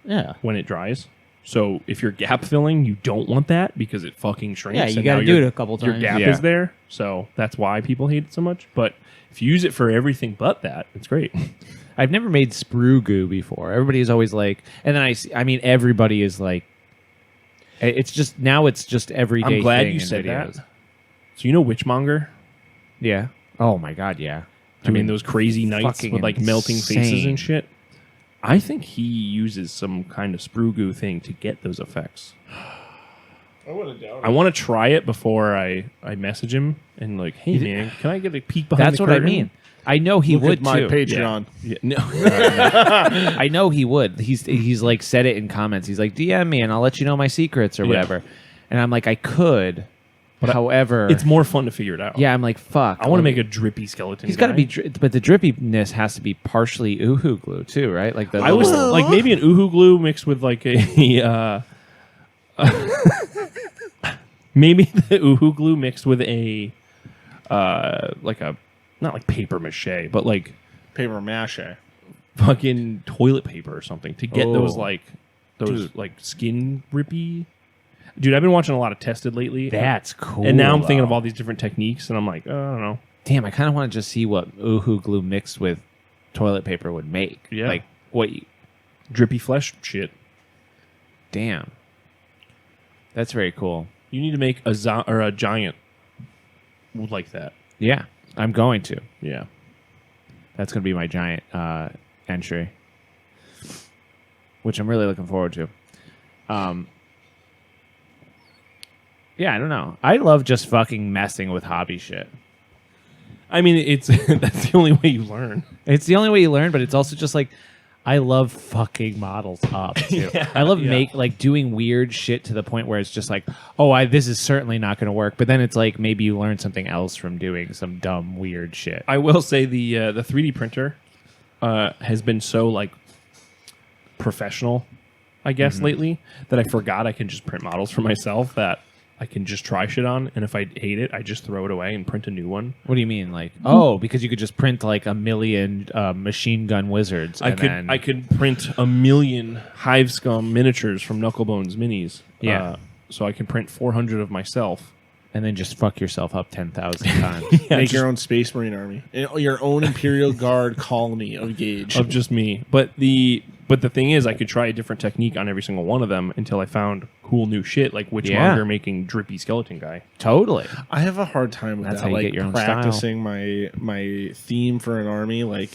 Mm. when it dries. So if you're gap filling, you don't want that because it fucking shrinks. Yeah, you and got to now do your- it a couple Your times. gap Yeah. is there, so that's why people hate it so much. But if you use it for everything but that, it's great. I've never made sprue goo before. Everybody's always like, and then I mean, everybody is like, it's just everyday. I'm glad thing you in said videos. that. So you know Witchmonger? Yeah. Oh my god. Yeah. Doing those crazy nights fucking with like melting faces insane. and shit. I think he uses some kind of sprue goo thing to get those effects. I wouldn't doubt it. I want to try it before I message him and like, hey man, can I get a peek behind That's the what I curtain? mean. I know he Look would at my too. Patreon. Yeah, no. I know he would. He's like said it in comments. He's like, DM me and I'll let you know my secrets or Yeah. whatever. And I'm like, I could, but however, It's more fun to figure it out. yeah. I'm like, fuck. I want to make a drippy skeleton. He's got to guy. be, but the drippiness has to be partially uhu glue too, right? Like the I was little- like maybe an uhu glue mixed with like a maybe the uhu glue mixed with a like a not like paper mache, but like Paper mache. fucking toilet paper or something to get those Oh. like like skin rippy. Dude, I've been watching a lot of Tested lately. That's cool. And now I'm thinking of though. all these different techniques, and I'm like, I don't know. Damn, I kind of want to just see what uhu glue mixed with toilet paper would make. Yeah. Like what? You, Drippy flesh shit. damn. That's very cool. You need to make a a giant like that. Yeah, I'm going to. Yeah. That's going to be my giant entry, which I'm really looking forward to. Yeah, I don't know. I love just fucking messing with hobby shit. I mean, it's that's the only way you learn. It's the only way you learn, but it's also just like I love fucking models up too. I love doing weird shit to the point where it's just like, oh, this is certainly not going to work. But then it's like maybe you learn something else from doing some dumb weird shit. I will say the 3D printer has been so like professional, I guess, lately that I forgot I can just print models for myself that I can just try shit on, and if I hate it, I just throw it away and print a new one. What do you mean? Like, oh, because you could just print like a million machine gun wizards. I could print a million Hive Scum miniatures from Knucklebones minis. Yeah. So I can print 400 of myself. and then just fuck yourself up 10,000 times. Make your own Space Marine army, your own Imperial Guard colony of Gage. Of just me. But the thing is, I could try a different technique on every single one of them until I found cool new shit, like Witchmonger making drippy skeleton guy. Totally. I have a hard time with That's that. how you Like get your own practicing my theme for an army. Like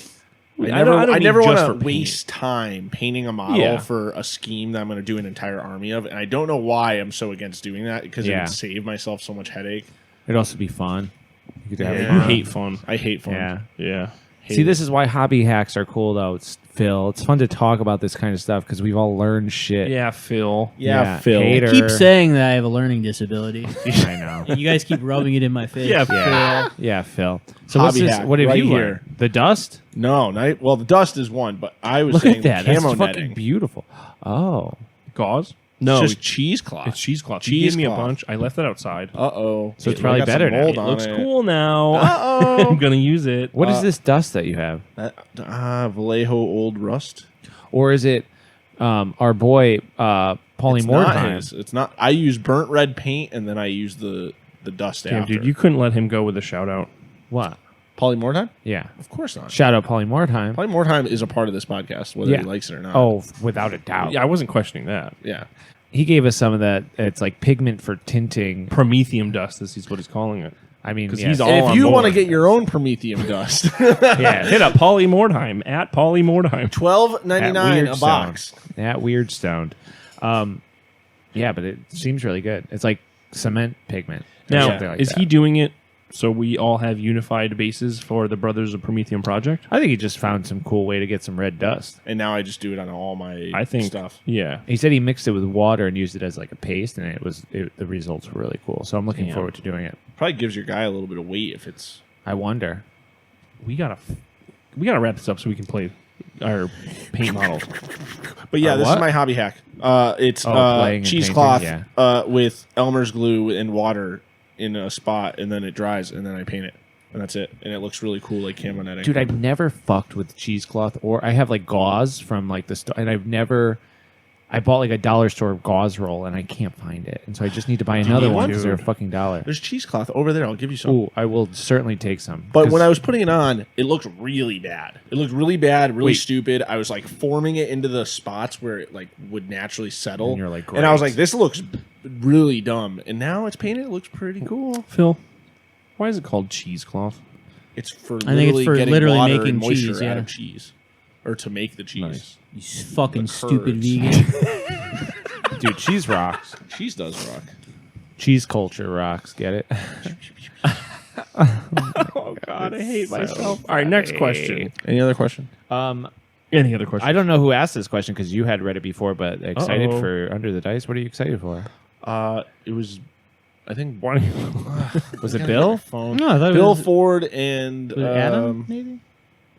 I don't I mean never just want for to paint. waste time painting a model Yeah. for a scheme that I'm going to do an entire army of, and I don't know why I'm so against doing that because it Yeah. would save myself so much headache. It'd also be fun. You could have Yeah. You fun. hate fun. I hate fun. Yeah. Yeah. See, this is why hobby hacks are cool, though, Phil. It's fun to talk about this kind of stuff because we've all learned shit. Yeah, Phil. Yeah, Phil. hater. Keep saying that I have a learning disability. I know. And you guys keep rubbing it in my face. Yeah, Yeah, yeah, Phil. So what's Hobby this? hack What have right you here. learned? The dust? No, well, the dust is one, but I was Look saying at that. the That's camo fucking netting. beautiful. Oh, Gauze? No, It's just cheesecloth. it's cheesecloth. He gave me a Cheesecloth. bunch. I left it outside. Uh-oh. So it's probably better now. mold It on Looks it. cool now. Uh-oh. I'm gonna use it. what is this dust that you have? Vallejo Old Rust. Or is it our boy It's not Polymorphine? his. It's not. I use burnt red paint, and then I use the dust Damn, after. dude, you couldn't let him go with a shout out. What? Polymorphine? Yeah. Of course not. Shout out Polymorphine. Polymorphine is a part of this podcast, whether Yeah. he likes it or not. Oh, without a doubt. Yeah, I wasn't questioning that. yeah. He gave us some of that. It's like pigment for tinting. Promethium dust is what he's calling it. I mean, 'Cause yes. he's all And if on you board. want to get your own Promethium dust, yeah. Hit up Polly Mordheim at Polly Mordheim. $12.99 a box. That weird stoned. Yeah, but it seems really good. It's like cement pigment. or Now, something like is that. he doing it so we all have unified bases for the Brothers of Prometheum project? I think he just found some cool way to get some red dust. And now I just do it on all my I think stuff. Yeah. He said he mixed it with water and used it as like a paste, and the results were really cool. So I'm looking Damn. forward to doing it. Probably gives your guy a little bit of weight if it's. I wonder. We gotta wrap this up so we can play our paint model. But yeah, this what? is my hobby hack. It's playing and cheesecloth painting, with Elmer's glue and water in a spot, and then it dries, and then I paint it, and that's it. And it looks really cool, like camo netting. Dude, I've never fucked with cheesecloth, or I have like gauze from like the store, and I've never I bought like a dollar store gauze roll and I can't find it, and so I just need to buy another one because they're a fucking $1. There's cheesecloth over there. I'll give you some. Ooh, I will certainly take some. But when I was putting it on, it looked really bad. It looked really bad, really stupid. I was like forming it into the spots where it like would naturally settle. And you're like, and I was like, this looks really dumb. And now it's painted. It looks pretty cool. Phil, why is it called cheesecloth? It's for I think it's for getting literally water making and moisture cheese, out yeah. of cheese, or to make the cheese. Nice. You fucking The stupid curds. vegan. dude, cheese rocks. Cheese does rock. Cheese culture rocks. Get it? Oh God, I hate myself. All right, next question. Any other question? Any other questions? I don't know who asked this question because you had read it before, but excited Uh-oh. for Under the Dice. What are you excited for? It was, I think, Was it Bill? phone. No, I thought it Bill was- Ford and Was it Adam, maybe?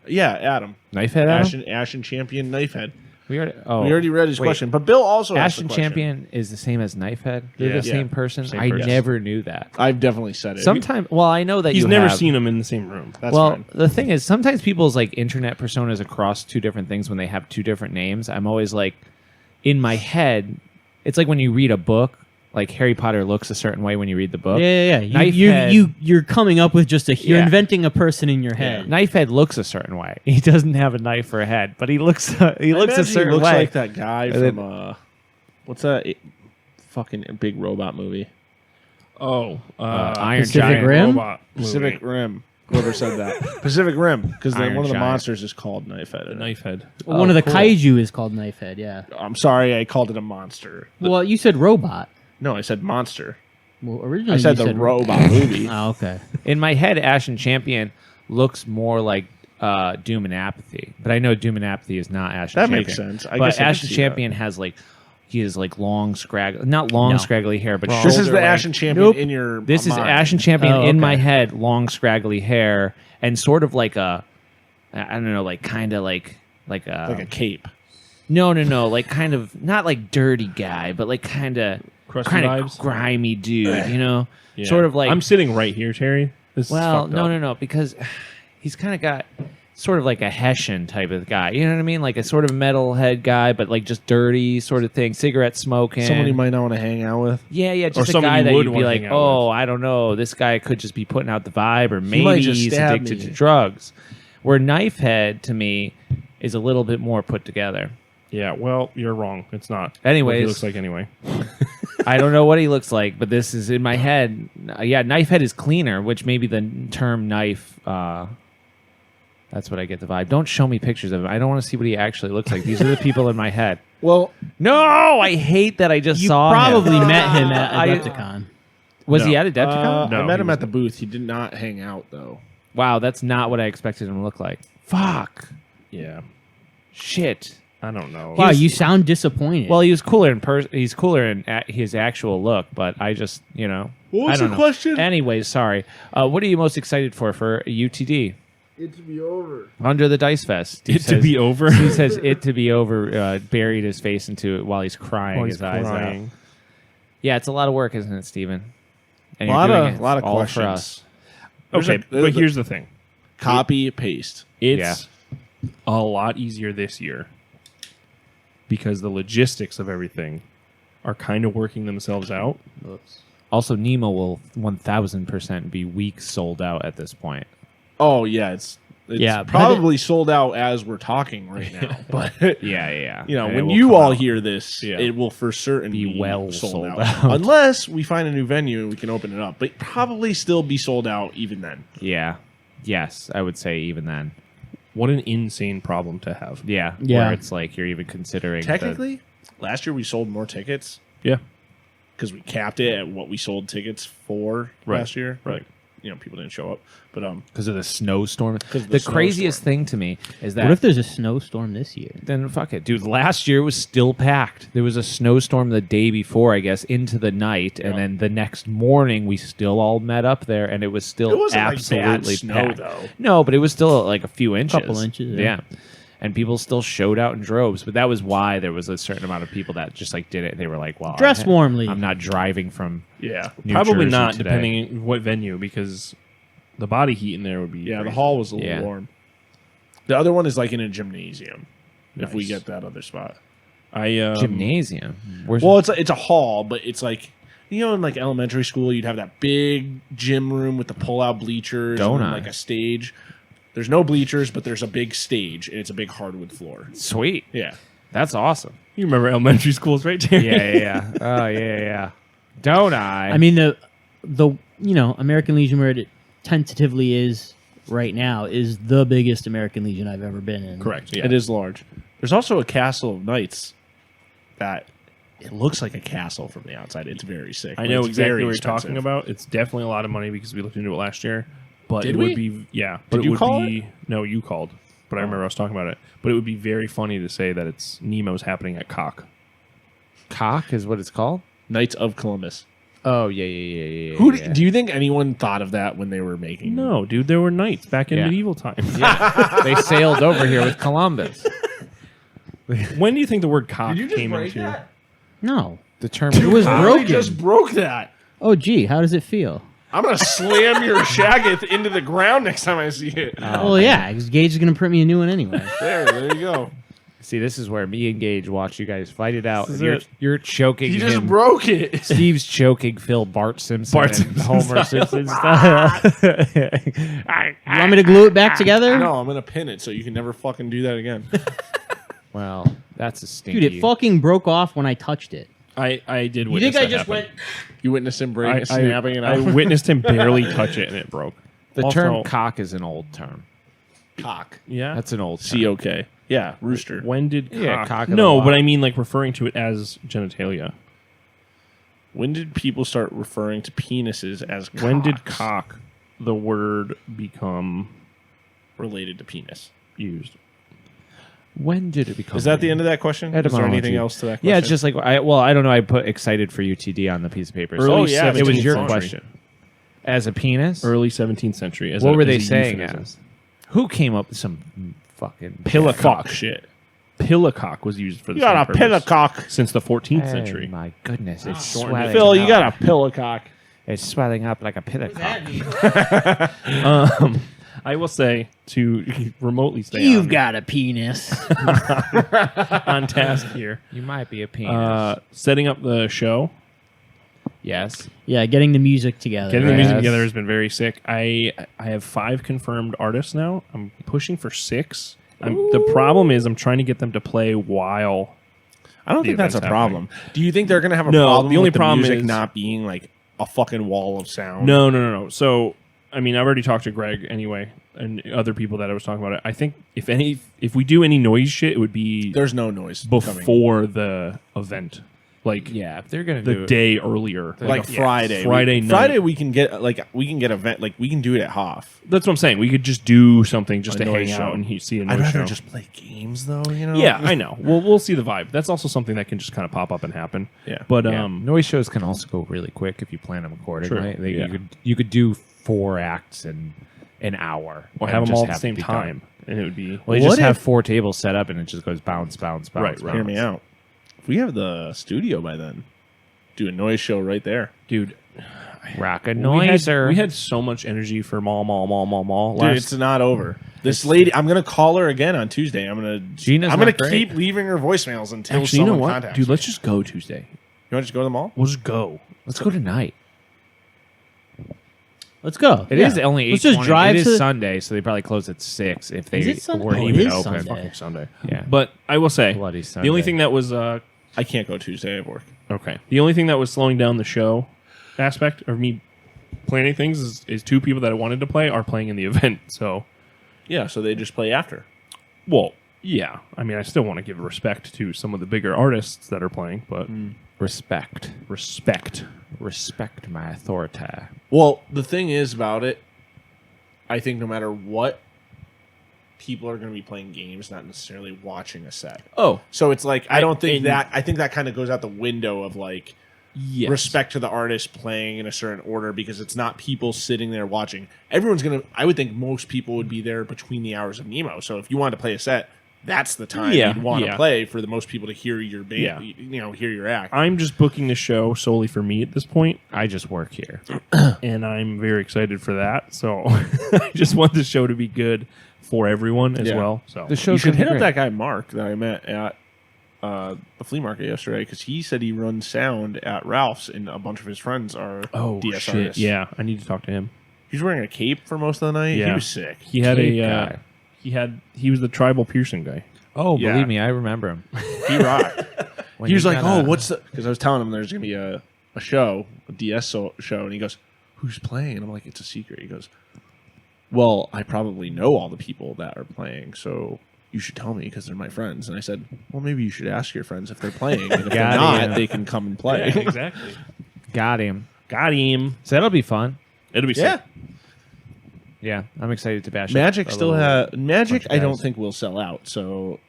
Yeah, Adam. Knifehead Adam? Ashen Champion Knifehead. We already, We already read his wait. question, but Bill also asked the Ashen question. Champion is the same as Knifehead. They're Yeah. the same person. Same I person. never knew that. I've definitely said it. Sometimes, well, I know that He's you never have- seen them in the same room. That's well, fine. the thing is, sometimes people's like internet personas across two different things when they have two different names. I'm always like, in my head, it's like when you read a book. Like Harry Potter looks a certain way when you read the book. Yeah. Knifehead- You're coming up with just you're Yeah. inventing a person in your head. Knifehead looks a certain way. He doesn't have a knife for a head, but he looks I a imagine certain he looks way. like that guy And from then- what's that fucking big robot movie? Oh, Iron Pacific Giant. Rim? Robot movie. Pacific Rim. Whoever said that? Pacific Rim, because Iron one of the Giant. monsters is called Knifehead. The knife head. Well, one of the cool. kaiju is called Knifehead. Yeah. I'm sorry, I called it a monster. Well, you said robot. No, I said monster. Well, originally I said you the robot movie. Oh, okay. In my head, Ashen Champion looks more like Doom and Apathy, but I know Doom and Apathy is not Ashen That Champion. makes sense. I but guess I can Ashen see Champion has like he has like long not long No. scraggly hair, but This is shoulder the length. Ashen Champion Nope. in your This is mind. Ashen Champion Oh, in my okay. head, long scraggly hair, and sort of like a, I don't know, like kind of like a like a cape. no, like kind of not like dirty guy, but like kind of Crusty kind of vibes? grimy dude, you know, Yeah. sort of like I'm sitting right here, Terry. This well, is fucked up. no, because he's kind of got sort of like a Hessian type of guy. You know what I mean? Like a sort of metalhead guy, but like just dirty sort of thing. Cigarette smoking. Someone you might not want to hang out with. Yeah, just a someone guy you that would you'd be wanna like, hang out oh, I don't know. This guy could just be putting out the vibe, or maybe might just he's stab addicted me. to drugs. Where Knifehead, to me, is a little bit more put together. Yeah, well, you're wrong. It's not. Anyways. What he looks like anyway. I don't know what he looks like, but this is in my head. Yeah, Knifehead is cleaner, which maybe the term knife. That's what I get the vibe. Don't show me pictures of him. I don't want to see what he actually looks like. These are the people in my head. Well, No, I hate that I just You saw probably him. met him at I- Adepticon. Was he No. at Adepticon? No, I met he him was- at the booth. He did not hang out though. Wow, that's not what I expected him to look like. Fuck. Yeah, Shit. I don't know. Wow, you sound disappointed. Well, he was cooler in person. He's cooler in his actual look, but I just, you know. What was I don't the know. question? Anyways, sorry. What are you most excited for UTD? It to be over. Under the Dice Fest. Steve it to says- be over. He says it to be over. Buried his face into it while he's crying While his he's eyes out. crying. Yeah, it's a lot of work, isn't it, Steven? And A you're lot doing of it lot of all questions. for us. Okay, but here's the thing. Copy paste. It's a lot easier this year because the logistics of everything are kind of working themselves out. Also, Nemo will 1,000% be weeks sold out at this point. Oh yeah, it's Yeah, but probably sold out as we're talking right now. But Yeah. you know, And it when will you come all out. hear this, Yeah. it will for certain Be well sold sold out. out. Unless we find a new venue and we can open it up, but probably still be sold out even then. Yeah. Yes, I would say even then. What an insane problem to have. Yeah. Yeah. Where it's like you're even considering. Technically, last year we sold more tickets Yeah. because we capped it at what we sold tickets for Right. last year. Right. Like, you know, people didn't show up, but Because of the snowstorm. of the The craziest snowstorm. thing to me is that. what if there's a snowstorm this year? Then fuck it, dude. Last year was still packed. There was a snowstorm the day before, I guess, into the night, and then the next morning we still all met up there, and it was still It wasn't like absolutely bad snow, packed. though. No, but it was still like a few inches. Couple inches, yeah. yeah. And people still showed out in droves, but that was why there was a certain amount of people that just like did it. They were like, "Well, Dress warmly. I'm not driving from." Yeah. New Probably Jersey not, today. depending on what venue, because the body heat in there would be. Yeah, the crazy. hall was a little Yeah. warm. The other one is like in a gymnasium. If we Nice. get that other spot, Gymnasium. Well, it's a hall, but it's like, in like elementary school, you'd have that big gym room with the pull-out bleachers and then, like a stage. There's no bleachers, but there's a big stage, and it's a big hardwood floor. Sweet. Yeah. That's awesome. You remember elementary schools, right, Terry? Yeah. Oh, yeah. Don't I? I mean, the American Legion, where it tentatively is right now, is the biggest American Legion I've ever been in. Correct. Yeah. It is large. There's also a Castle of Knights that it looks like a castle from the outside. It's very sick. I know It's exactly very what you're expensive. talking about. It's definitely a lot of money because we looked into it last year. But Did it we? would be But Did it you would call be no, you called. But I remember us talking about it. But it would be very funny to say that it's Nemo's happening at Cock. Cock is what it's called? Knights of Columbus. Oh, yeah. Who do you think anyone thought of that when they were making? No, dude, there were knights back in Yeah. medieval times. They sailed over here with Columbus. When do you think the word cock Did you just came break into? that? No. The term It was cock- broken. Just broke that. Oh, gee, how does it feel? I'm gonna slam your shaggoth into the ground next time I see it. Well, yeah, because Gage is going to print me a new one anyway. There you go. See, this is where me and Gage watch you guys fight it out. This is You're, it. you're choking He just him. broke it. Steve's choking Phil Bart Simpson Bart and Simpson Homer style. Simpson style. You want me to glue it back together? No, I'm gonna pin it so you can never fucking do that again. Well, that's a stinky. Dude, it fucking broke off when I touched it. I did You witness think I that just happen. went... You witnessed him break, I snapping it I out. witnessed him barely touch it and it broke. The Also- term cock is an old term. Cock. Yeah. That's an old term. COK. Yeah, rooster. When did cock? Yeah, cock of the no, walk. but I mean like referring to it as genitalia. When did people start referring to penises as cocks When did cock, the word, become related to penis? used? When did it become? Is that the end of that question? Is there Etymology. anything else to that question? Yeah, it's just like I don't know. I put excited for UTD on the piece of paper. Early Oh, yeah, it was 17th your century. question. As a penis, Early 17th century. As what a- were as they a saying euphemism. as? Who came up with some fucking Pillicock. shit. Pillicock was used for the You got a same purpose pillicock. since the 14th Hey, century. my goodness, it's Jordan. swelling. Phil, you up. got a pillicock. It's swelling up like a pillicock. I will say to remotely stay You've got a penis. on task here. You might be a penis. Setting up the show, Yes. Yeah, getting the music together. getting the music Yes. together has been very sick. I have 5 confirmed artists now. I'm pushing for 6. The problem is I'm trying to get them to play while. I don't The think that's a event's problem. Do you think they're going to have a No, problem the only with the problem music is- not being like a fucking wall of sound? No. So, I mean, I've already talked to Greg anyway and other people that I was talking about it. I think if we do any noise shit, it would be There's no noise coming. before the event. Like Yeah, if they're gonna the do it, day earlier. Like Friday. Friday night. Friday we can get event like we can do it at Hoff. That's what I'm saying. We could just do something just A to hang noise show. out and see a I'd noise rather show. just play games though, you know? Yeah, I know. We'll see the vibe. That's also something that can just kind of pop up and happen. Yeah. But yeah. Noise shows can also go really quick if you plan them accordingly. True. Right? Yeah. You could do 4 acts in an hour, or and have them just all at the have it same be time, done. and it would be Well, you What just have if- 4 tables set up, and it just goes bounce. Right. Hear me out. If we have the studio by then, do a noise show right there. dude. Rock a We noiser. had so much energy for mall. Dude, last- it's not over. This lady, I'm gonna call her again on Tuesday. I'm gonna Gina's I'm gonna not great. keep leaving her voicemails until Actually, you know someone what, contacts dude? me. Let's just go Tuesday. You want to just go to the mall? We'll just go. Let's go tonight. Let's go. It is only 8:20. Let's just drive It is to- Sunday, so they probably close at 6 if they Is it Sunday? were Oh, it even is open. Sunday. Fucking Sunday. Yeah. But I will say, Bloody the only Sunday. thing that was I can't go Tuesday. I have work. okay. The only thing that was slowing down the show aspect of me planning things is 2 people that I wanted to play are playing in the event. So, Yeah, so they just play after. well, yeah. I mean, I still want to give respect to some of the bigger artists that are playing, but Respect. Respect my authority. Well, the thing is about it, I think no matter what, people are going to be playing games, not necessarily watching a set. Oh, So it's like I don't think and- that. I think that kind of goes out the window of like yes. respect to the artist playing in a certain order because it's not people sitting there watching. Everyone's gonna. I would think most people would be there between the hours of Nemo. So if you wanted to play a set, that's the time Yeah, you'd want to yeah. play for the most people to hear your band. Yeah. Hear your act. I'm just booking the show solely for me at this point, I just work here. and I'm very excited for that. So I just want the show to be good for everyone as Yeah. well. So The You show should hit up that guy Mark that I met at the flea market yesterday because he said he runs sound at Ralph's and a bunch of his friends are DS shit. artists. Yeah, I need to talk to him. He's wearing a cape for most of the night. Yeah. He was sick. He had Cape a guy. he was the tribal piercing guy. Oh, Yeah. believe me, I remember him. He rocked. When He was you like, got "Oh, what's the?" Because I was telling him there's gonna be a show, a DS show, and he goes, "Who's playing?" And I'm like, "It's a secret." He goes, "Well, I probably know all the people that are playing, so you should tell me because they're my friends." And I said, "Well, maybe you should ask your friends if they're playing, and if they're Got not, him. they can come and play." Yeah, exactly. Got him. Got him. So that'll be fun. It'll be Yeah, sick. Yeah, I'm excited to bash. Magic up a still little has Magic. bunch of I don't guys. think will sell out. So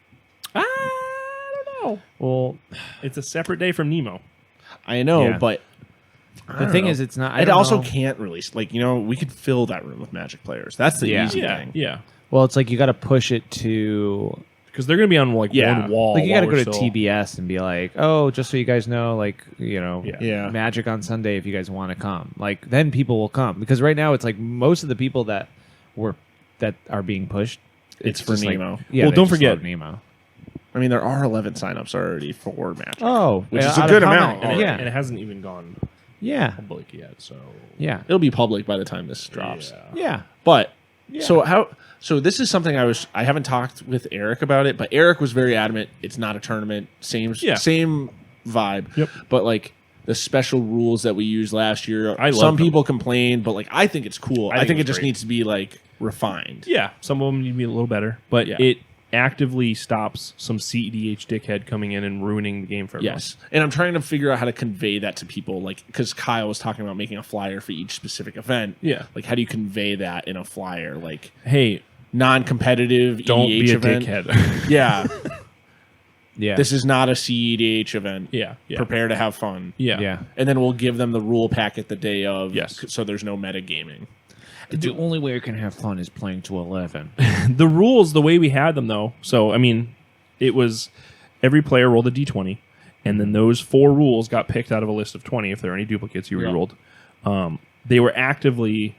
I don't know. Well, It's a separate day from Nemo. I know, Yeah. but the thing is, it's not. I it don't also know. can't release. Like we could fill that room with Magic players. That's the Yeah. easy Yeah, thing. yeah. Well, it's like you got to push it to. Because they're going to be on like Yeah. one wall. Like you got to while go we're to still- TBS and be like, oh, just so you guys know, like Yeah. Magic on Sunday if you guys want to come. Like then people will come because right now it's like most of the people that are being pushed. It's for just like- Nemo. yeah, Well, they don't just forget- love Nemo. I mean, there are 11 signups already for Magic. Oh, Which is a out of good how amount. many? And, Yeah, and it hasn't even gone yeah, public yet. So yeah, It'll be public by the time this drops. Yeah. yeah. But Yeah. so this is something I haven't talked with Eric about it, but Eric was very adamant it's not a tournament. Same vibe. Yep. But like the special rules that we used last year, I love some them. people complained, but like I think it's cool. I think it it's just great. needs to be like refined. Yeah, some of them need to be a little better, but Yeah. it actively stops some CEDH dickhead coming in and ruining the game for everyone. Yes, and I'm trying to figure out how to convey that to people, like because Kyle was talking about making a flyer for each specific event. Yeah. Like how do you convey that in a flyer? Like Hey, non-competitive don't EDH be a event. dickhead. Yeah, Yeah, this is not a CEDH event. Yeah, yeah. Prepare to have fun. yeah. yeah. And then we'll give them the rule packet the day of. Yes. So there's no metagaming. The only way you can have fun is playing to 11. The rules, the way we had them, though. So, I mean, it was every player rolled a d20, and then those 4 rules got picked out of a list of 20. If there are any duplicates, you re-rolled. They were actively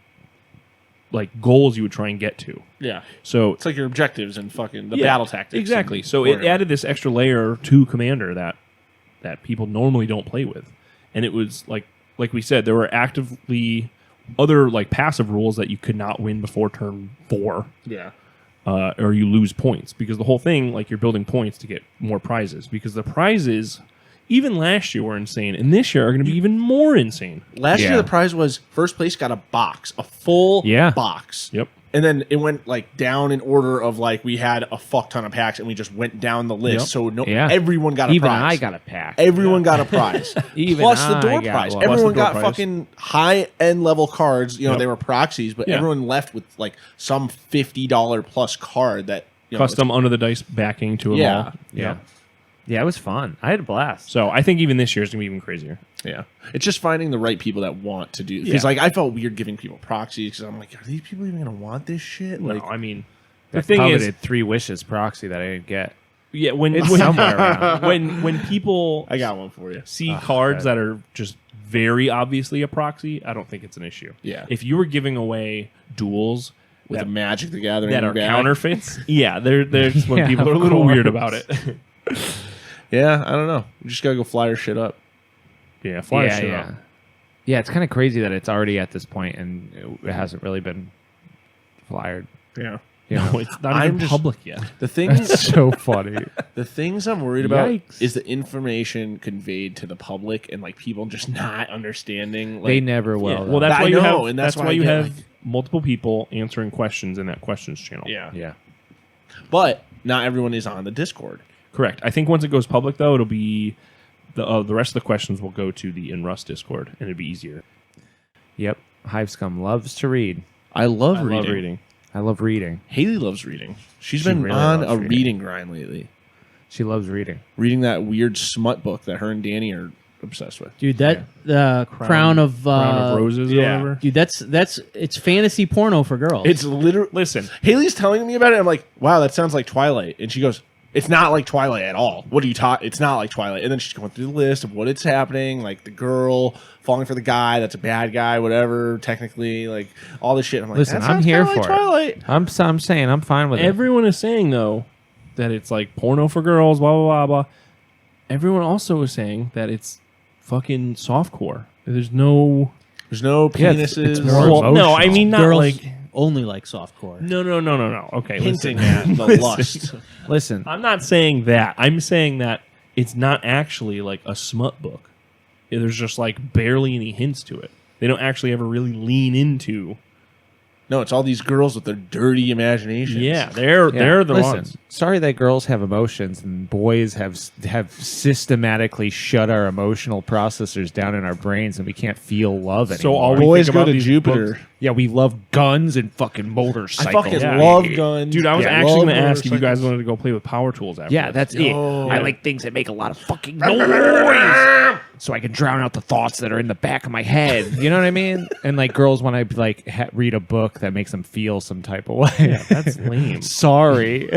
like goals you would try and get to. Yeah. So It's like your objectives and fucking the yeah, battle tactics. exactly. and So it whatever. added this extra layer to Commander that people normally don't play with, and it was like we said, there were actively other like passive rules that you could not win before turn 4. Yeah. Or you lose points, because the whole thing, like, you're building points to get more prizes, because the prizes even last year were insane, and this year are going to be even more insane. Last Yeah. year the prize was first place got a box, a full Yeah. box. Yep. And then it went like down in order of like we had a fuck ton of packs and we just went down the list. Yep. So Yeah. everyone got a Even prize. I got a pack. Everyone got a prize. Even Plus the I door got prize. one. Everyone Plus the door got prize. fucking high end level cards. You know, Yep. they were proxies, but Yeah. everyone left with like some $50 plus card that Custom under the dice backing to them Yeah. all. Yeah. Yeah, it was fun. I had a blast. So I think even this year is going to be even crazier. Yeah, it's just finding the right people that want to do. Because Yeah. like I felt weird giving people proxies because I'm like, are these people even gonna want this shit? Like, No, I mean, the That thing coveted is, 3 wishes proxy that I didn't get. yeah, when It's somewhere around. when people I got one for you. see cards that are just very obviously a proxy, I don't think it's an issue. Yeah. If you were giving away duels With that, the Magic the Gathering that are bag. counterfeits, yeah, there's when Yeah, people are a of little weird course. about it. Yeah, I don't know. We just gotta go flyer shit up. Yeah, fly yeah, shit yeah. up. Yeah, it's kind of crazy that it's already at this point and it hasn't really been flyered. Yeah. You know? No, it's not I'm even just- public yet. The things It's so funny. the things I'm worried about Yikes. is the information conveyed to the public and like people just not understanding. Like, They never will. Yeah, though. well, that's I why you know, have. and That's that's why why you I get, have like- multiple people answering questions in that questions channel. yeah. yeah. But not everyone is on the Discord. Correct. I think once it goes public, though, it'll be the rest of the questions will go to the In Rust Discord, and it'd be easier. Yep. Hive Scum loves to read. I love I reading. love reading. I love reading. Haley loves reading. She's She been really on loves a reading. reading grind lately. She loves reading. Reading that weird smut book that her and Danny are obsessed with. Dude, that the Crown of Crown of Roses, or yeah. whatever. Dude, that's it's fantasy porno for girls. It's literally. Listen, Haley's telling me about it. I'm like, wow, that sounds like Twilight. And she goes, it's not like Twilight at all. What are you talking? It's not like Twilight. And then she's going through the list of what it's happening, like the girl falling for the guy that's a bad guy, whatever. Technically, like all this shit. I'm like, Listen, that I'm sounds here kinda for like it. Twilight. I'm saying I'm fine with it. everyone is saying though that it's like porno for girls, blah blah blah blah. everyone also is saying that it's fucking softcore. There's no penises. it's more well, no, I mean not Girls like only like softcore. no. Okay, hinting listen. at the lust. Listen, I'm not saying that. I'm saying that it's not actually like a smut book. There's just like barely any hints to it. They don't actually ever really lean into. No, it's all these girls with their dirty imaginations. Yeah, they're the ones. Sorry that girls have emotions and boys have systematically shut our emotional processors down in our brains and we can't feel love anymore. So all we Boys think go about to these Jupiter. books- yeah, we love guns and fucking I motorcycles. fucking Yeah. love guns. Dude, I was Yeah, actually love going to ask if you guys motorcycles. wanted to go play with power tools after. Yeah, that's it. Oh. I like things that make a lot of fucking noise, so I can drown out the thoughts that are in the back of my head. You know what I mean? And like girls want to like read a book that makes them feel some type of way. Yeah, that's lame. Sorry.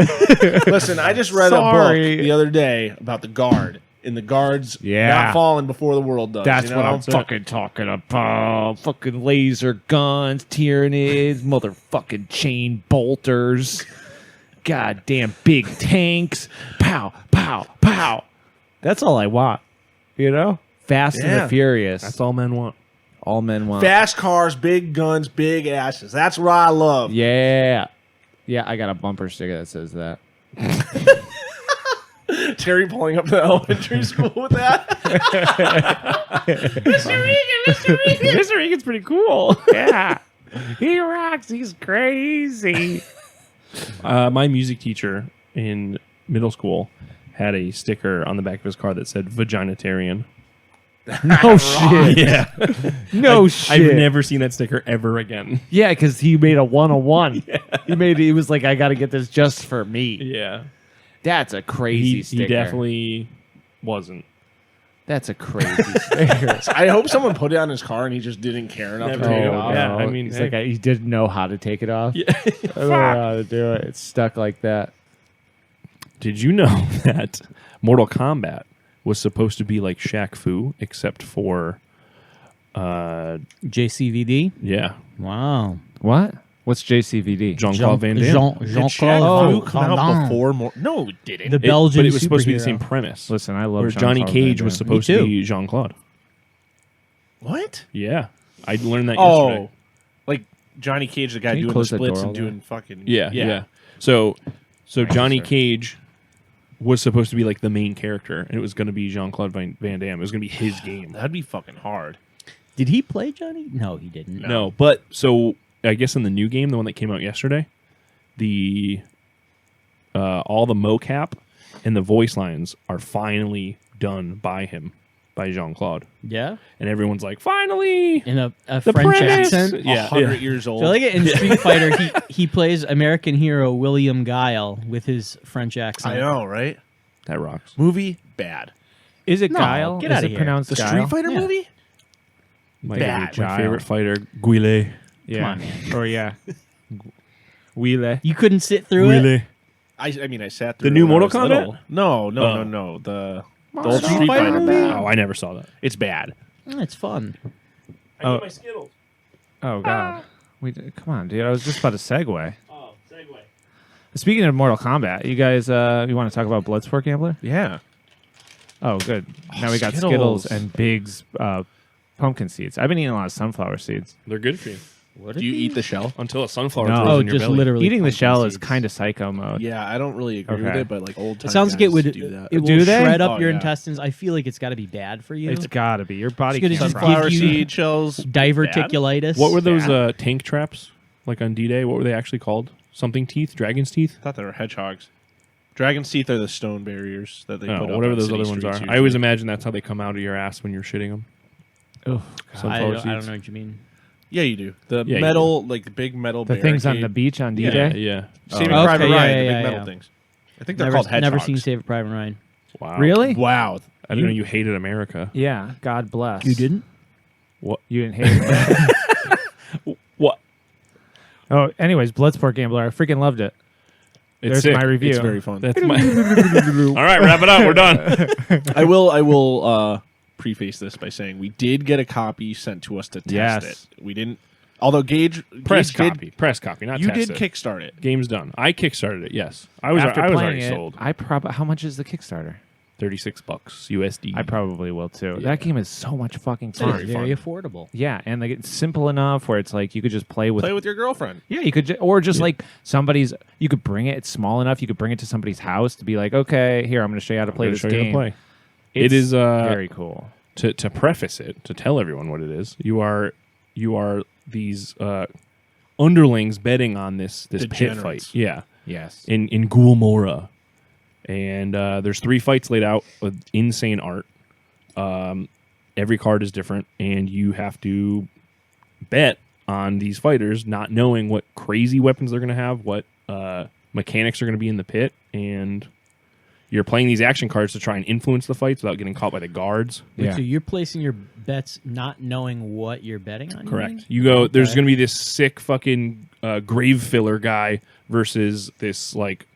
Listen, I just read a Sorry. book the other day about the guard. And the guard's Yeah. not falling before the world does. That's you what know? I'm fucking talking about. Fucking laser guns, Tyranids, motherfucking chain bolters, goddamn big tanks. Pow, pow, pow. That's all I want. You know? Fast and Yeah. the Furious. That's all men want. all men want. Fast cars, big guns, big asses. That's what I love. Yeah. Yeah, I got a bumper sticker that says that. Terry pulling up to elementary school with that. Mr. Regan's pretty cool. Yeah. He rocks. He's crazy. My music teacher in middle school had a sticker on the back of his car that said "Vaginitarian." No shit. Yeah, No I've shit. never seen that sticker ever again. Yeah, because he made a 101. He was like, I got to get this just for me. Yeah, That's a crazy he sticker. definitely wasn't. That's a crazy sticker. I hope someone put it on his car and he just didn't care enough to Never take did. it Oh, off. Yeah, no. I mean, he's hey. like, he didn't know how to take it off. Yeah. I don't know how to do it. It's stuck like that. Did you know that Mortal Kombat was supposed to be like Shaq Fu, except for, JCVD. yeah, Wow. What? What's JCVD? Jean-Claude Van Damme. Did Jean-Claude Shaq Fu come Van out Damme. before more? No, it didn't. The It- Belgian but it was supposed to be the superhero. same premise. Listen, I love Where Johnny Jean-Claude Cage Van was Damme. supposed Me to too. be Jean-Claude. What? Yeah, I learned that Oh, yesterday. like Johnny Cage, the guy Can you doing the close that splits door and all doing fucking Yeah. So Johnny sorry. Cage was supposed to be like the main character, and it was going to be Jean-Claude Van Damme. It was going to be his game. That'd be fucking hard. Did he play Johnny? No, he didn't. No, but so I guess in the new game, the one that came out yesterday, the all the mocap and the voice lines are finally done by him, by Jean-Claude, Yeah? and everyone's like, finally, In a the French premise! accent? Yeah, 100 years old. So like in Street Fighter, he plays American hero William Guile with his French accent. I know, right? that rocks. Movie, bad. Is it No, Guile? get Is outta it here. pronounced The Guile? Street Fighter Yeah. movie? My, Bad. my favorite fighter, Guile. Yeah. Come on, man. Or yeah. Wheeler. You couldn't sit through it? Guile. I mean, I sat through The it new when I Mortal was Kombat? little. No. Oh. The old Street Street Fighter Fighter movie? movie. Oh, I never saw that. It's bad. It's fun. Oh. my Skittles. Oh, God. Come on, dude. I was just about to segue. Oh, segue. Speaking of Mortal Kombat, you guys, you want to talk about Bloodsport Gambler? Yeah. Oh, good. Now we got Skittles. Skittles and Big's pumpkin seeds. I've been eating a lot of sunflower seeds. They're good for you. Do you eat the shell? Until a sunflower No. grows Oh, in your just belly. literally. Eating the pumpkin shell is seeds. kind of psycho mode. Yeah, I don't really agree with Okay. it, but like old time It sounds like it would do that. it will Do they? shred up Oh, your yeah. intestines. I feel like it's got to be bad for you. It's got to be. Your body It's gonna can't just process Sunflower give you- seed shells. diverticulitis. What were those Bad. tank traps? Like on D-Day? What were they actually called? Something teeth? Dragon's teeth? I thought they were hedgehogs. Dragon's teeth are the stone barriers that they Oh, put up whatever on those city other ones are. streets I always usually. imagine that's how they come out of your ass when you're shitting them. Oh, I Sunflower don't, I don't seeds. know what you mean. Yeah, you do. The Yeah, you metal, like the big metal the things on the barricade. beach on Yeah, D-Day? yeah. Saving Oh, Private okay, Ryan, yeah, the yeah, big metal yeah. things. I think they're Never, called hedgehogs. never seen Saving Private Ryan. Wow. Really? Wow. I didn't know you hated America. Yeah. God bless. You didn't? What? You didn't hate it. What? Oh, anyways, Bloodsport Gambler. I freaking loved it. There's sick. my review. It's very fun. That's my. All right, wrap it up. We're done. I will preface this by saying we did get a copy sent to us to test Yes. it. We didn't. Although Gage Press Gage copy. Press copy. Not you test did it. kickstart it. Game's done. I kickstarted it. Yes, I was. After I was playing already it, sold. how much is the Kickstarter? $36 USD. I probably will too. Yeah. That game is so much fucking fun. It's very affordable. Yeah, and like it's simple enough where it's like you could just play with your girlfriend. Yeah, you could or just like somebody's. You could bring it. It's small enough. You could bring it to somebody's house to be like, okay, here I'm going to show you how to play this game. It is very cool. To preface it, to tell everyone what it is, you are these underlings betting on this pit fight. Yeah. Yes. In Gulmora. And there's 3 fights laid out with insane art. Every card is different, and you have to bet on these fighters, not knowing what crazy weapons they're going to have, what mechanics are going to be in the pit, and you're playing these action cards to try and influence the fights without getting caught by the guards. Wait, so you're placing your bets not knowing what you're betting on? Correct. You go, there's going to be this sick fucking grave filler guy versus this like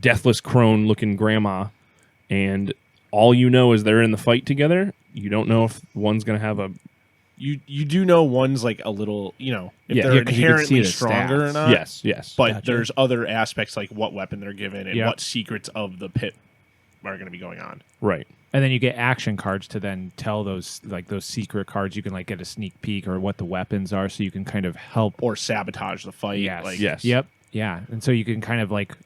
deathless crone looking grandma, and all you know is they're in the fight together. You don't know if one's going to have a... You do know one's like a little, if they're inherently stronger or not. Yes. But there's other aspects like what weapon they're given and what secrets of the pit are going to be going on. Right. And then you get action cards to then tell those secret cards. You can like get a sneak peek or what the weapons are, so you can kind of help or sabotage the fight. Yes. Yes. Yep. Yeah. And so you can kind of like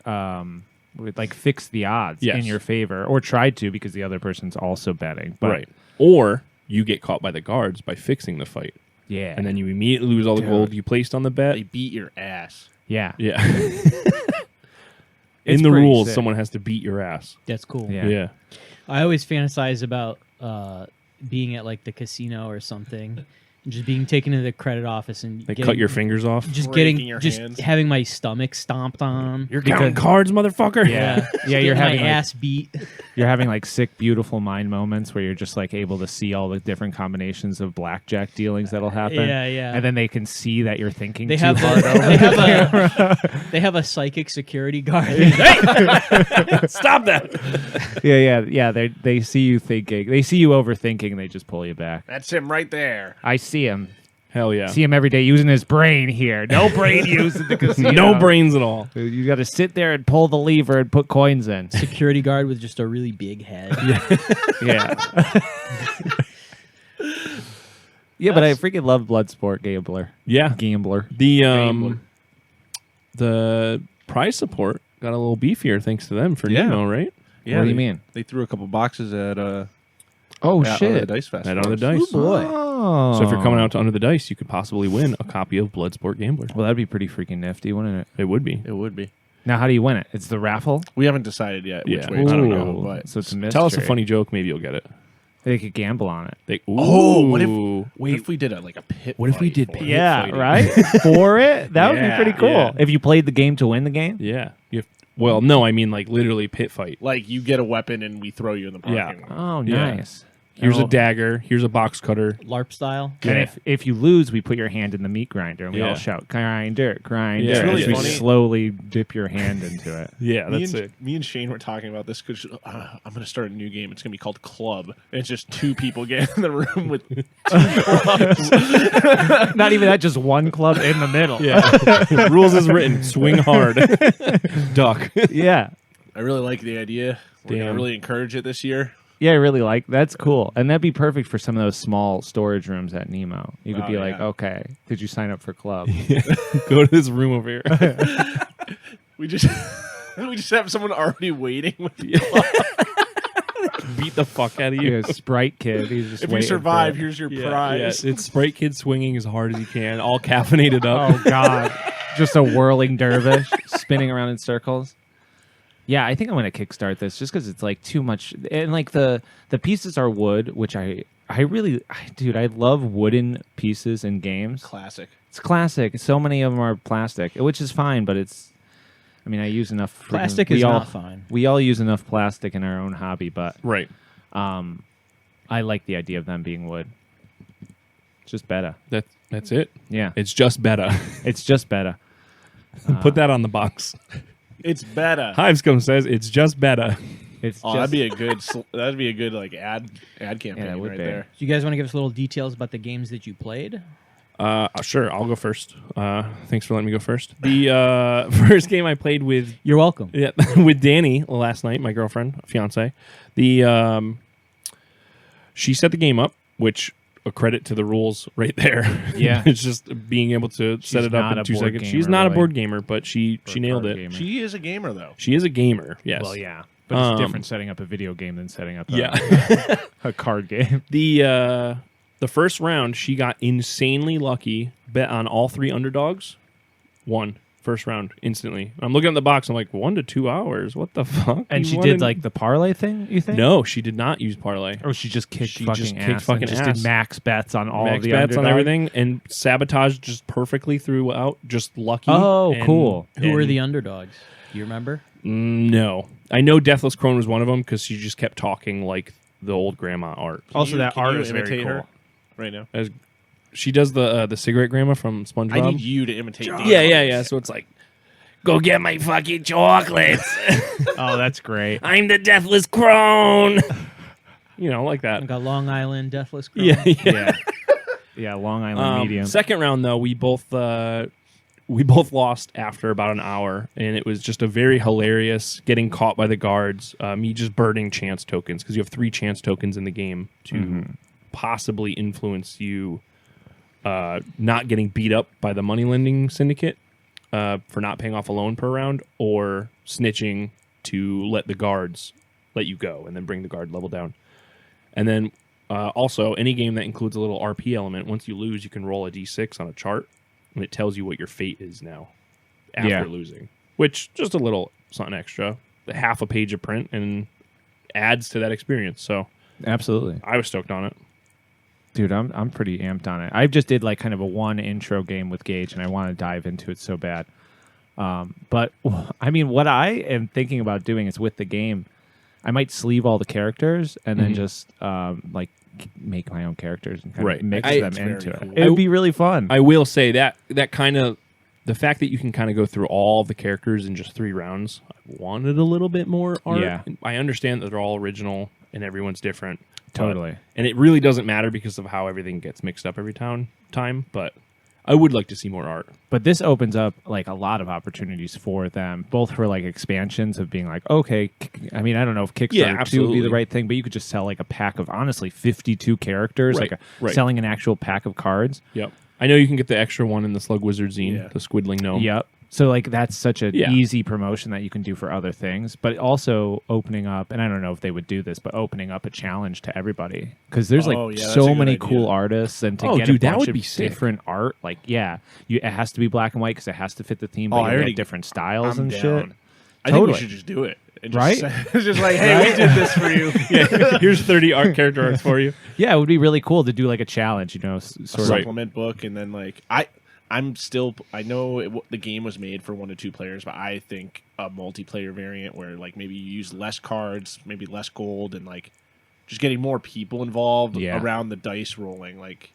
fix the odds in your favor, or try to, because the other person's also betting. But, right. Or you get caught by the guards by fixing the fight. Yeah. And then you immediately lose all the gold you placed on the bet. They beat your ass. Yeah. Yeah. It's in the pretty rules, sick. someone has to beat your ass. That's cool. Yeah. I always fantasize about being at like the casino or something, and just being taken to the credit office and They cut your fingers off. just breaking your just hands. having my stomach stomped on. You're counting cards, motherfucker. Yeah. Yeah, Getting you're my having like, ass beat. you're having like sick, beautiful mind moments where you're just like able to see all the different combinations of blackjack dealings that'll happen. Yeah. And then they can see that you're thinking They too have hard over they have a psychic security guard. Stop that. Yeah. They see you thinking. They see you overthinking. They just pull you back. That's him right there. I see him. Hell yeah. See him every day using his brain here. No brain use at the casino. No brains at all. You got to sit there and pull the lever and put coins in. Security guard with just a really big head. Yeah. Yeah, but I freaking love Bloodsport Gambler. Yeah. Gambler. The prize support got a little beefier thanks to them for Nemo, right? Yeah. What do you mean? They threw a couple boxes at Oh, at shit. the Dice Fest. At Under the Dice. boy. Oh. So if you're coming out to Under the Dice, you could possibly win a copy of Bloodsport Gambler. Well, that'd be pretty freaking nifty, wouldn't it? It would be. It would be. Now, how do you win it? It's the raffle? We haven't decided yet which Yeah. way it's I going don't to know. go. But So it's a mystery. Tell us a funny joke. Maybe you'll get it. They could gamble on it. what if we did a pit? What if we fight did for it? pit? Yeah, fighting. right? For it? That would be pretty cool. yeah. If you played the game to win the game? Yeah. Well, no, I mean like literally pit fight. Like you get a weapon and we throw you in the parking lot. Oh, Yeah. nice. Here's Oh. a dagger. Here's a box cutter. LARP style. And Yeah. if you lose, we put your hand in the meat grinder and we all Yeah. shout, grinder, grinder. Yeah, it's really as we funny. slowly dip your hand into it. Yeah, Me that's and, it. me and Shane were talking about this because I'm going to start a new game. It's going to be called Club. And it's just 2 people get in the room with 2 clubs. Not even that, just one club in the middle. Yeah. Rules is written. Swing hard. Duck. Yeah. I really like the idea. We're going to Damn. really encourage it this year. Yeah, I really like that's cool. And that'd be perfect for some of those small storage rooms at Nemo. You could Oh, be like, yeah. okay, did you sign up for club? Go to this room over here. We just have someone already waiting with the Beat the fuck out of you. Yeah, Sprite kid. He's just If you waiting survive, for it. here's your Yeah, prize. yeah. It's Sprite Kid swinging as hard as he can, all caffeinated up. Oh God, just a whirling dervish spinning around in circles. Yeah, I think I'm gonna kickstart this just because it's like too much, and like the pieces are wood, which I love wooden pieces in games. Classic. It's classic. So many of them are plastic, which is fine, but it's. I mean, I use enough. Plastic is not fine. We all use enough plastic in our own hobby, but Right. I like the idea of them being wood. It's just better. That's it. Yeah, It's just better. it's just better. Put that on the box. It's better. Hivescom says it's just better. It's Oh, just, that'd be a good like ad campaign that would right be. there. Do you guys want to give us little details about the games that you played? Sure, I'll go first. Thanks for letting me go first. The first game I played with You're welcome. Yeah, with Danny last night, my girlfriend, fiance. She set the game up, which a credit to the rules right there. Yeah. It's just being able to set it up in 2 seconds. She's not a board gamer, but she nailed it. Gamer. She is a gamer, though. She is a gamer, yes. Well, yeah. But it's different setting up a video game than setting up a card game. The first round, she got insanely lucky, bet on all 3 underdogs, won. First round, instantly. I'm looking at the box. I'm like, 1 to 2 hours. What the fuck? And she did like the parlay thing, you think? No, she did not use parlay. Or she just kicked ass. Just did max bets on all max the bets underdog? on everything and sabotaged just perfectly throughout. Just lucky. Oh, cool. Who were the underdogs? Do you remember? No, I know Deathless Crone was one of them because she just kept talking like the old grandma art. Also, that art you is very imitate cool. her right now? As she does the cigarette grandma from SpongeBob. I need you to imitate. Yeah. So it's like, go get my fucking chocolates. Oh, that's great. I'm the Deathless Crone. Like that. I got Long Island Deathless Crone. Yeah. Yeah, Long Island medium. Second round, though, we both lost after about an hour, and it was just a very hilarious getting caught by the guards, me just burning chance tokens, because you have 3 chance tokens in the game to possibly influence you not getting beat up by the money lending syndicate for not paying off a loan per round, or snitching to let the guards let you go and then bring the guard level down. And then also, any game that includes a little RP element, once you lose, you can roll a d6 on a chart, and it tells you what your fate is now after losing, which just a little something extra, half a page of print, and adds to that experience. So absolutely, I was stoked on it. Dude, I'm pretty amped on it. I just did like kind of a 1 intro game with Gage, and I want to dive into it so bad. But I mean, what I am thinking about doing is with the game, I might sleeve all the characters and then just like make my own characters and kind of mix them into it. Cool. It would be really fun. I will say that kind of the fact that you can kind of go through all the characters in just 3 rounds. I wanted a little bit more art. Yeah. I understand that they're all original and everyone's different. Totally. And it really doesn't matter because of how everything gets mixed up every time. But I would like to see more art. But this opens up like a lot of opportunities for them, both for like expansions of being like, okay, I mean, I don't know if Kickstarter 2 would be the right thing, but you could just sell like a pack of honestly 52 characters, selling an actual pack of cards. Yep. I know you can get the extra one in the Slug Wizard zine, the Squidling Gnome. Yep. So like that's such an easy promotion that you can do for other things, but also opening up, and I don't know if they would do this, but opening up a challenge to everybody, because there's so many cool artists, and to get a bunch of different art, like it has to be black and white because it has to fit the theme, but you get different styles and shit. I think we should just do it. Right? It's just like, hey, we did this for you. Here's 30 character arts for you. Yeah, it would be really cool to do like a challenge, sort of supplement book, and then like I know the game was made for 1 to 2 players, but I think a multiplayer variant where like maybe you use less cards, maybe less gold, and like just getting more people involved around the dice rolling. Like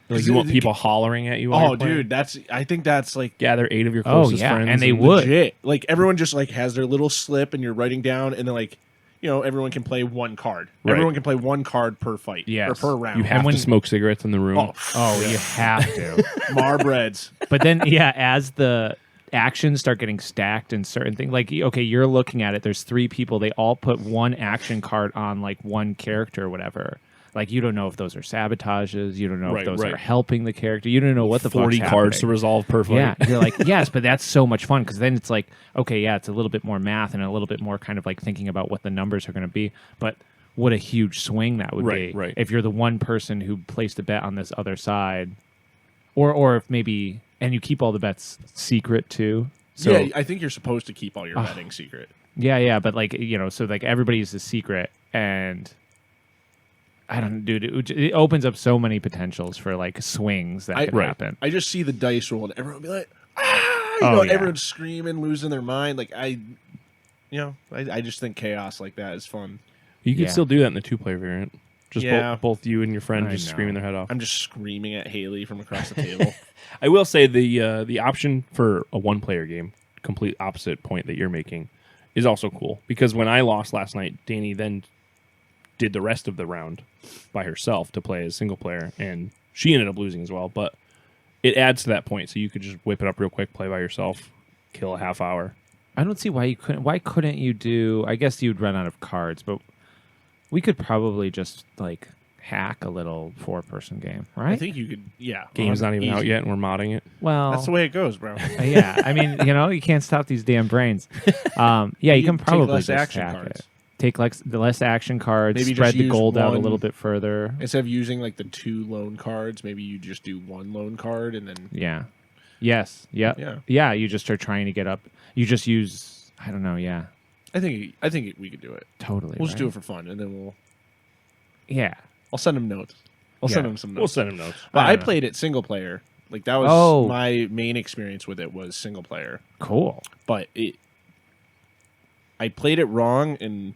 you want people hollering at you? Oh, dude, I think that's like gather 8 of your closest friends, and they would legit. Like everyone just like has their little slip, and you're writing down, and then like. Everyone can play 1 card. Right. Everyone can play 1 card per fight or per round. You have to smoke cigarettes in the room. You have to. Marbreds. But then, as the actions start getting stacked and certain things, like, okay, you're looking at it, there's 3 people, they all put 1 action card on, like, 1 character or whatever. Like, you don't know if those are sabotages. You don't know if those are helping the character. You don't know what the 40 fuck's cards happening. to resolve per fight. Yeah, you're like, yes, but that's so much fun because then it's like, okay, it's a little bit more math and a little bit more kind of like thinking about what the numbers are going to be. But what a huge swing that would be if you're the one person who placed a bet on this other side, or if maybe and you keep all the bets secret too. So, I think you're supposed to keep all your betting secret. Yeah, but like so like everybody's a secret and. I don't, dude. It opens up so many potentials for like swings that could happen. I just see the dice roll and everyone be like, everyone's screaming, losing their mind. Like I just think chaos like that is fun. You can still do that in the 2-player variant. Just both you and your friend just screaming their head off. I'm just screaming at Haley from across the table. I will say the option for a 1-player game, complete opposite point that you're making, is also cool because when I lost last night, Danny then did the rest of the round by herself to play as single player, and she ended up losing as well. But it adds to that point. So you could just whip it up real quick, play by yourself, kill a half hour. I don't see why you couldn't. Why couldn't you do? I guess you'd run out of cards, but we could probably just like hack a little 4-person game, right? I think you could. Yeah, Game's not even out yet, and we're modding it. Well, that's the way it goes, bro. Yeah, I mean, you can't stop these damn brains. Yeah, you can probably take less just action hack cards. it. Take the less action cards. Maybe spread just the use gold out a one- little bit further. Instead of using like the 2 lone cards, maybe you just do 1 lone card and then. Yeah. Yes. Yep. Yeah. Yeah. You just start trying to get up. You just use. I don't know. Yeah. I think we could do it. Totally. We'll just do it for fun, and then Yeah. I'll send him notes. I'll send him some notes. We'll send him notes. But I I don't know. played it single player. Like that was Oh. my main experience with it was single player. Cool. But I played it wrong, and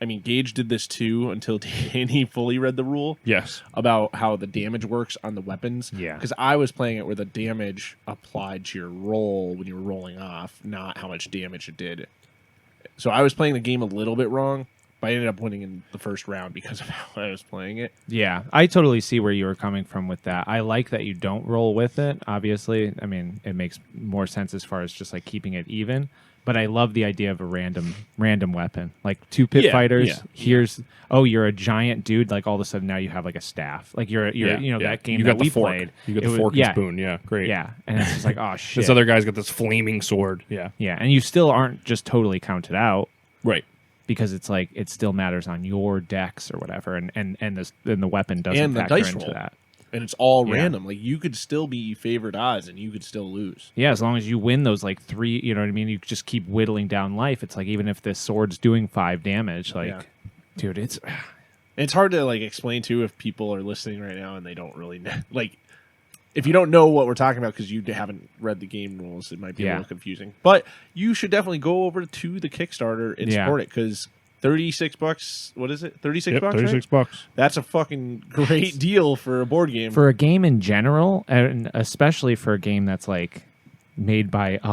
I mean Gage did this too until he fully read the rule Yes. about how the damage works on the weapons. Yeah. Because I was playing it where the damage applied to your roll when you were rolling off, not how much damage it did. So I was playing the game a little bit wrong, but I ended up winning in the first round because of how I was playing it. Yeah, I totally see where you were coming from with that. I like that you don't roll with it, obviously. I mean, it makes more sense as far as just like keeping it even. But I love the idea of a random weapon. Like 2 pit Yeah, fighters. yeah. Here's you're a giant dude, like all of a sudden now you have like a staff. Like you're that game you that got the we fork. played. You got it the was- fork yeah, and spoon. Yeah, great. Yeah. And it's just like, oh shit. This other guy's got this flaming sword. Yeah. Yeah, and you still aren't just totally counted out. Right. Because it's like it still matters on your dex or whatever, and the weapon doesn't And the factor dice into roll. that. And it's all Yeah. random. Like you could still be favored odds and you could still lose. Yeah, as long as you win those like 3, you know what I mean. You just keep whittling down life. It's like even if this sword's doing 5 damage, like, Yeah. dude, it's And it's hard to like explain too if people are listening right now and they don't really know. Like, if you don't know what we're talking about because you haven't read the game rules, it might be a Yeah. little confusing. But you should definitely go over to the Kickstarter and Yeah. support it because $36. What is it? 36 Yep, bucks. 36 right? bucks. That's a fucking great deal for a board game. for a game in general, and especially for a game that's like made by a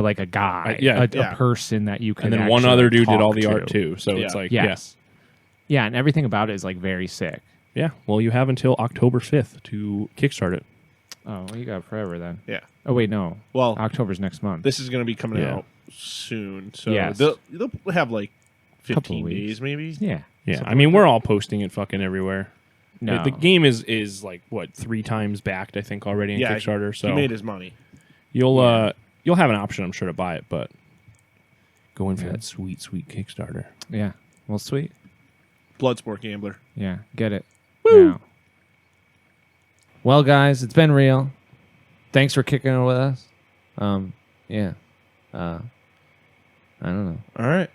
like a guy, yeah. a person that you can. And then one actually other dude did talk all the to. art too. So it's Yeah. like, Yes. Yeah, and everything about it is like very sick. yeah. Well, you have until October 5th to kickstart it. Oh, well, you got forever then. Yeah. Oh wait, no. Well, October's next month. this is going to be coming Yeah. out soon, so Yes. they'll have like Couple 15 weeks. days maybe. yeah. Yeah. I mean, we're all posting it fucking everywhere. No. The game is like what 3 times backed, I think, already in Yeah, Kickstarter. So He made his money. you'll have an option, I'm sure, to buy it, but go in for that sweet Kickstarter. Yeah. Well, sweet. Bloodsport gambler. Yeah. Get it. Now. Well, guys, it's been real. Thanks for kicking it with us. Yeah. I don't know. All right.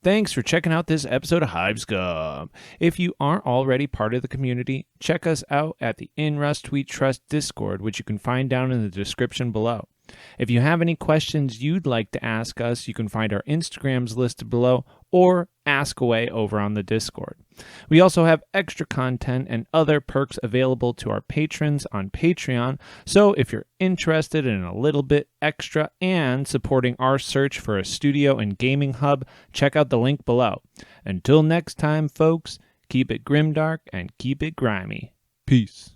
Thanks for checking out this episode of Hive Scum. If you aren't already part of the community, check us out at the In Rust We Trust Discord, which you can find down in the description below. If you have any questions you'd like to ask us, you can find our Instagrams listed below or ask away over on the Discord. We also have extra content and other perks available to our patrons on Patreon, so if you're interested in a little bit extra and supporting our search for a studio and gaming hub, check out the link below. Until next time, folks, keep it grimdark and keep it grimy. Peace.